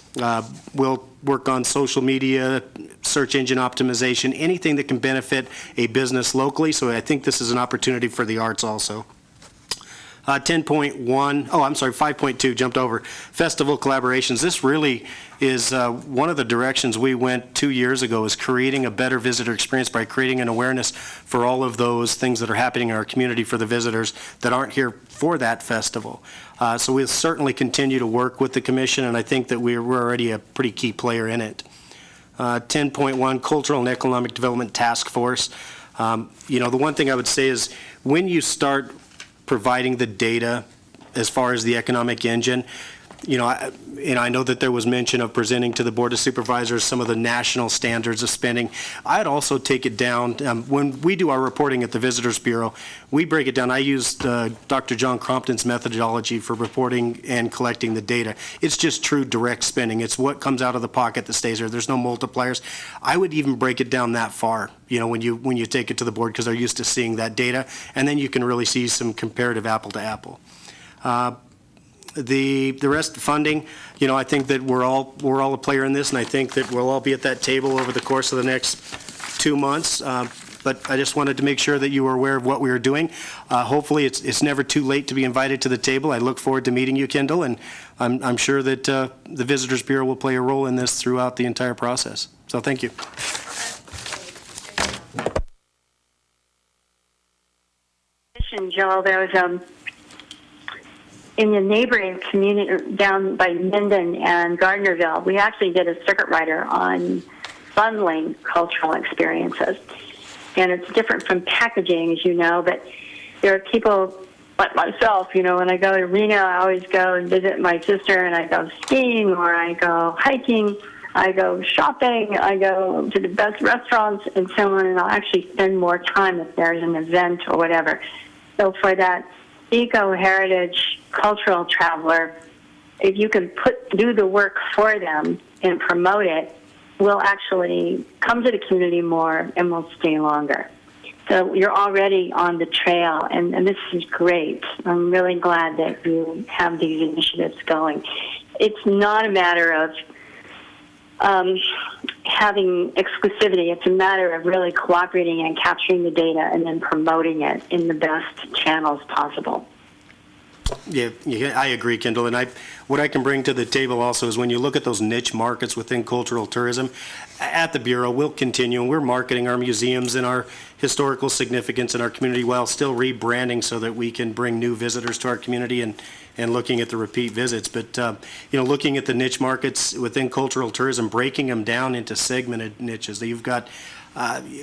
S12: We'll work on social media, search engine optimization, anything that can benefit a business locally. So I think this is an opportunity for the arts also. 5.2, jumped over. Festival collaborations. This really is one of the directions we went 2 years ago, is creating a better visitor experience by creating an awareness for all of those things that are happening in our community for the visitors that aren't here for that festival. So we'll certainly continue to work with the commission, and I think that we're already a pretty key player in it. 10.1, Cultural and Economic Development Task Force. The one thing I would say is when you start providing the data as far as the economic engine, I know that there was mention of presenting to the Board of Supervisors some of the national standards of spending. I'd also take it down, when we do our reporting at the Visitors Bureau, we break it down. I used Dr. John Crompton's methodology for reporting and collecting the data. It's just true direct spending. It's what comes out of the pocket that stays there. There's no multipliers. I would even break it down that far, when you take it to the board, because they're used to seeing that data, and then you can really see some comparative apple to apple. The rest of funding, I think that we're all a player in this, and I think that we'll all be at that table over the course of the next 2 months. But I just wanted to make sure that you were aware of what we were doing. Hopefully, it's never too late to be invited to the table. I look forward to meeting you, Kendall, and I'm sure that the Visitors Bureau will play a role in this throughout the entire process. So thank you.
S10: Joel, there was in the neighboring community down by Minden and Gardnerville, we actually did a circuit rider on bundling cultural experiences. And it's different from packaging, as you know, but there are people like myself, when I go to Reno, I always go and visit my sister, and I go skiing, or I go hiking, I go shopping, I go to the best restaurants and so on, and I'll actually spend more time if there's an event or whatever. So for that eco-heritage cultural traveler, if you can do the work for them and promote it, we'll actually come to the community more and we'll stay longer. So you're already on the trail, and this is great. I'm really glad that you have these initiatives going. It's not a matter of having exclusivity. It's a matter of really cooperating and capturing the data and then promoting it in the best channels possible.
S12: Yeah, I agree, Kendall. And what I can bring to the table also is when you look at those niche markets within cultural tourism, at the Bureau, we'll continue, and we're marketing our museums and our historical significance in our community while still rebranding so that we can bring new visitors to our community and looking at the repeat visits. But, looking at the niche markets within cultural tourism, breaking them down into segmented niches. You've got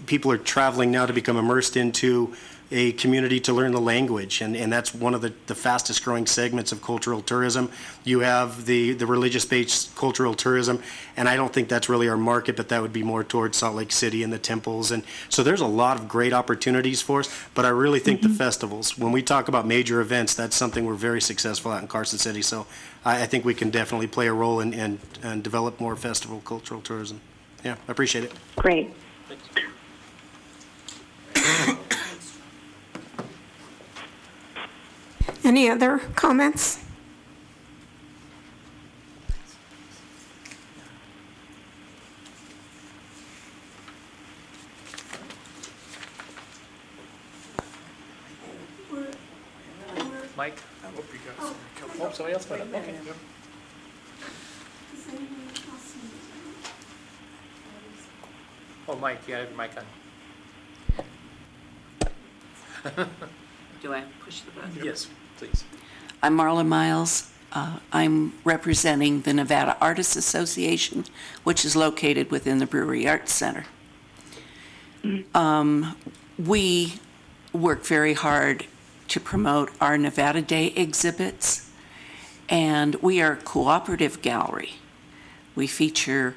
S12: people are traveling now to become immersed into a community to learn the language, and that's one of the fastest growing segments of cultural tourism. You have the religious-based cultural tourism, and I don't think that's really our market, but that would be more towards Salt Lake City and the temples. And so there's a lot of great opportunities for us, but I really think the festivals, when we talk about major events, that's something we're very successful at in Carson City. So I think we can definitely play a role and develop more festival cultural tourism. Yeah, I appreciate it.
S10: Great.
S1: Any other comments?
S9: Mike? I hope you got oh, somebody else got it. Okay. Oh, Mike, you have your mic on.
S11: Do I push the button?
S9: Yes, please.
S11: I'm Marla Miles. I'm representing the Nevada Artists Association, which is located within the Brewery Arts Center. We work very hard to promote our Nevada Day exhibits, and we are a cooperative gallery. We feature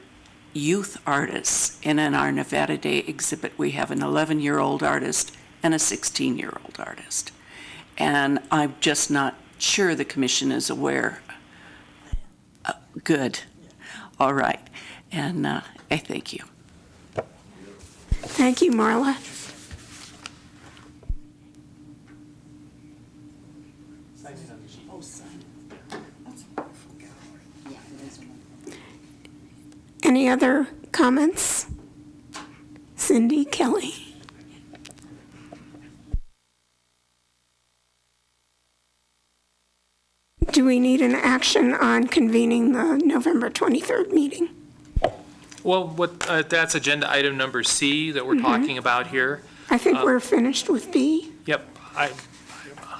S11: youth artists, and in our Nevada Day exhibit, we have an 11-year-old artist and a 16-year-old artist. And I'm just not sure the commission is aware. Good. All right. And I thank you.
S1: Thank you, Marla. Any other comments? Cindy, Kelly? Do we need an action on convening the November 23rd meeting?
S9: Well, that's agenda item number C that we're talking about here.
S1: I think we're finished with B.
S9: Yep,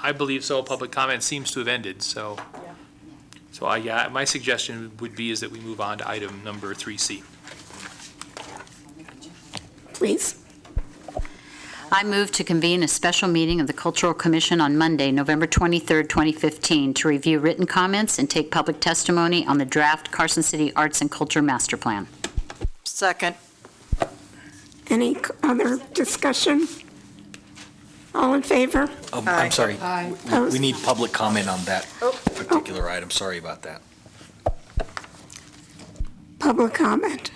S9: I believe so. Public comment seems to have ended, so. So yeah, my suggestion would be is that we move on to item number 3C.
S1: Please.
S3: I move to convene a special meeting of the Cultural Commission on Monday, November 23rd, 2015, to review written comments and take public testimony on the draft Carson City Arts and Culture Master Plan.
S11: Second.
S1: Any other discussion? All in favor?
S8: I'm sorry. We need public comment on that
S1: Oh.
S8: particular item. Sorry about that.
S1: Public comment.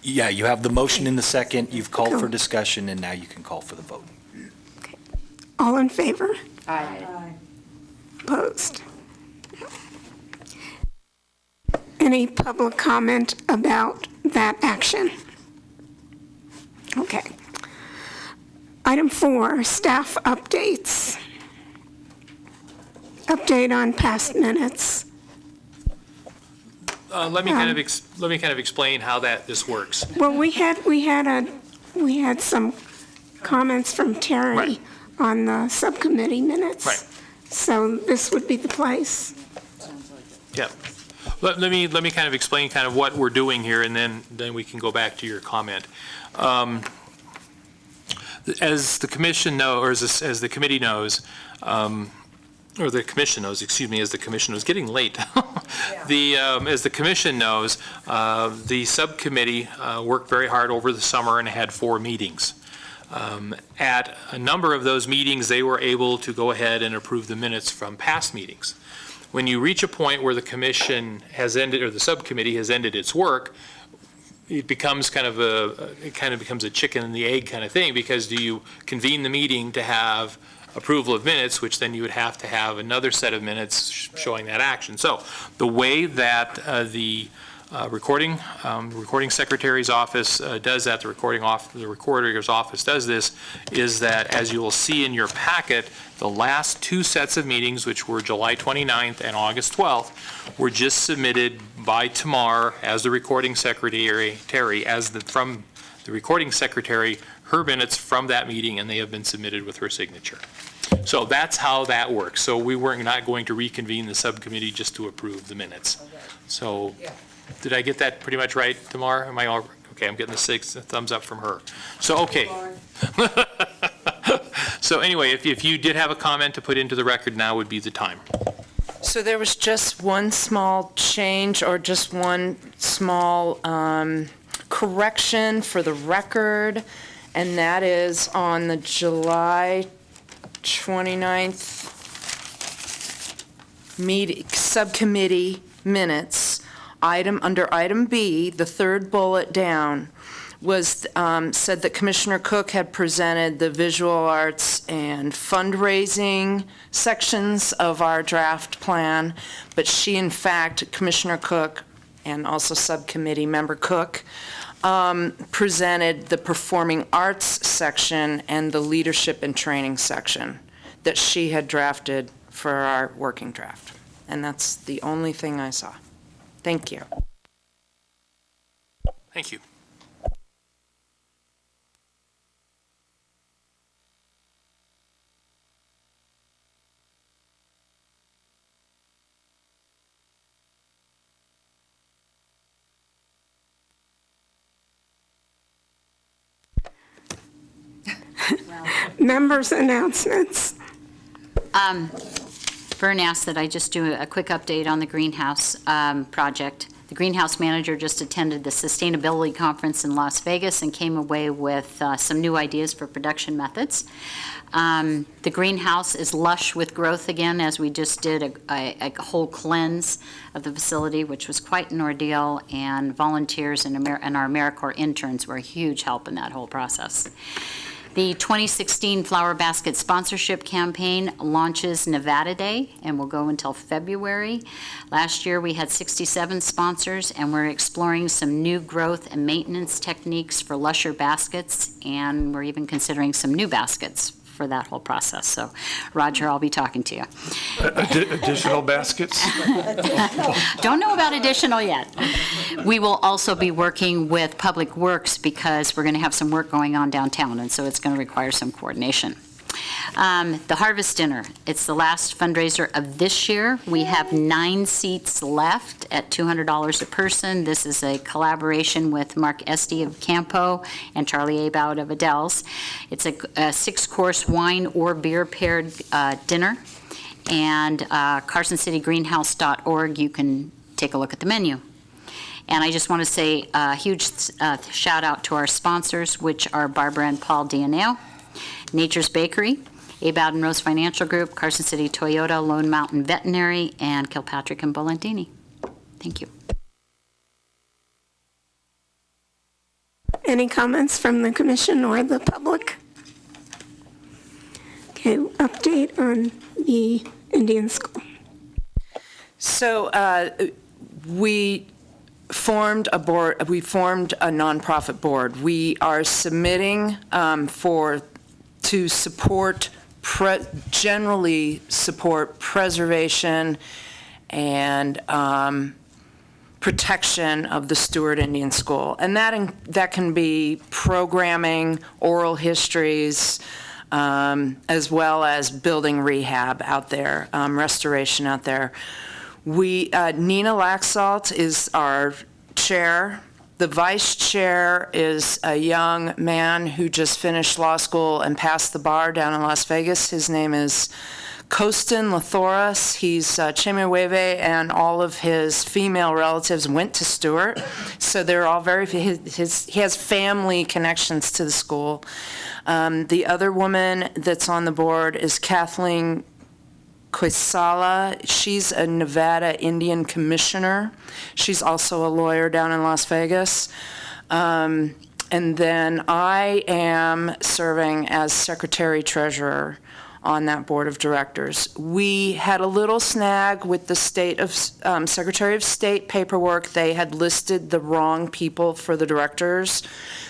S8: Yeah, you have the motion in the second, you've called for discussion, and now you can call for the vote.
S1: All in favor?
S5: Aye.
S1: Opposed? Any public comment about that action? Okay. Item 4, staff updates. Update on past minutes.
S9: Let me kind of explain how this works.
S1: Well, we had some comments from Terry
S9: Right.
S1: on the subcommittee minutes.
S9: Right.
S1: So this would be the place.
S9: Yeah. Let me kind of explain kind of what we're doing here, and then we can go back to your comment. As the commission knows, or as the committee knows, or the commission knows, excuse me, as the commission was getting late. As the commission knows, the subcommittee worked very hard over the summer and had 4 meetings. At a number of those meetings, they were able to go ahead and approve the minutes from past meetings. When you reach a point where the commission has ended, or the subcommittee has ended its work, it becomes kind of a chicken and the egg kind of thing, because do you convene the meeting to have approval of minutes, which then you would have to have another set of minutes showing that action. So the way that the recording secretary's office does that, the recorder's office does this, is that, as you will see in your packet, the last 2 sets of meetings, which were July 29th and August 12th, were just submitted by Tamar as the recording secretary, from the recording secretary, her minutes from that meeting, and they have been submitted with her signature. So that's how that works. So we were not going to reconvene the subcommittee just to approve the minutes. So did I get that pretty much right, Tamar? Am I all okay? I'm getting the thumbs up from her. So okay. So anyway, if you did have a comment to put into the record, now would be the time.
S5: So there was just one small change, or just one small correction for the record, and that is on the July 29th subcommittee minutes, under item B, the 3rd bullet down, was said that Commissioner Cook had presented the visual arts and fundraising sections of our draft plan, but she, in fact, Commissioner Cook, and also subcommittee member Cook, presented the performing arts section and the leadership and training section that she had drafted for our working draft. And that's the only thing I saw. Thank you.
S9: Thank you.
S1: Members' announcements.
S3: Vern asked that I just do a quick update on the greenhouse project. The greenhouse manager just attended the sustainability conference in Las Vegas and came away with some new ideas for production methods. The greenhouse is lush with growth again, as we just did a whole cleanse of the facility, which was quite an ordeal, and volunteers and our AmeriCorps interns were a huge help in that whole process. The 2016 Flower Basket Sponsorship Campaign launches Nevada Day and will go until February. Last year we had 67 sponsors, and we're exploring some new growth and maintenance techniques for lusher baskets, and we're even considering some new baskets for that whole process. So, Roger, I'll be talking to you.
S13: Additional baskets?
S3: Don't know about additional yet. We will also be working with Public Works because we're going to have some work going on downtown, and so it's going to require some coordination. The Harvest Dinner, it's the last fundraiser of this year. We have 9 seats left at $200 a person. This is a collaboration with Mark Esty of Campo and Charlie Aboud of Adele's. It's a 6-course wine or beer paired dinner. And CarsonCityGreenhouse.org, you can take a look at the menu. And I just want to say a huge shout out to our sponsors, which are Barbara and Paul Dioneo, Nature's Bakery, Aboud and Rose Financial Group, Carson City Toyota, Lone Mountain Veterinary, and Kilpatrick and Bollandini. Thank you.
S1: Any comments from the commission or the public? Okay, update on the Indian School.
S5: So we formed a board. We formed a nonprofit board. We are submitting to support generally support preservation and protection of the Stewart Indian School, and that can be programming, oral histories, as well as building rehab out there, restoration out there. Nina Laxalt is our chair. The vice chair is a young man who just finished law school and passed the bar down in Las Vegas. His name is Kostin Lathoras. He's Chemehueve, and all of his female relatives went to Stewart. So they're all he has family connections to the school. The other woman that's on the board is Kathleen Quisala. She's a Nevada Indian commissioner. She's also a lawyer down in Las Vegas. And then I am serving as secretary-treasurer on that board of directors. We had a little snag with the Secretary of State paperwork. They had listed the wrong people for the directors.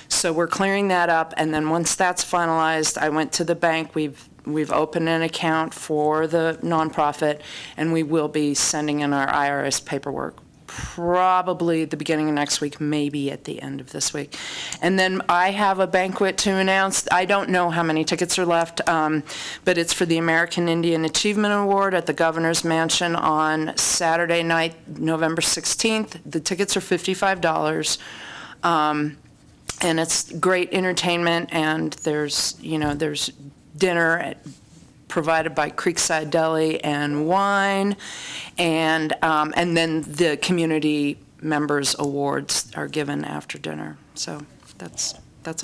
S5: So we're clearing that up, and then once that's finalized, I went to the bank. We've opened an account for the nonprofit, and we will be sending in our IRS paperwork probably at the beginning of next week, maybe at the end of this week. And then I have a banquet to announce. I don't know how many tickets are left, but it's for the American Indian Achievement Award at the Governor's Mansion on Saturday night, November 16th. The tickets are $55. And it's great entertainment, and there's dinner provided by Creekside Deli and wine, and then the community members awards are given after dinner. So that's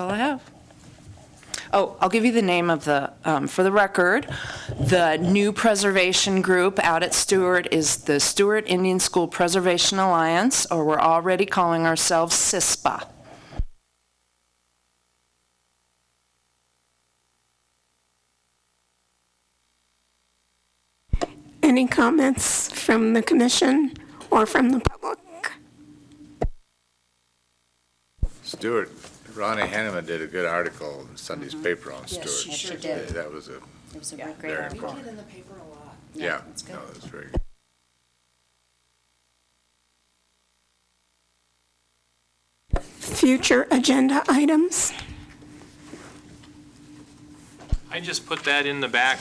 S5: all I have. Oh, I'll give you the name of for the record, the new preservation group out at Stewart is the Stewart Indian School Preservation Alliance, or we're already calling ourselves CISPA.
S1: Any comments from the commission or from the public?
S4: Stewart, Ronnie Henneman did a good article in Sunday's paper on Stewart.
S3: she sure did.
S4: That was
S3: It was a great
S4: very
S3: article.
S4: informative.
S5: in the paper a lot.
S4: Yeah,
S3: that's good.
S4: no, it was very good.
S1: Future agenda items?
S9: I just put that in the back.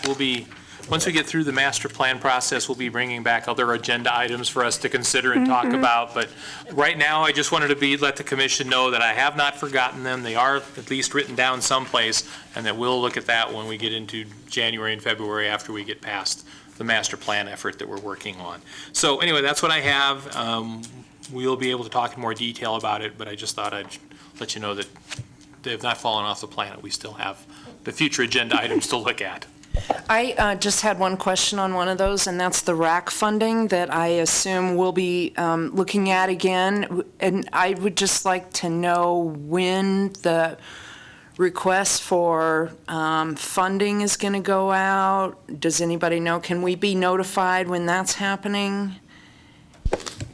S9: Once we get through the master plan process, we'll be bringing back other agenda items for us to consider and talk about. But right now, I just wanted to let the commission know that I have not forgotten them. They are at least written down someplace, and that we'll look at that when we get into January and February after we get past the master plan effort that we're working on. So anyway, that's what I have. We'll be able to talk in more detail about it, but I just thought I'd let you know that they have not fallen off the planet. We still have the future agenda items to look at.
S5: I just had one question on one of those, and that's the RAC funding that I assume we'll be looking at again. And I would just like to know when the request for funding is going to go out. Does anybody know? Can we be notified when that's happening?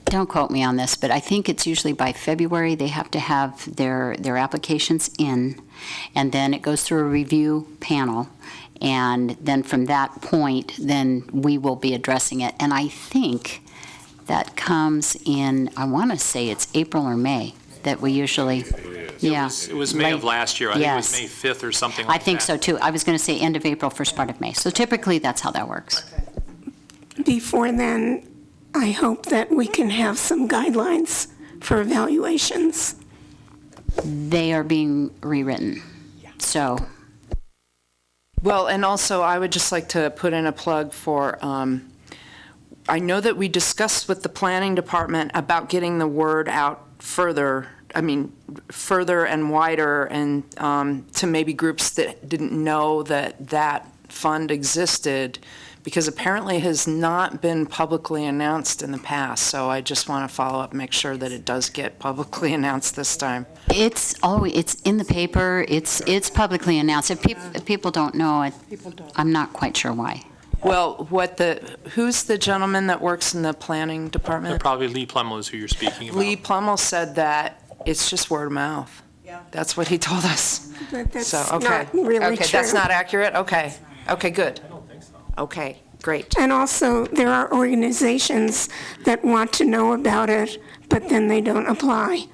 S3: Don't quote me on this, but I think it's usually by February they have to have their applications in, and then it goes through a review panel, and then from that point, then we will be addressing it. And I think that comes in, I want to say it's April or May that we usually, yeah.
S9: It was May of last year. I think it was
S3: Yes.
S9: May 5th or something like
S3: I
S9: that.
S3: think so too. I was going to say end of April, first part of May. So typically that's how that works.
S1: Before then, I hope that we can have some guidelines for evaluations.
S3: They are being rewritten. So,
S5: Well, and also, I would just like to put in a plug for, I know that we discussed with the planning department about getting the word out further and wider, and to maybe groups that didn't know that fund existed, because apparently it has not been publicly announced in the past. So I just want to follow up, make sure that it does get publicly announced this time.
S3: it's in the paper, it's publicly announced. If people don't know it, I'm not quite sure why.
S5: Well, who's the gentleman that works in the planning department?
S9: Probably Lee Plummel is who you're speaking about.
S5: Lee Plummel said that it's just word of mouth. Yeah. That's what he told us.
S1: But that's
S5: So, okay.
S1: not really true.
S5: Okay, that's not accurate? Okay. Okay, good. I don't think so. Okay, great.
S1: And also, there are organizations that want to know about it, but then they don't apply.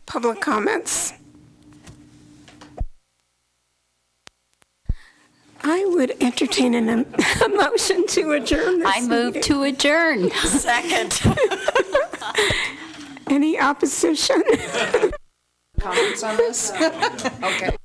S1: Public comments. I would entertain a motion to adjourn this
S3: I move
S1: meeting.
S3: to adjourn.
S11: Second.
S1: Any opposition?
S5: Comments on this? Okay.